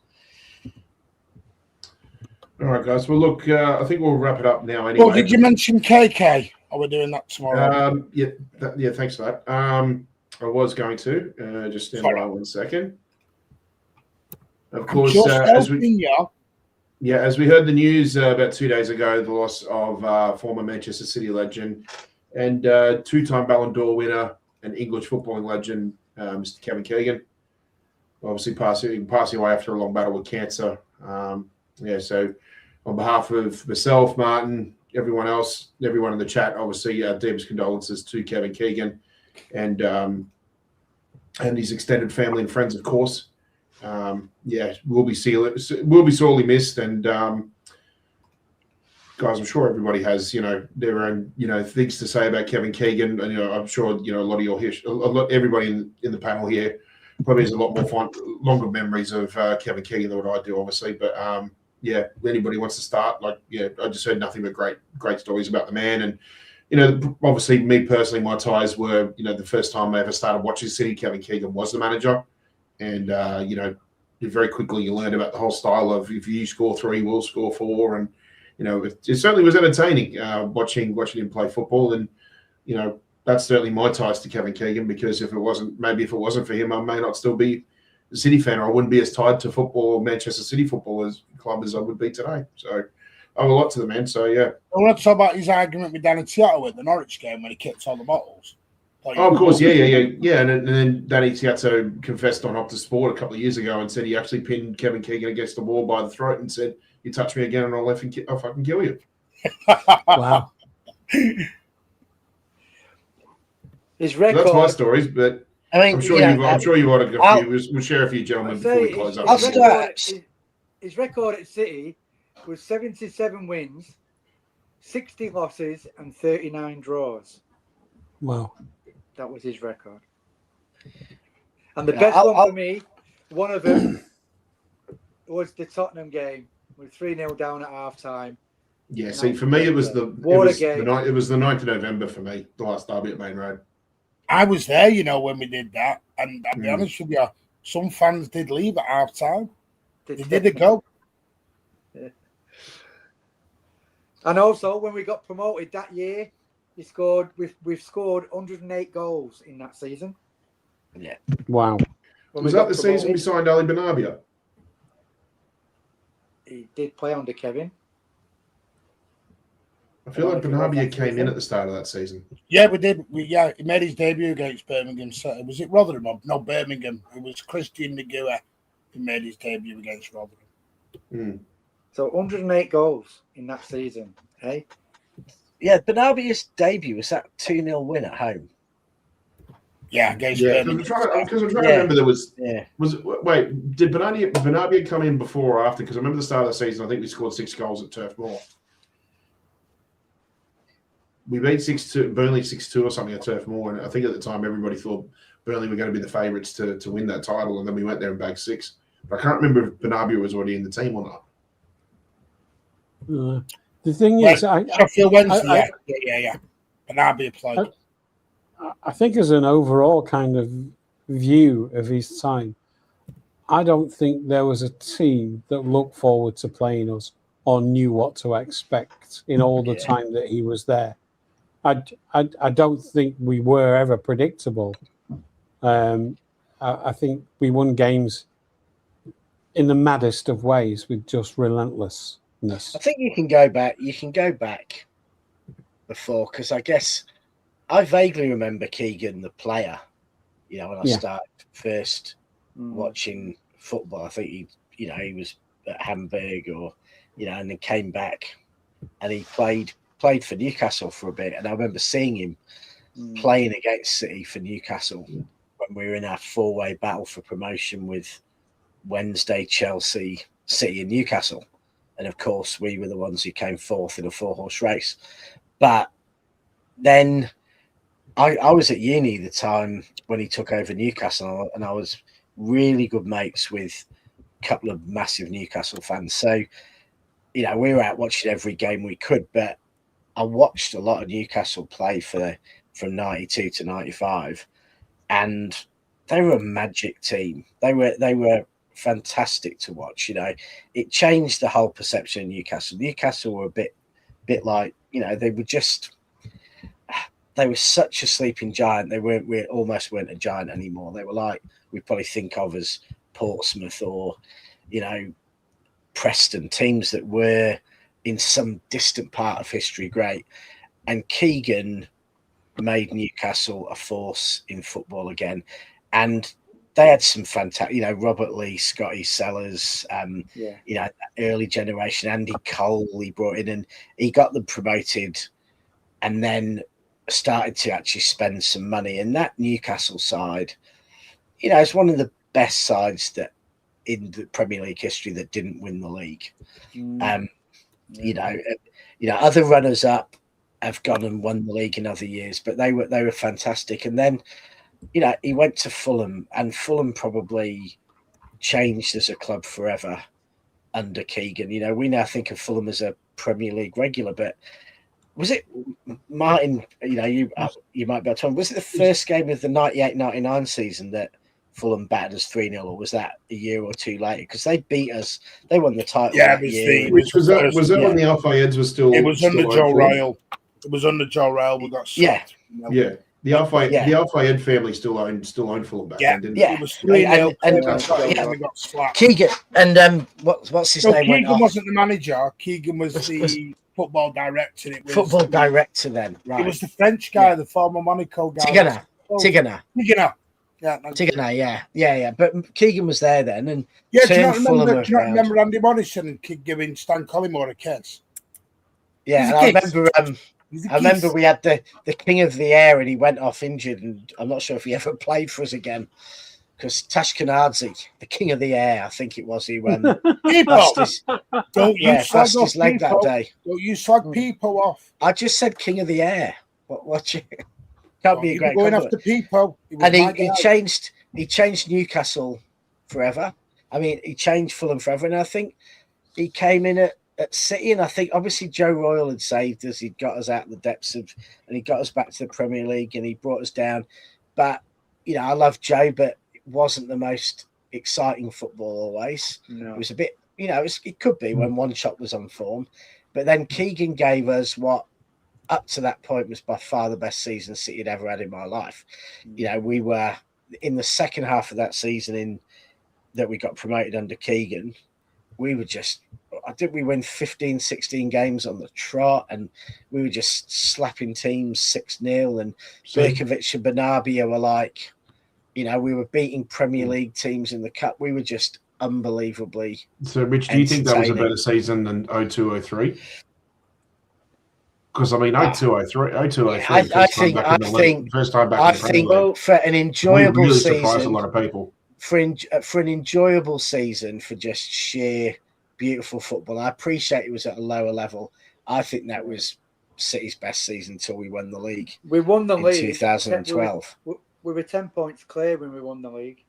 All right, guys. Well, look, I think we'll wrap it up now anyway. Well, did you mention KK? Are we doing that tomorrow? Yeah, thanks for that. I was going to. Just stand by 1 second. Of course, as we heard the news about 2 days ago, the loss of former Manchester City legend and two-time Ballon d'Or winner and English footballing legend, Mr. Kevin Keegan, obviously passing away after a long battle with cancer. So on behalf of myself, Martin, everyone else, everyone in the chat, obviously, deepest condolences to Kevin Keegan and his extended family and friends, of course. We'll be sorely missed, and guys, I'm sure everybody has their own things to say about Kevin Keegan, and I'm sure a lot of everybody in the panel here probably has a lot more longer memories of Kevin Keegan than what I do, obviously. But anybody wants to start? I just heard nothing but great stories about the man, and obviously me personally, my ties were the first time I ever started watching City, Kevin Keegan was the manager, and very quickly you learned about the whole style of if you score 3, we'll score 4, and it certainly was entertaining watching him play football, and that's certainly my ties to Kevin Keegan, because if it wasn't for him, I may not still be a City fan, or I wouldn't be as tied to football, Manchester City football club as I would be today. So I owe a lot to the man. So yeah. I want to talk about his argument with Danny Tiato at the Norwich game when he kicked all the bottles. Oh, of course, yeah. And then Danny Tiato confessed on Optus Sport a couple of years ago and said he actually pinned Kevin Keegan against the wall by the throat and said, "You touch me again, and I'll fucking kill you." Wow. His record. That's my stories, but I'm sure you've got a few. We'll share a few, gentlemen, before we close up. His record at City was 77 wins, 60 losses, and 39 draws. Wow. That was his record. And the best one for me, one of them, was the Tottenham game. We were 3-0 down at half-time. Yeah, see, for me, it was the 9th of November for me, the last derby at Main Road. I was there, when we did that, and I'll be honest with you, some fans did leave at half-time. They did go. Yeah. And also, when we got promoted that year, we've scored 108 goals in that season. Yeah. Wow. Was that the season we signed Ali Benabia? He did play under Kevin. I feel like Benabia came in at the start of that season. Yeah, we did. He made his debut against Birmingham. So was it Rotherham? No, Birmingham. It was Christian Negua who made his debut against Rotherham. So 108 goals in that season, hey? Yeah, Benabia's debut was that 2-0 win at home. Yeah, against Yeah, Birmingham. because I'm trying to remember. There was Yeah. wait, did Bernabia come in before or after? Because I remember the start of the season. I think we scored 6 goals at Turf Moor. We beat 6-2, Burnley 6-2 or something at Turf Moor, and I think at the time everybody thought Burnley were going to be the favourites to win that title, and then we went there and bagged 6. But I can't remember if Bernabia was already in the team or not. The thing is, Sheffield Wednesday, yeah. Bernabia played. I think as an overall kind of view of his time, I don't think there was a team that looked forward to playing us or knew what to expect in all the time that he was there. I don't think we were ever predictable. I think we won games in the maddest of ways with just relentlessness. I think you can go back. You can go back before, because I guess I vaguely remember Keegan, the player. You know, when I started first watching football, I think he was at Hamburg, or and then came back, and he played for Newcastle for a bit, and I remember seeing him playing against City for Newcastle when we were in our 4-way battle for promotion with Wednesday, Chelsea, City, and Newcastle. And of course, we were the ones who came fourth in a 4-horse race. But then I was at uni the time when he took over Newcastle, and I was really good mates with a couple of massive Newcastle fans. So, we were out watching every game we could, but I watched a lot of Newcastle play from 92 to 95, and they were a magic team. They were fantastic to watch. It changed the whole perception of Newcastle. Newcastle were a bit like, they were such a sleeping giant. We almost weren't a giant anymore. They were like we probably think of as Portsmouth or Preston, teams that were in some distant part of history great. And Keegan made Newcastle a force in football again. And they had some fantastic, Robert Lee, Scotty Sellers, that early generation, Andy Cole he brought in, and he got them promoted, and then started to actually spend some money. And that Newcastle side, it's one of the best sides that in the Premier League history that didn't win the league. Other runners up have gone and won the league in other years, but they were fantastic. And then he went to Fulham, and Fulham probably changed as a club forever under Keegan. We now think of Fulham as a Premier League regular, but was it, Martin, you might be able to tell me, was it the first game of the 98-99 season that Fulham battered us 3-0, or was that a year or two later? Because they beat us, they won the title that year. Which was that when the Alpha Eds was still... It was under Joe Ryle. It was under Joe Ryle. We got sacked. Yeah. The Alpha Ed family still owned Fulham back then, didn't it? It was 3-0 and we got slapped. Keegan, and what's his name? Keegan wasn't the manager. Keegan was the football director. It was football director then, right? It was the French guy, the former Monaco guy. Tigana. Yeah. But Keegan was there then, and do you not remember Andy Morrison and giving Stan Collymore a kiss? Yeah, and I remember we had the King of the Air, and he went off injured, and I'm not sure if he ever played for us again, because Tashkanadze, the King of the Air, I think it was, he went lost his leg that day. Don't you slag people off? I just said King of the Air. What you can't be a great going after people. And he changed Newcastle forever. I mean, he changed Fulham forever, and I think he came in at City, and I think obviously Joe Royle had saved us. He'd got us out of the depths and he got us back to the Premier League, and he brought us down. But I love Joe, but it wasn't the most exciting football always. No. It was a bit, it could be when one shot was on form, but then Keegan gave us what up to that point was by far the best season City had ever had in my life. We were in the second half of that season that we got promoted under Keegan. We were just, I think we win 15, 16 games on the trot, and we were just slapping teams 6-0. And Berkovic and Bernabia were like, we were beating Premier League teams in the cup. We were just unbelievably. So, Rich, do you think that was a better season than 02-03? Because I mean, 0203, first time back I in the Premier think League. for an enjoyable really season, surprised a lot of people. For an enjoyable season, for just sheer beautiful football. I appreciate it was at a lower level. I think that was City's best season until we won the league. We won the league in 2012. We were 10 points clear when we won the league.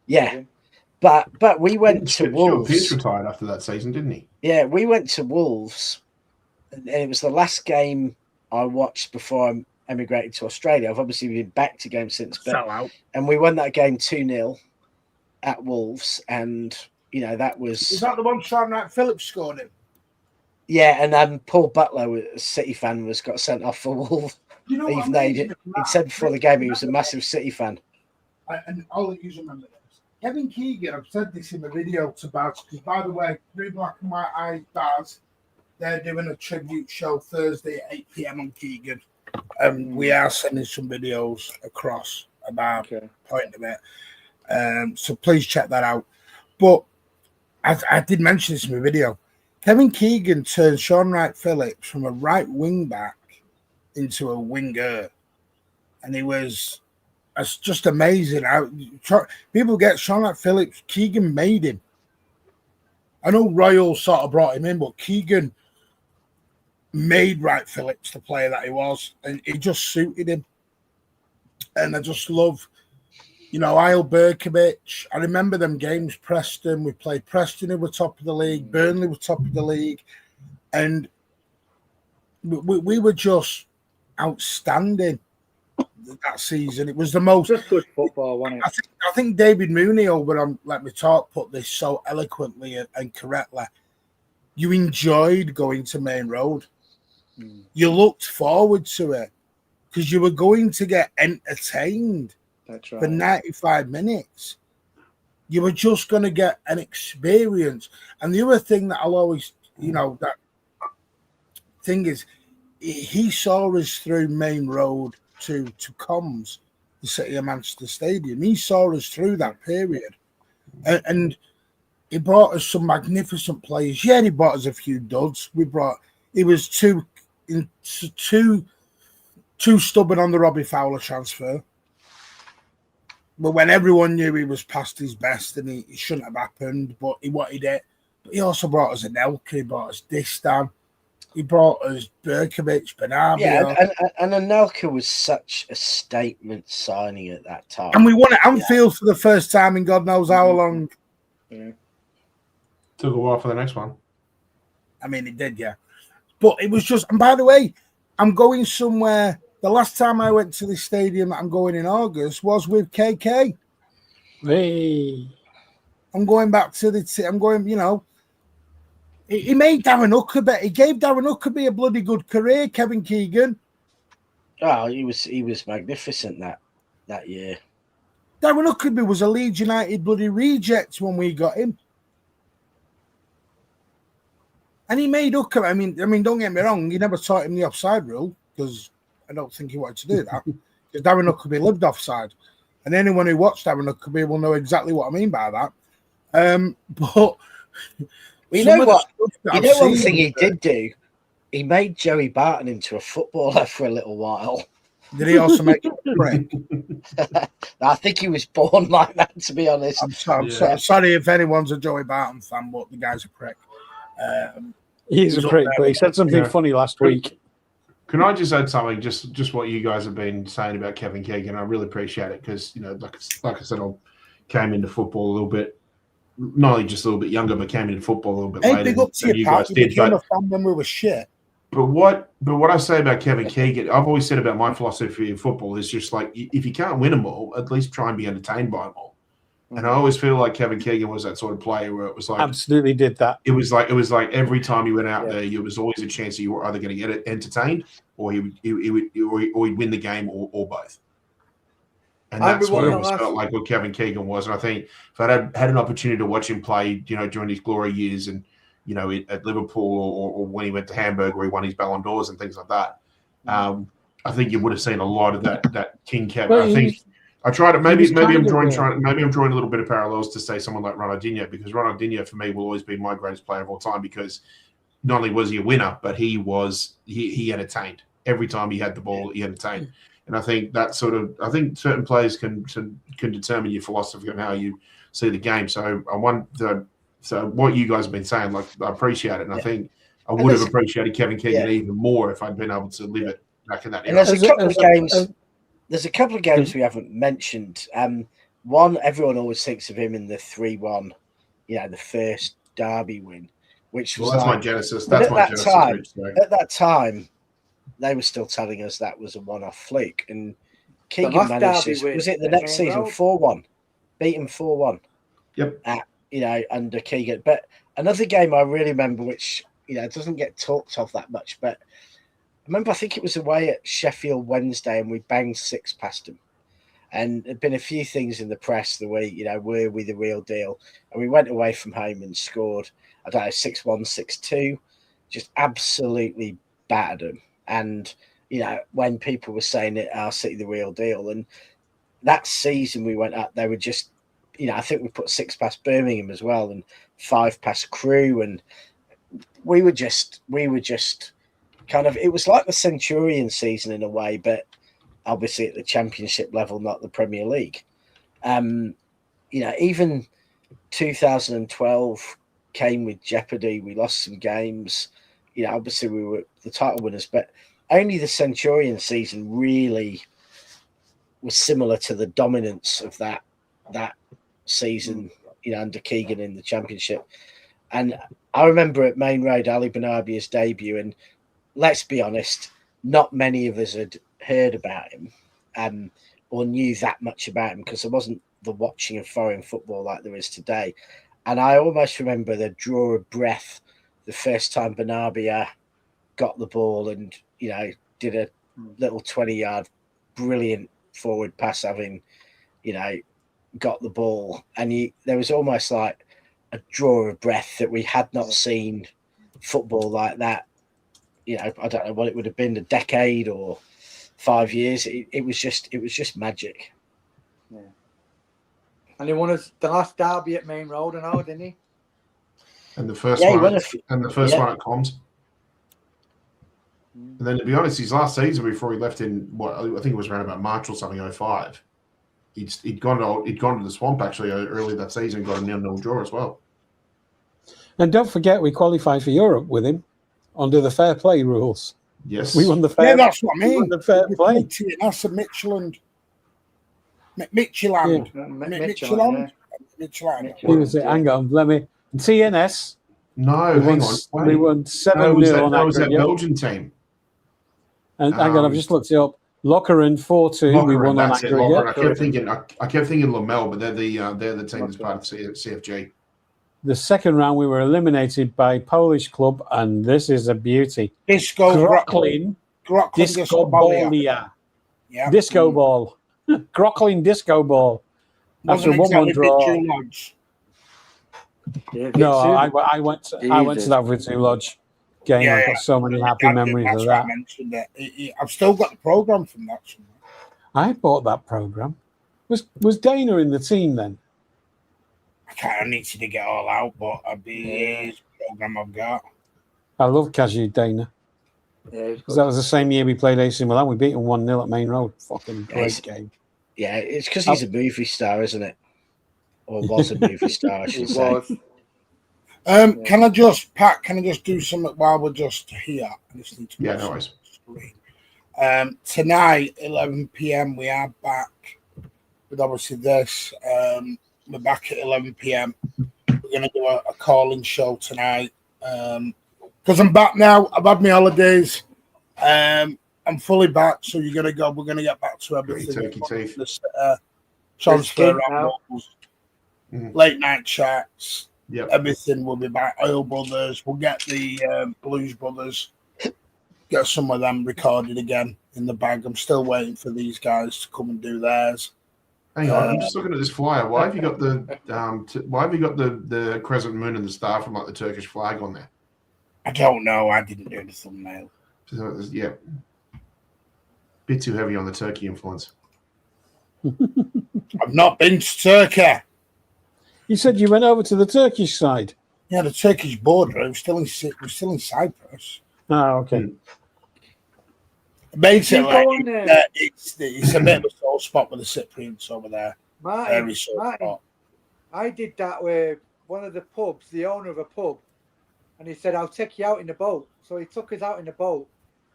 Yeah, but we went to Wolves. Pierce retired after that season, didn't he? Yeah, we went to Wolves, and it was the last game I watched before I emigrated to Australia. I've obviously been back to games since, and we won that game 2-0 at Wolves, and that was. Is that the one Sean Wright Phillips scored in? Yeah, and Paul Butler, a City fan, got sent off for Wolves. Even though he'd said before the game he was a massive City fan. And all that you remember this. Kevin Keegan, I've said this in the video to Baz, because by the way, Three Black and White Eye Baz, they're doing a tribute show Thursday at 8 p.m. on Keegan. We are sending some videos across about the point of it. So please check that out. But I did mention this in my video. Kevin Keegan turned Sean Wright Phillips from a right wing back into a winger. And he was just amazing. People get Sean Wright Phillips. Keegan made him. I know Royal sort of brought him in, but Keegan made Wright Phillips the player that he was, and it just suited him. And I just love, Isle Berkovic. I remember them games, Preston. We played Preston, who were top of the league. Burnley were top of the league. And we were just outstanding that season. It was the most just good football, wasn't it? I think David Mooney over on Let Me Talk put this so eloquently and correctly. You enjoyed going to Main Road. You looked forward to it because you were going to get entertained. That's right. For 95 minutes. You were just going to get an experience. And the other thing that I'll always, that thing is, he saw us through Main Road to Comms, the City of Manchester Stadium. He saw us through that period. And he brought us some magnificent players. Yeah, he brought us a few duds. He was too stubborn on the Robbie Fowler transfer. But when everyone knew he was past his best and he shouldn't have happened, but he wanted it. But he also brought us Anelka, he brought us Distan, he brought us Berkovic, Benabia. Yeah, and Anelka was such a statement signing at that time. And we won at Anfield for the first time in God knows how long. Yeah. Took a while for the next one. I mean, it did, yeah. But it was just, and by the way, I'm going somewhere. The last time I went to the stadium that I'm going in August was with KK. Hey. I'm going back to I'm going, he made Darren Huckabee. He gave Darren Huckabee a bloody good career, Kevin Keegan. Oh, he was magnificent that year. Darren Huckabee was a Leeds United bloody reject when we got him. And he made Huckabee. I mean, don't get me wrong, he never taught him the offside rule because I don't think he wanted to do that. Because Darren Huckabee lived offside. And anyone who watched Darren Huckabee will know exactly what I mean by that. But you know what? One thing he did do? He made Joey Barton into a footballer for a little while. Did he also make him a prick? I think he was born like that, to be honest. I'm sorry if anyone's a Joey Barton fan, but the guy's a prick. He's a prick, but he said something funny last week. Can I just add something? Just what you guys have been saying about Kevin Keegan. I really appreciate it because like I said, I came into football a little bit, not only just a little bit younger, but came into football a little bit later. Big up to you guys did. But when we were shit. But what I say about Kevin Keegan, I've always said about my philosophy of football is just like if you can't win them all, at least try and be entertained by them all. And I always feel like Kevin Keegan was that sort of player where it was like absolutely did that. It was like every time he went out there, there was always a chance that you were either going to get entertained or he'd win the game or both. And that's what it always felt like what Kevin Keegan was. And I think if I had an opportunity to watch him play, during his glory years and at Liverpool or when he went to Hamburg where he won his Ballon d'Ors and things like that, I think you would have seen a lot of that King Kevin. I think. I tried to maybe I'm drawing a little bit of parallels to say someone like Ronaldinho because Ronaldinho for me will always be my greatest player of all time because not only was he a winner, but he entertained every time he had the ball. He entertained, and I think that I think certain players can determine your philosophy on how you see the game. So so what you guys have been saying, like, I appreciate it, and I think I would have appreciated Kevin Keegan even more if I'd been able to live it back in that era. And there's a couple of games. There's a couple of games we haven't mentioned. One, everyone always thinks of him in the 3-1, the first Derby win, which was that's my genesis. That's my genesis. At that time, they were still telling us that was a one-off fluke. And Keegan managed this. Was it the next season? 4-1, beat him 4-1. Yep. Under Keegan. But another game I really remember, which doesn't get talked of that much, but I remember, I think it was away at Sheffield Wednesday, and we banged 6 past them. And there'd been a few things in the press the week, were we the real deal? And we went away from home and scored, 6-1, 6-2, just absolutely battered them. And, when people were saying that our City the real deal, and that season we went up, they were just, I think we put 6 past Birmingham as well, and 5 past Crewe, and we were just kind of, it was like the Centurion season in a way, but obviously at the Championship level, not the Premier League. Even 2012 came with jeopardy. We lost some games. Obviously we were the title winners, but only the Centurion season really was similar to the dominance of that season, under Keegan in the Championship. And I remember at Main Road, Ali Benabia's debut, and let's be honest, not many of us had heard about him or knew that much about him, because there wasn't the watching of foreign football like there is today. And I almost remember the draw of breath the first time Benabia got the ball and, did a little 20-yard brilliant forward pass, having, got the ball. And there was almost like a draw of breath that we had not seen football like that. I don't know what it would have been, a decade or 5 years. It was just magic. Yeah. And he won us the last derby at Main Road, and all, didn't he? And the first one, one at Comms. And then, to be honest, his last season before he left in I think it was around about March or something, 05. He'd gone to the Swamp actually early that season and got a 0-0 draw as well. And don't forget, we qualified for Europe with him under the fair play rules. Yes, we won the fair. Yeah, that's what I mean. The fair play. That's a Midtjylland. Midtjylland. Hang on, let me. TNS. No, hang on. We won 7-0 on that was that Belgian team. And hang on, I've just looked it up. Lokeren 4-2. We won on aggregate. I kept thinking Lamel, but they're the team that's part of CFG. The second round, we were eliminated by Polish club, and this is a beauty. Disco Groklin. Disco Ballia. Yeah. Disco ball. Groklin disco ball. After a 1-1 draw. No, I went to that Vitu Lodge game. Yeah, I've got so many happy memories of that. I mentioned it. I've still got the program from that somewhere. I bought that program. Was Dana in the team then? I need to dig it all out, but I'd be his program I've got. I love Cashew Dana. Because that was the same year we played AC Milan. We beat them 1-0 at Main Road. Fucking great game. Yeah, it's because he's a movie star, isn't it? Or was a movie star, I should say. Can I just do something while we're just here? I just need to no worries. Tonight, 11 p.m, we are back with obviously this. We're back at 11 p.m. We're going to do a calling show tonight. Because I'm back now. I've had my holidays. I'm fully back. So we're going to get back to everything. Transfer rules, late night chats. Yep. Everything will be back. Oil Brothers. We'll get the Blues Brothers. Get some of them recorded again in the bag. I'm still waiting for these guys to come and do theirs. Hang on, I'm just looking at this flyer. Why have you got the crescent moon and the star from like the Turkish flag on there? I don't know. I didn't do the thumbnail. Yeah, bit too heavy on the Turkey influence. I've not been to Turkey. You said you went over to the Turkish side. Yeah, the Turkish border. We're still in Cyprus. Oh, okay. Basically, go on there. it's a bit of a sore spot with the Cypriots over there. Martin, Very sore spot. I did that with one of the pubs, the owner of a pub, and he said, "I'll take you out in the boat." So he took us out in the boat,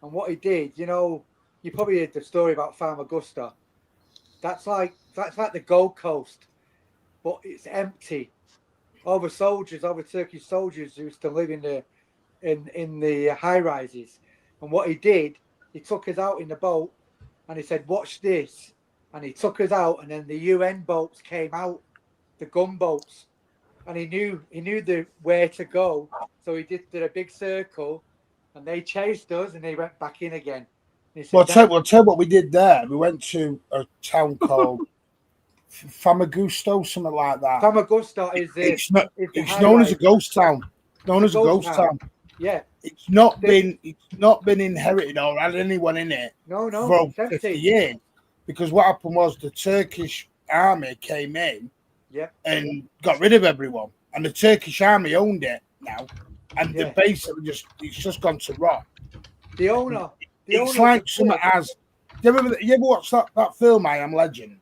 and what he did, you know, you probably heard the story about Famagusta. That's like the Gold Coast, but it's empty. All the Turkish soldiers who used to live in the high rises. And what he did, he took us out in the boat, and he said, "Watch this." And he took us out, and then the UN boats came out, the gunboats, and he knew where to go. So he did a big circle, and they chased us, and they went back in again. Said, well, tell you what we did there. We went to a town called Famagusta, something like that. Famagusta is it's known as a ghost town. Known as a ghost town. Yeah. It's not been inherited or had anyone in it for 50 years. Because what happened was the Turkish army came in and got rid of everyone. And the Turkish army owned it now. And the basically it's just gone to rot. It's like someone has. You ever watch that film, I Am Legend?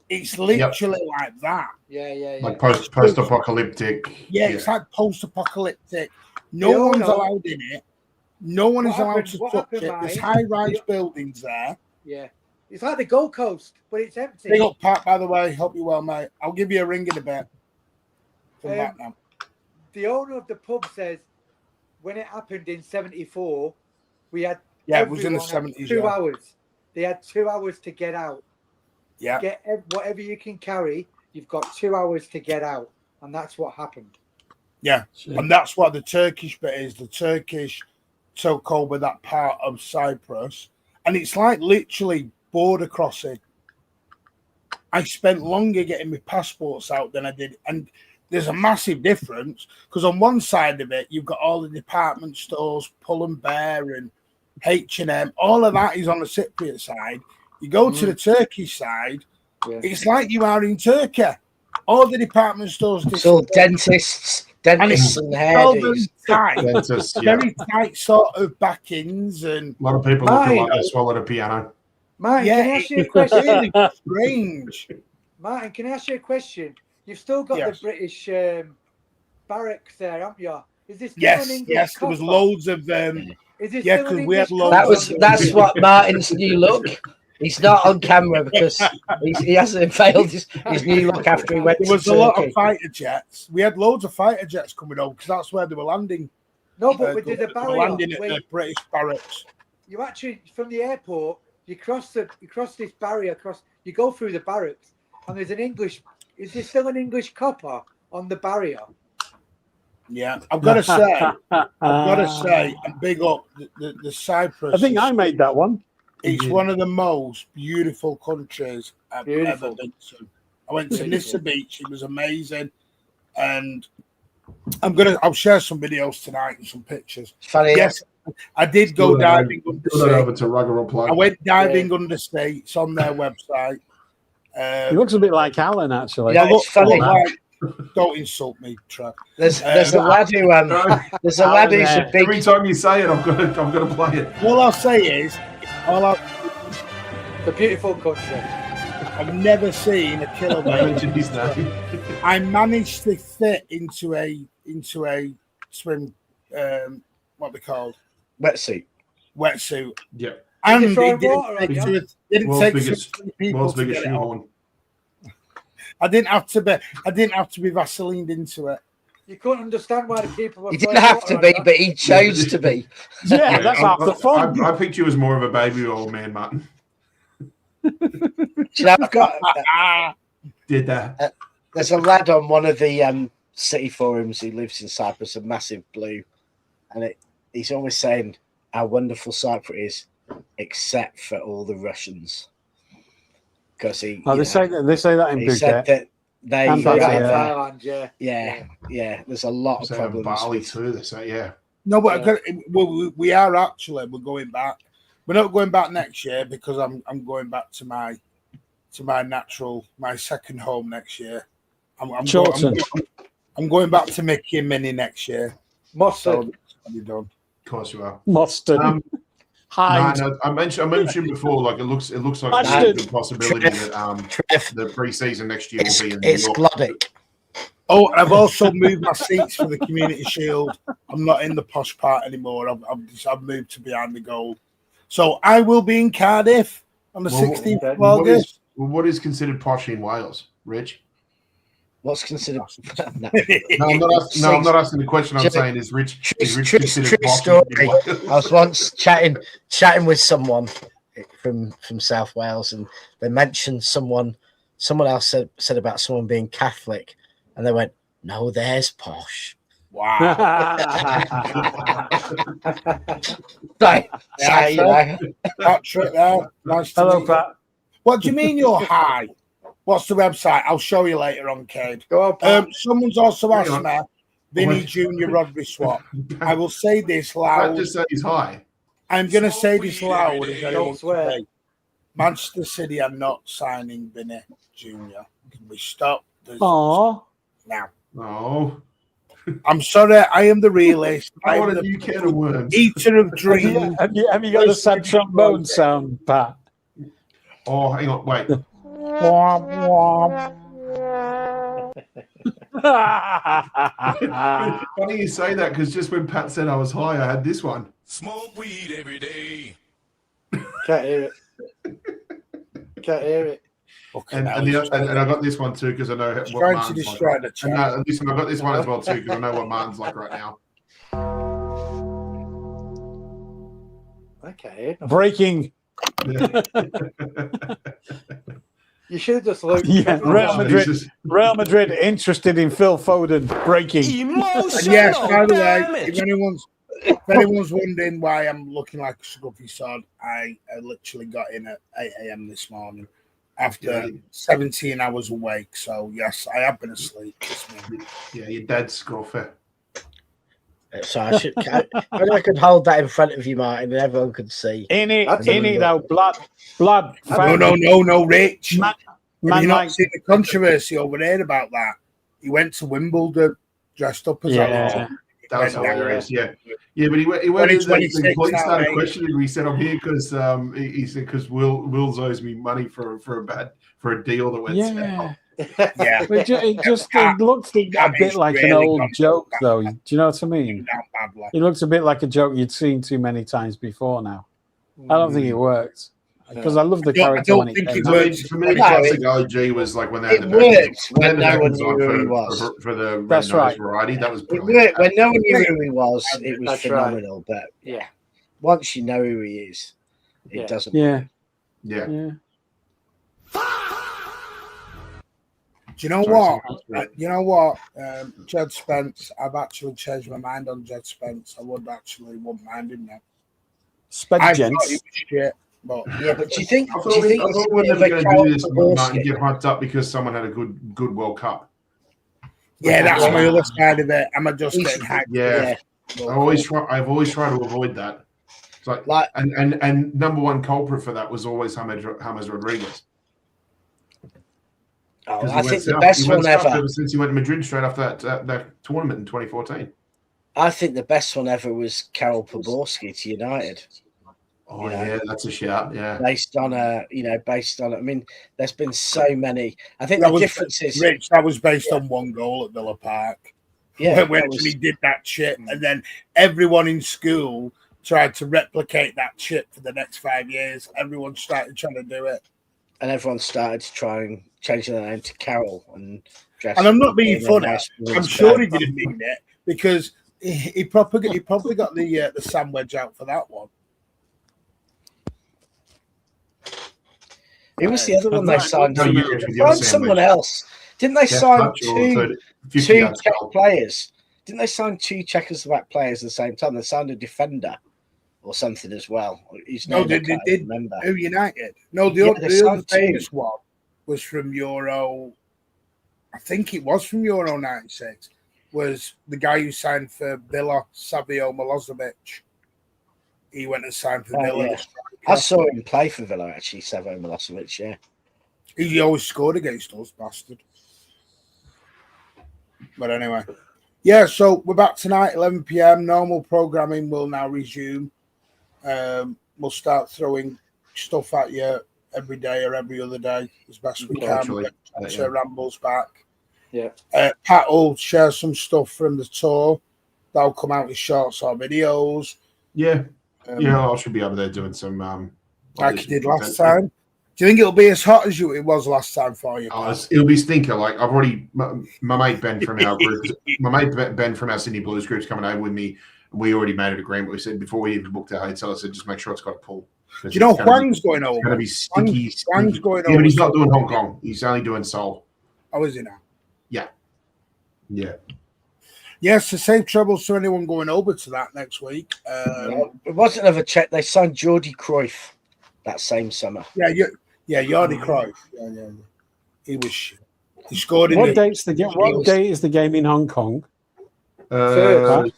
It's literally like that. Yeah. Like post-apocalyptic. Yeah, it's like post-apocalyptic. No one's allowed in it. No one is allowed to touch it. There's high-rise buildings there. Yeah. It's like the Gold Coast, but it's empty. Big up, Pat, by the way. Hope you well, mate. I'll give you a ring in a bit. Come back now. The owner of the pub says when it happened in 74, we had it was in the 70s. 2 hours. They had 2 hours to get out. Yeah. Get whatever you can carry. You've got 2 hours to get out, and that's what happened. Yeah, and that's what the Turkish bit is. The Turkish took over that part of Cyprus, and it's like literally border crossing. I spent longer getting my passports out than I did, and there's a massive difference because on one side of it you've got all the department stores, Pull and Bear and H&M. All of that is on the Cypriot side. You go to the Turkish side, it's like you are in Turkey. All the department stores, it's all dentists and hairdos. Very tight sort of back-ins, and a lot of people looking like they swallowed a piano. Martin, can I ask you a question? Really strange. Martin, can I ask you a question? You've still got the British barracks there, haven't you? Is this still an English Yes, there was loads of because we had loads. That's what Martin's new look. He's not on camera because he hasn't failed his new look after he went to Turkey. There was a lot of fighter jets. We had loads of fighter jets coming over because that's where they were landing. No, but we did a barrier. Landing at the British barracks. You actually, from the airport, you cross this barrier, you go through the barracks, and there's an English. Is there still an English copper on the barrier? Yeah, I've got to say, and big up the Cyprus. I think I made that one. It's one of the most beautiful countries I've ever been to. I went to Nissa Beach. It was amazing. And I'll share some videos tonight and some pictures. Funny. Yes, I did go diving under sea. Over to Rugger I went diving under sea. It's on their website. He looks a bit like Alan, actually. Yeah, it's funny. Don't insult me, Trev. There's a lad who's a big. Every time you say it, I've got to play it. All I'll say is, the beautiful country. I've never seen a killer whale. I managed to fit into a swim. What they called wetsuit. Yeah. And it didn't take world's biggest shoehorn. I didn't have to be Vaselined into it. You couldn't understand why the people were. He didn't have to be, but he chose to be. Yeah, that's half the fun. I picked you as more of a baby old man, Martin. I've got. Did that? There's a lad on one of the city forums who lives in Cyprus, a massive blue, and he's always saying how wonderful Cyprus is, except for all the Russians. Because they say that in Phuket. Yeah. There's a lot of problems. Bali too. They say, yeah. No, but we are actually. We're going back. We're not going back next year because I'm going back to my second home next year. I'm going back to Mickey and Minnie next year. Mustard. So that'll be done. Of course you are. Mustard. Hyde. No, I mentioned before, like it looks like Mustard. there's a good possibility that the pre-season next year will be in New It's York. Glodic. Oh, I've also moved my seats for the Community Shield. I'm not in the posh part anymore. I've moved to behind the goal. So I will be in Cardiff on the 16th of August. What is considered posh in Wales, Rich? What's considered? No. No, I'm not asking the question. I'm saying is Rich considered True posh story. in Wales? I was once chatting with someone from South Wales, and they mentioned someone else said about someone being Catholic, and they went, "No, there's posh." Wow. Right. So, you know. Patrick there. Nice to Hello, meet you. Pat. What do you mean you're high? What's the website? I'll show you later on, Cade. Go on, Pat. Someone's also Hang asked on. me, Vinny Wait. Junior Rodri swap. I will say this Pat loud. just said he's high. I'm going to say this loud. As I Don't want swear. to say. Manchester City are not signing Vinny Junior. Can we stop this Aww. now? Oh, I'm sorry. I am the realist. I I am want a the new can of worms. eater of dreams. Have you got the sad trombone sound, Pat? Oh, hang on, wait. Funny you say that because just when Pat said I was high, I had this one. Smoke weed every day. Can't hear it. Can't hear it. And I got this one too because I know what Trying to Martin's destroy like. the And chat. listen, I got this one as well too because I know what Martin's like right now. Okay. Breaking. Yeah. You should have just looked. Yeah, Real Madrid. Jesus. Real Madrid interested in Phil Foden. Breaking. And yes, by the way, if anyone's wondering why I'm looking like a scruffy sod, I literally got in at 8 a.m. this morning after 17 hours awake. So yes, I have been asleep this morning. Yeah, your dad's scruffer. So I could hold that in front of you, Martin, and everyone could see. In it Absolutely. now, blood. No, Rich. Man, Have you man not like, seen the controversy over there about that? He went to Wimbledon dressed up as yeah. That was Went down hilarious. Yeah, but he went in there. 26 The police now, started mate. questioning him. He said, "I'm here because he said because Wills owes me money for a deal that went south." Yeah. Yeah. It looked a bit like an really old gone joke, back. though. Do you know what I mean? Down badly. It looks a bit like a joke you'd seen too many times before now. I don't think it worked. Because I love the I don't character when it think came it out. worked. For me, No, classic OG was like when they had It the worked when the no one Beckons knew on who he was. for the Red That's Nose right. variety. That was It brilliant. worked when no one knew who he was. It was That's right. phenomenal. But Yeah. once you know who he is, it Yeah. doesn't. Yeah, Yeah. yeah. Do you know what? Jed Spence. I've actually changed my mind on Jed Spence. I wouldn't mind him now. I Sped thought he gents. was shit, but Yeah, but do you think? I Do you think thought it's we were a bit of never a going to Carol do this, Martin, Pawlowski? get hyped up because someone had a good World Cup. yeah, that's my other side of it. I'm just getting hyped. Yeah. Yeah. I've always tried to avoid that. It's like and number one culprit for that was always James Rodriguez. Oh, 'Cause he I went think the south. best He went one south ever. ever since he went to Madrid straight after that tournament in 2014. I think the best one ever was Karol Poborski to United. Oh Yeah. yeah, that's a shout. Yeah, Based on I mean, there's been so many. I think That the was difference is, Rich, that was based on one goal at Villa Park. yeah, when that was- he did that shit, and then everyone in school tried to replicate that shit for the next 5 years. Everyone started trying to do it. and everyone started to try and change their name to Carol and dress. And I'm not being in a funny. nice I'm woman's sure he bed. didn't mean it because he probably got the sandwich out for that one. Who was the other one they signed? No, you with your Signed someone sandwich. else. Didn't they Jeff sign Hutch or two 50 yards Czech goal. players? Didn't they sign two Czechoslovak players at the same time? They signed a defender or something as well. His No, name I they can't did. remember. Who United? No, Yeah, the they other signed two. famous one was from Euro. I think it was from Euro '96. Was the guy who signed for Villa, Savio Milosevic? He went and signed for Oh, Villa. yeah. I saw him play for Villa actually, Savo Milosevic. Yeah, He always scored against us, bastard. But anyway, yeah. So we're back tonight, 11 p.m. Normal programming will now resume. We'll start throwing stuff at you every day or every other day as best we can. So Rambles back. Yeah. Pat will share some stuff from the tour. That'll come out in shorts or videos. Yeah. I should be over there doing some like you did last time. Do you think it'll be as hot as it was last time for you? It'll be stinker. Like I've already, my mate Ben from our group, my mate Ben from our Sydney Blues group's coming over with me. We already made an agreement. We said before we even booked our hotel, I said just make sure it's got a pool. Do you know Huang's going over? It's going to be sticky. Huang's going over. But he's not doing Hong Kong. He's only doing Seoul. Oh, is he now? Yeah. Yeah. Yes, to save troubles to anyone going over to that next week. It wasn't of a check. They signed Jordi Cruyff that same summer. Jordi Cruyff. Yeah. He scored in what date is the game in Hong Kong?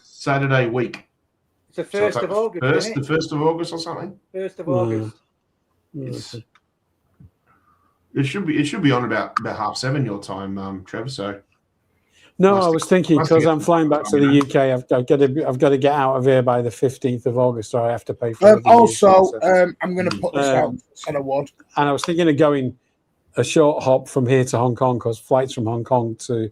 Saturday week. It's the 1st of August. The 1st of August or something? 1st of August. It should be on about 7:30 your time, Trevor. So no, I was thinking because I'm flying back to the UK, I've got to get out of here by the 15th of August, so I have to pay for it. I'm going to put this out on a wad. And I was thinking of going a short hop from here to Hong Kong because flights from Hong Kong to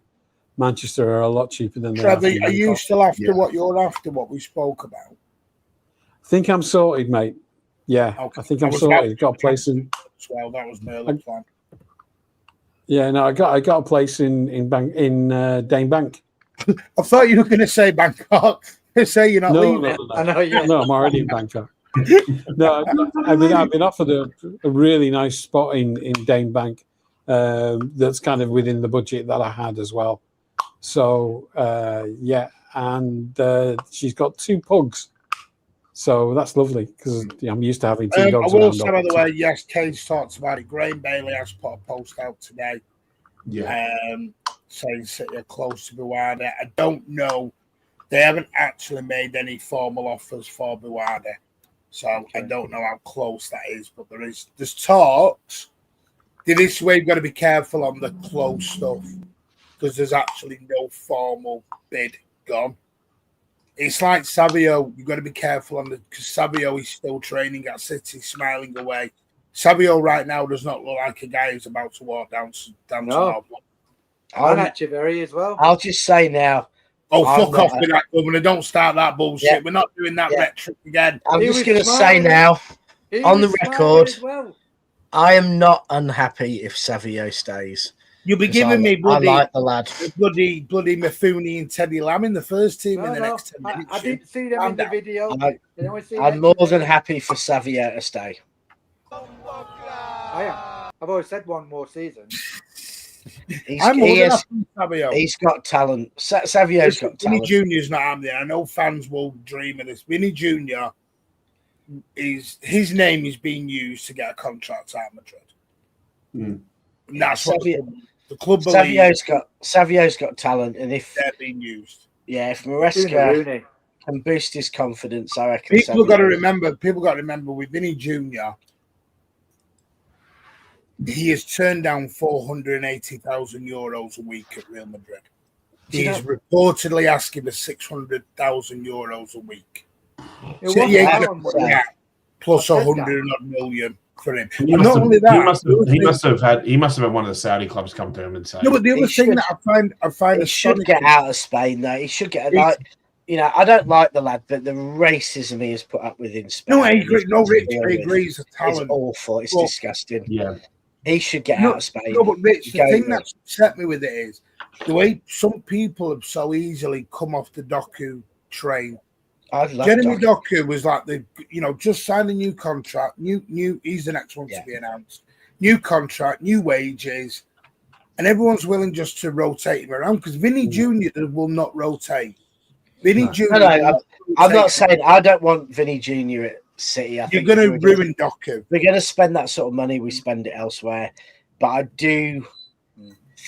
Manchester are a lot cheaper than Trevor, are you still after what you're after, what we spoke about? I think I'm sorted, mate. Yeah, okay. I think I'm sorted. Got a place in. Well, that was my other plan. Yeah, no, I got a place in Dane Bank. I thought you were going to say Bangkok. Say you're not leaving. No. I know. No, I'm already in Bangkok. No, I've been offered a really nice spot in Dane Bank. That's kind of within the budget that I had as well. So and she's got 2 pugs. So that's lovely because I'm used to having 2 dogs. I will say, by the way, yes, Kane's talked about it. Graham Bailey has put a post out today. Saying City are close to Buwada. I don't know. They haven't actually made any formal offers for Buwada. So I don't know how close that is. But there's talks. This way you've got to be careful on the close stuff because there's actually no formal bid gone. It's like Savio. You've got to be careful on because Savio is still training at City, smiling away. Savio right now does not look like a guy who's about to walk down to North. I'm Echeverry as well. I'll just say now. Oh, fuck off with that, Governor. Don't start that bullshit. Yeah. We're not doing that rhetoric again. I'm just going to say now, on the record, I am not unhappy if Savio stays. You'll be giving me bloody, I like the lad. bloody Mifuni and Teddy Lamb in the first team in the next 10 minutes. I didn't see them in the video. I'm more than happy for Savio to stay. I am. I've always said one more season. He's got talent. Savio's got talent. Vinny Junior's not on there. I know fans will dream of this. Vinny Junior his name is being used to get a contract at Madrid. And that's what the club believes. Savio's got talent, and if they're being used, if Maresca can boost his confidence, I reckon. People got to remember with Vinny Junior. He has turned down €480,000 a week at Real Madrid. He is reportedly asking for €600,000 a week. So he ain't going to get plus 100 million for him. And not only that, he must have had one of the Saudi clubs come to him and say. No, but the other thing that I find he should get out of Spain though. He should get I don't like the lad, but the racism he has put up with in Spain. No, I agree. No, Rich, I agree. He's a talent. It's awful. It's disgusting. Yeah. He should get out of Spain. No, but Rich, the thing that's upset me with it is the way some people have so easily come off the Doku train. Jeremy Doku was like just signed a new contract. New. He's the next one to be announced. New contract, new wages, and everyone's willing just to rotate him around because Vinny Junior will not rotate. Vinny Junior. No, I'm not saying I don't want Vinny Junior at City. You're going to ruin Doku. We're going to spend that sort of money. We spend it elsewhere, but I do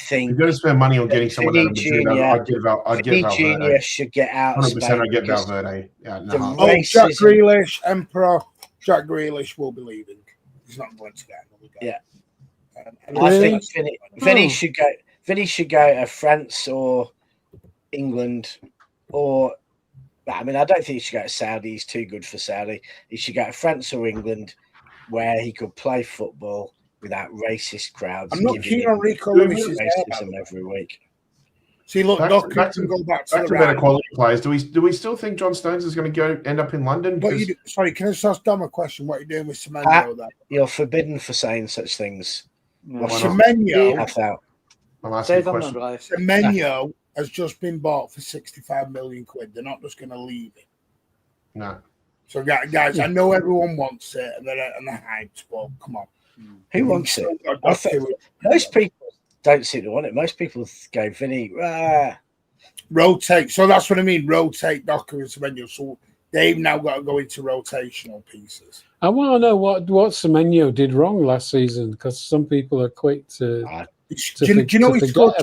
think you're going to spend money on getting someone out of Madrid. I'd give Valverde. Junior should get out. 100%. I'd get Valverde. Jack Grealish, Emperor. Jack Grealish will be leaving. He's not going to get another guy. Yeah, I think Vinny should go. Vinny should go to France or England, or I mean, I don't think he should go to Saudi. He's too good for Saudi. He should go to France or England, where he could play football without racist crowds. I'm not keen on Rico Lewis' racism every week. See, look, Doc can go back to the better quality players. Do we still think John Stones is going to end up in London? Sorry, can I just ask Dom a question? What are you doing with Semenyo? You're forbidden for saying such things. Semenyo, I'm asking a question. Semenyo has just been bought for 65 million quid. They're not just going to leave it. No. So, guys, I know everyone wants it and they're hyped, but come on. Who wants it? Most people don't seem to want it. Most people go, Vinny, rotate. So that's what I mean. Rotate Docker and Semenyo. So they've now got to go into rotational pieces. I want to know what Semenyo did wrong last season, because some people are quick to. Do you know he scored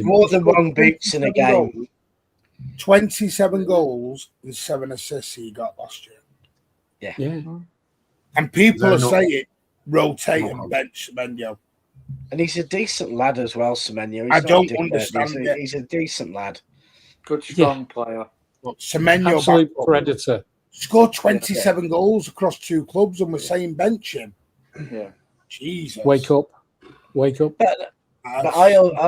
more than one boots in a game? 27 goals and 7 assists he got last year. Yeah. And people are saying rotate and bench Semenyo. And he's a decent lad as well, Semenyo. I don't understand it. He's a decent lad. Good, strong player. Look, Semenyo, absolute predator. Scored 27 goals across 2 clubs, and we're saying bench him. Yeah. Jesus. Wake up. But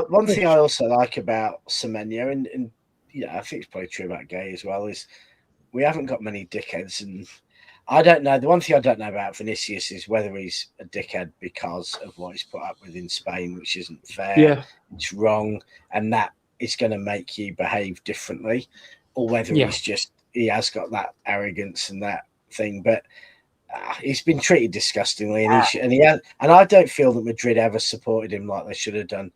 one thing I also like about Semenyo, and I think it's probably true about Gay as well, is we haven't got many dickheads. And I don't know. The one thing I don't know about Vinicius is whether he's a dickhead because of what he's put up with in Spain, which isn't fair. Yeah. It's wrong. And that is going to make you behave differently, or whether he has got that arrogance and that thing. But he's been treated disgustingly, and I don't feel that Madrid ever supported him like they should have done.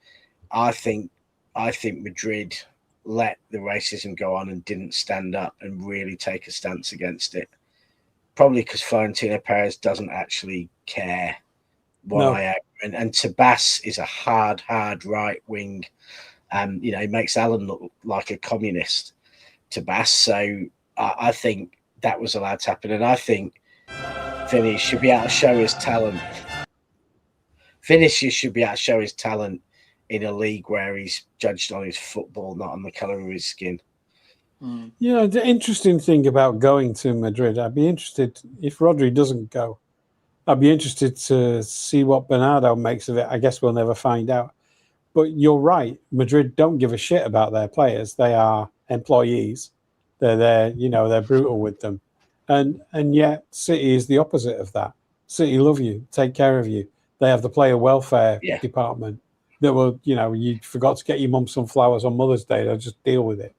I think Madrid let the racism go on and didn't stand up and really take a stance against it. Probably because Florentino Perez doesn't actually care what I am. And Tabas is a hard right wing. He makes Alan look like a communist, Tabas. So I think that was allowed to happen. And I think Vinicius should be able to show his talent. Vinicius should be able to show his talent in a league where he's judged on his football, not on the colour of his skin. Yeah, the interesting thing about going to Madrid, I'd be interested if Rodri doesn't go. I'd be interested to see what Bernardo makes of it. I guess we'll never find out. But you're right. Madrid don't give a shit about their players. They are employees. They're there, they're brutal with them. And yet City is the opposite of that. City love you, take care of you. They have the player welfare department that will, you forgot to get your mum some flowers on Mother's Day. They'll just deal with it.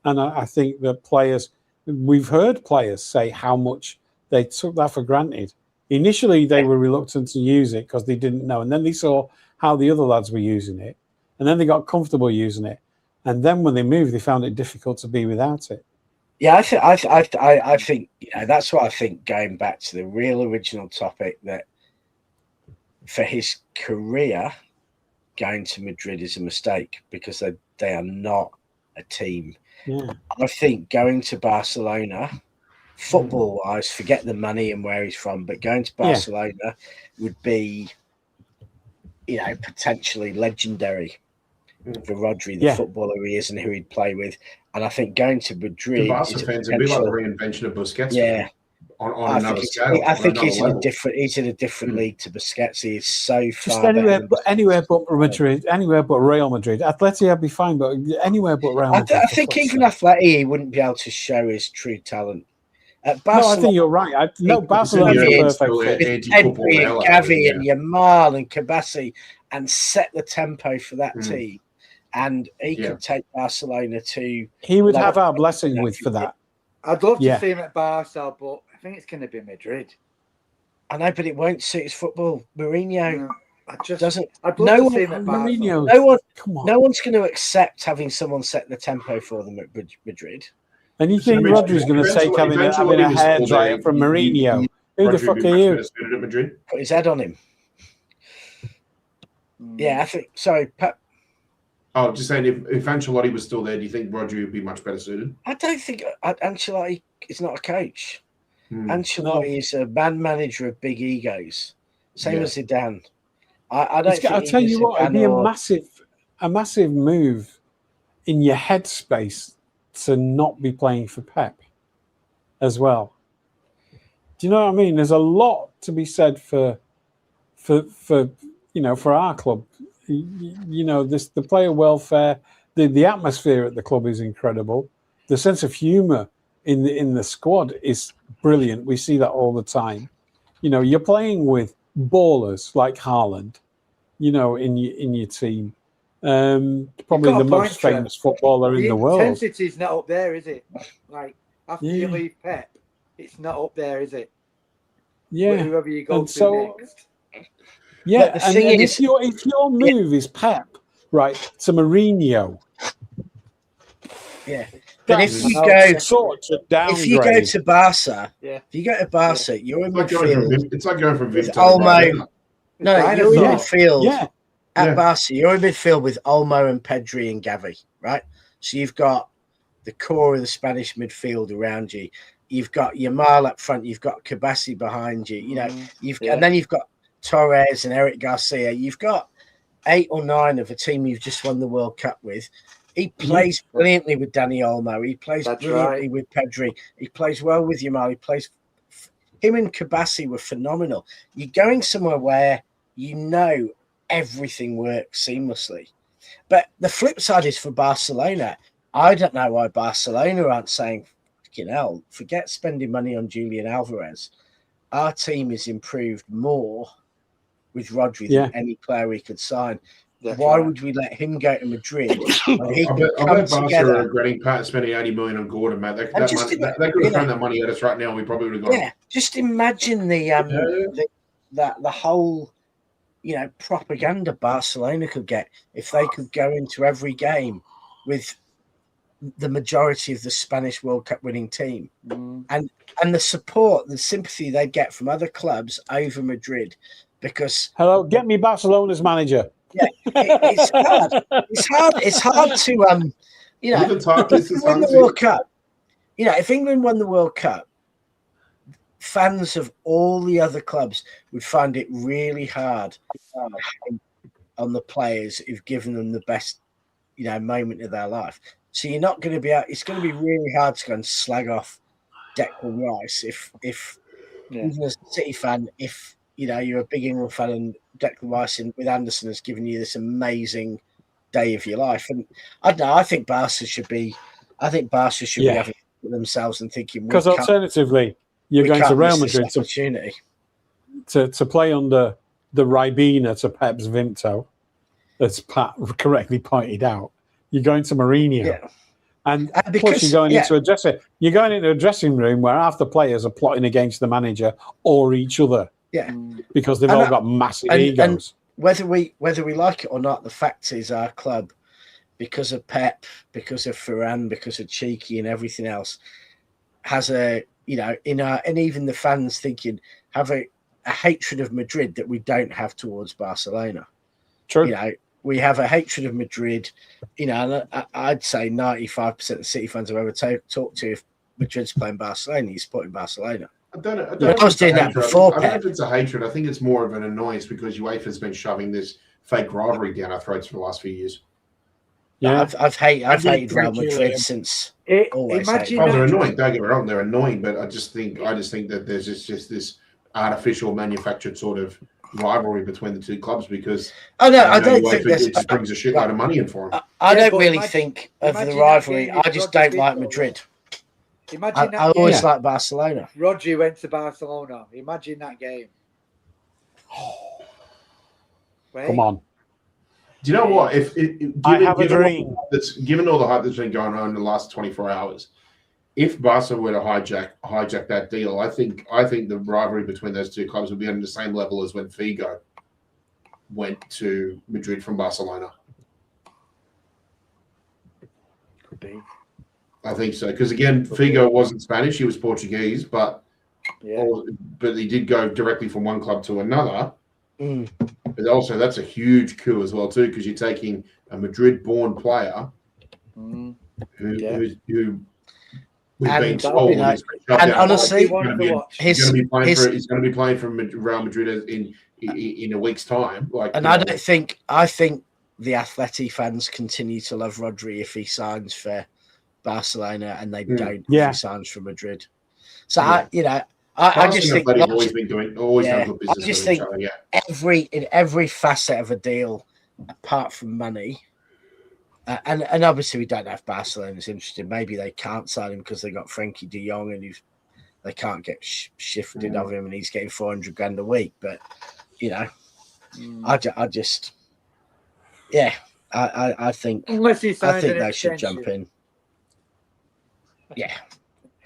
And I think that we've heard players say how much they took that for granted. Initially, they were reluctant to use it because they didn't know. And then they saw how the other lads were using it. And then they got comfortable using it. And then when they moved, they found it difficult to be without it. Yeah, I think that's what I think, going back to the real original topic, that for his career, going to Madrid is a mistake because they are not a team. Yeah. I think going to Barcelona, football-wise, forget the money and where he's from, but going to Barcelona would be, potentially legendary for Rodri, the footballer he is and who he'd play with. And I think going to Madrid, Barca fans, it'd be like the reinvention of Busquets. Yeah. On another scale. I think he's in a different league to Busquets. He is so far. Just anywhere but Madrid, anywhere but Real Madrid. Atleti, I'd be fine, but anywhere but Real Madrid. I think even Atleti, he wouldn't be able to show his true talent. I think you're right. Barcelona is perfect. Pedri and Gavi and Yamal and Kabassi, and set the tempo for that team. And he could take Barcelona to. He would have our blessing for that. I'd love to see him at Barca, but I think it's going to be Madrid. I know, but it won't suit his football. Mourinho doesn't. I'd love to see him at Barca. No one's going to accept having someone set the tempo for them at Madrid. And you think Rodri's going to take having a hairdryer from Mourinho? Who the fuck are you? Put his head on him. Yeah, I think. Sorry, Pat. Oh, just saying, if Ancelotti was still there, do you think Rodri would be much better suited? I don't think Ancelotti is not a coach. Ancelotti is a manager of big egos, same as Zidane. I don't. I'll tell you what, it'd be a massive move in your headspace to not be playing for Pep as well. Do you know what I mean? There's a lot to be said for for our club. The player welfare, the atmosphere at the club is incredible. The sense of humour in the squad is brilliant. We see that all the time. You're playing with ballers like Haaland, in your team. Probably the most famous footballer in the world. The intensity's not up there, is it? Like after you leave Pep, it's not up there, is it? Yeah. Whoever you go to next. Yeah, and if your move is Pep, right, to Mourinho. Yeah. But if you go to Barca, you're in midfield. It's like going from Victor. Olmo. No, you're in midfield. At Barca, you're in midfield with Olmo and Pedri and Gavi, right? So you've got the core of the Spanish midfield around you. You've got Yamal up front. You've got Kabassi behind you. And then you've got Torres and Eric Garcia. You've got 8 or 9 of a team you've just won the World Cup with. He plays brilliantly with Dani Olmo. He plays brilliantly with Pedri. He plays well with Yamal. Him and Kabassi were phenomenal. You're going somewhere where everything works seamlessly. But the flip side is for Barcelona. I don't know why Barcelona aren't saying, hell, forget spending money on Julian Alvarez. Our team is improved more with Rodri than any player we could sign. Why would we let him go to Madrid? I bet Barca are regretting spending 80 million on Gordon, mate. They could have thrown that money at us right now. We probably would have got. Yeah, just imagine the whole propaganda Barcelona could get if they could go into every game with the majority of the Spanish World Cup winning team, and the support, the sympathy they'd get from other clubs over Madrid, because get me Barcelona's manager. Yeah, it's hard. It's hard to if you win the World Cup. If England won the World Cup, fans of all the other clubs would find it really hard on the players who've given them the best, moment of their life. So you're not going to be out. It's going to be really hard to go and slag off Declan Rice if even as a City fan, if you're a big England fan and Declan Rice with Anderson has given you this amazing day of your life. And I don't know. I think Barca should be having themselves and thinking, because alternatively you're going to Real Madrid to play under the Ribena to Pep's Vimto, as Pat correctly pointed out. You're going to Mourinho, and plus you're going into a dressing room where half the players are plotting against the manager or each other. Yeah, because they've all got massive egos. And whether we like it or not, the fact is our club, because of Pep, because of Ferran, because of Cheeky and everything else, has and even the fans have a hatred of Madrid that we don't have towards Barcelona. True. We have a hatred of Madrid. And I'd say 95% of City fans I've ever talked to, if Madrid's playing Barcelona, he's supporting Barcelona. I was doing that before. I don't know if it's a hatred. I think it's more of an annoyance because UEFA's been shoving this fake rivalry down our throats for the last few years. Yeah, I've hated Real Madrid since always. They're annoying. Don't get me wrong, they're annoying. But I just think that there's just this artificial, manufactured sort of rivalry between the two clubs because I don't think it just brings a shitload of money in for them. I don't really think of the rivalry. I just don't like Madrid. Imagine I always like Barcelona. Rodri went to Barcelona. Imagine that game. Come on. Do you know what? Given all the hype that's been going on in the last 24 hours, if Barca were to hijack that deal, I think the rivalry between those two clubs would be on the same level as when Figo went to Madrid from Barcelona. Could be. I think so, because again, Figo wasn't Spanish; he was Portuguese, but he did go directly from one club to another. But also, that's a huge coup as well too, because you're taking a Madrid-born player who's been told, and honestly, he's going to be playing for Real Madrid in a week's time. I think the Atleti fans continue to love Rodri if he signs for Barcelona, and they don't if he signs for Madrid. So I just think they've always been doing done good business I just with think each other. Yeah, in every facet of a deal, apart from money, and obviously we don't know if Barcelona's interested. Maybe they can't sign him because they got Frankie De Jong, and they can't get shifted of him, and he's getting 400 grand a week. But I just I think Unless he signs an they should extension. jump in. Yeah.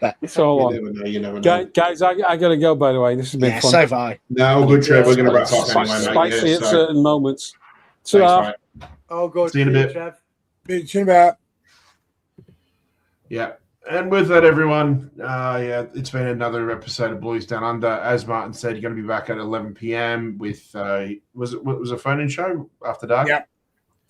But it's all on. You never know. Guys, I got to go, by the way. This has been fun. So have I. No, good, Trev. We're going to wrap up anyway, mate. Spicy at certain moments. Thanks, mate. Oh, good. See you in a bit. Trev. See you in a bit. Yeah. And with that, everyone, it's been another episode of Blues Down Under. As Martin said, you're going to be back at 11 p.m. with, was a phone-in show after dark?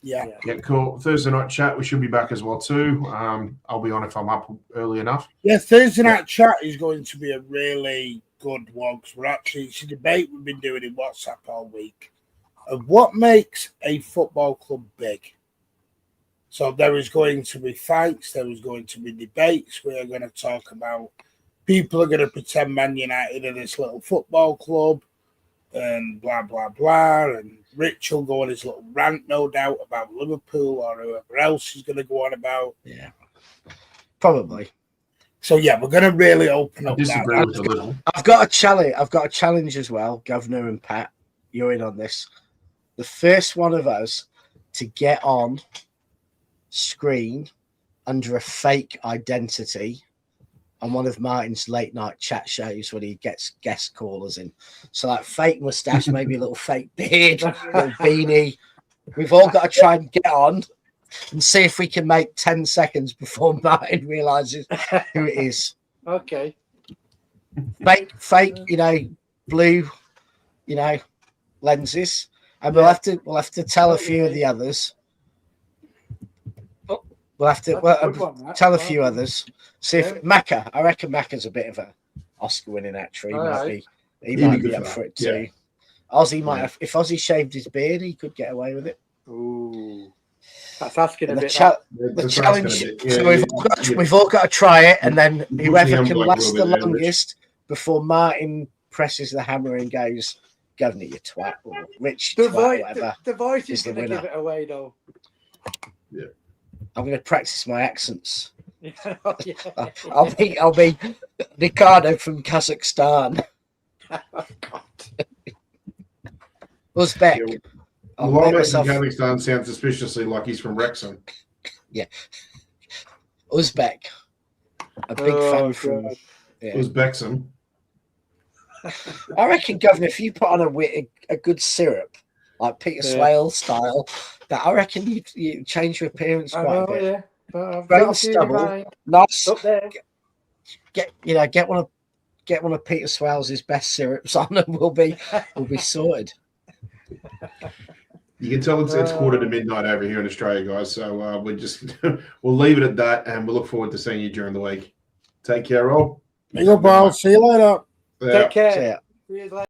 Yeah, cool. Thursday night chat, we should be back as well too. I'll be on if I'm up early enough. Yeah, Thursday night chat is going to be a really good one because it's a debate we've been doing in WhatsApp all week of what makes a football club big. So there is going to be fights, there is going to be debates. We are going to talk about people are going to pretend Man United are this little football club and blah, blah, blah. And Rich will go on his little rant, no doubt, about Liverpool or whoever else he's going to go on about. Yeah, probably. So, we're going to really open up that. I've got a challenge. I've got a challenge as well, Governor and Pat. You're in on this. The first one of us to get on screen under a fake identity on one of Martin's late night chat shows when he gets guest callers in. So that fake mustache, maybe a little fake beard, a little beanie. We've all got to try and get on and see if we can make 10 seconds before Martin realizes who it is. Okay. Fake, blue, lenses. And we'll have to tell a few of the others. We'll have to tell a few others. See if MACCA. I reckon MACCA's a bit of a Oscar-winning actor. He might be up for it too. Yeah. Ozzie might have. If Ozzie shaved his beard, he could get away with it. Ooh, that's asking a bit. The challenge. So we've all got to try it, and then whoever can last the longest before Martin presses the hammer and goes, "Governor, you twat," or "Rich, twat," whatever. The voice is going to give it away, though. Yeah. I'm going to practice my accents. Oh, yeah. I'll be Ricardo from Kazakhstan. Oh, God. Uzbek. A lot of from Kazakhstan sounds suspiciously like he's from Wrexham. Yeah. Uzbek. A big fan from Uzbekistan. I reckon, Governor, if you put on a good syrup, like Peter Swale style, that I reckon you change your appearance quite a bit. Great stubble, nice. Up there. Get one of Peter Swale's best syrups on, and we'll be sorted. You can tell it's quarter to midnight over here in Australia, guys. So we'll leave it at that, and we'll look forward to seeing you during the week. Take care, all. Big up, See you later. Take care. See ya. See you later.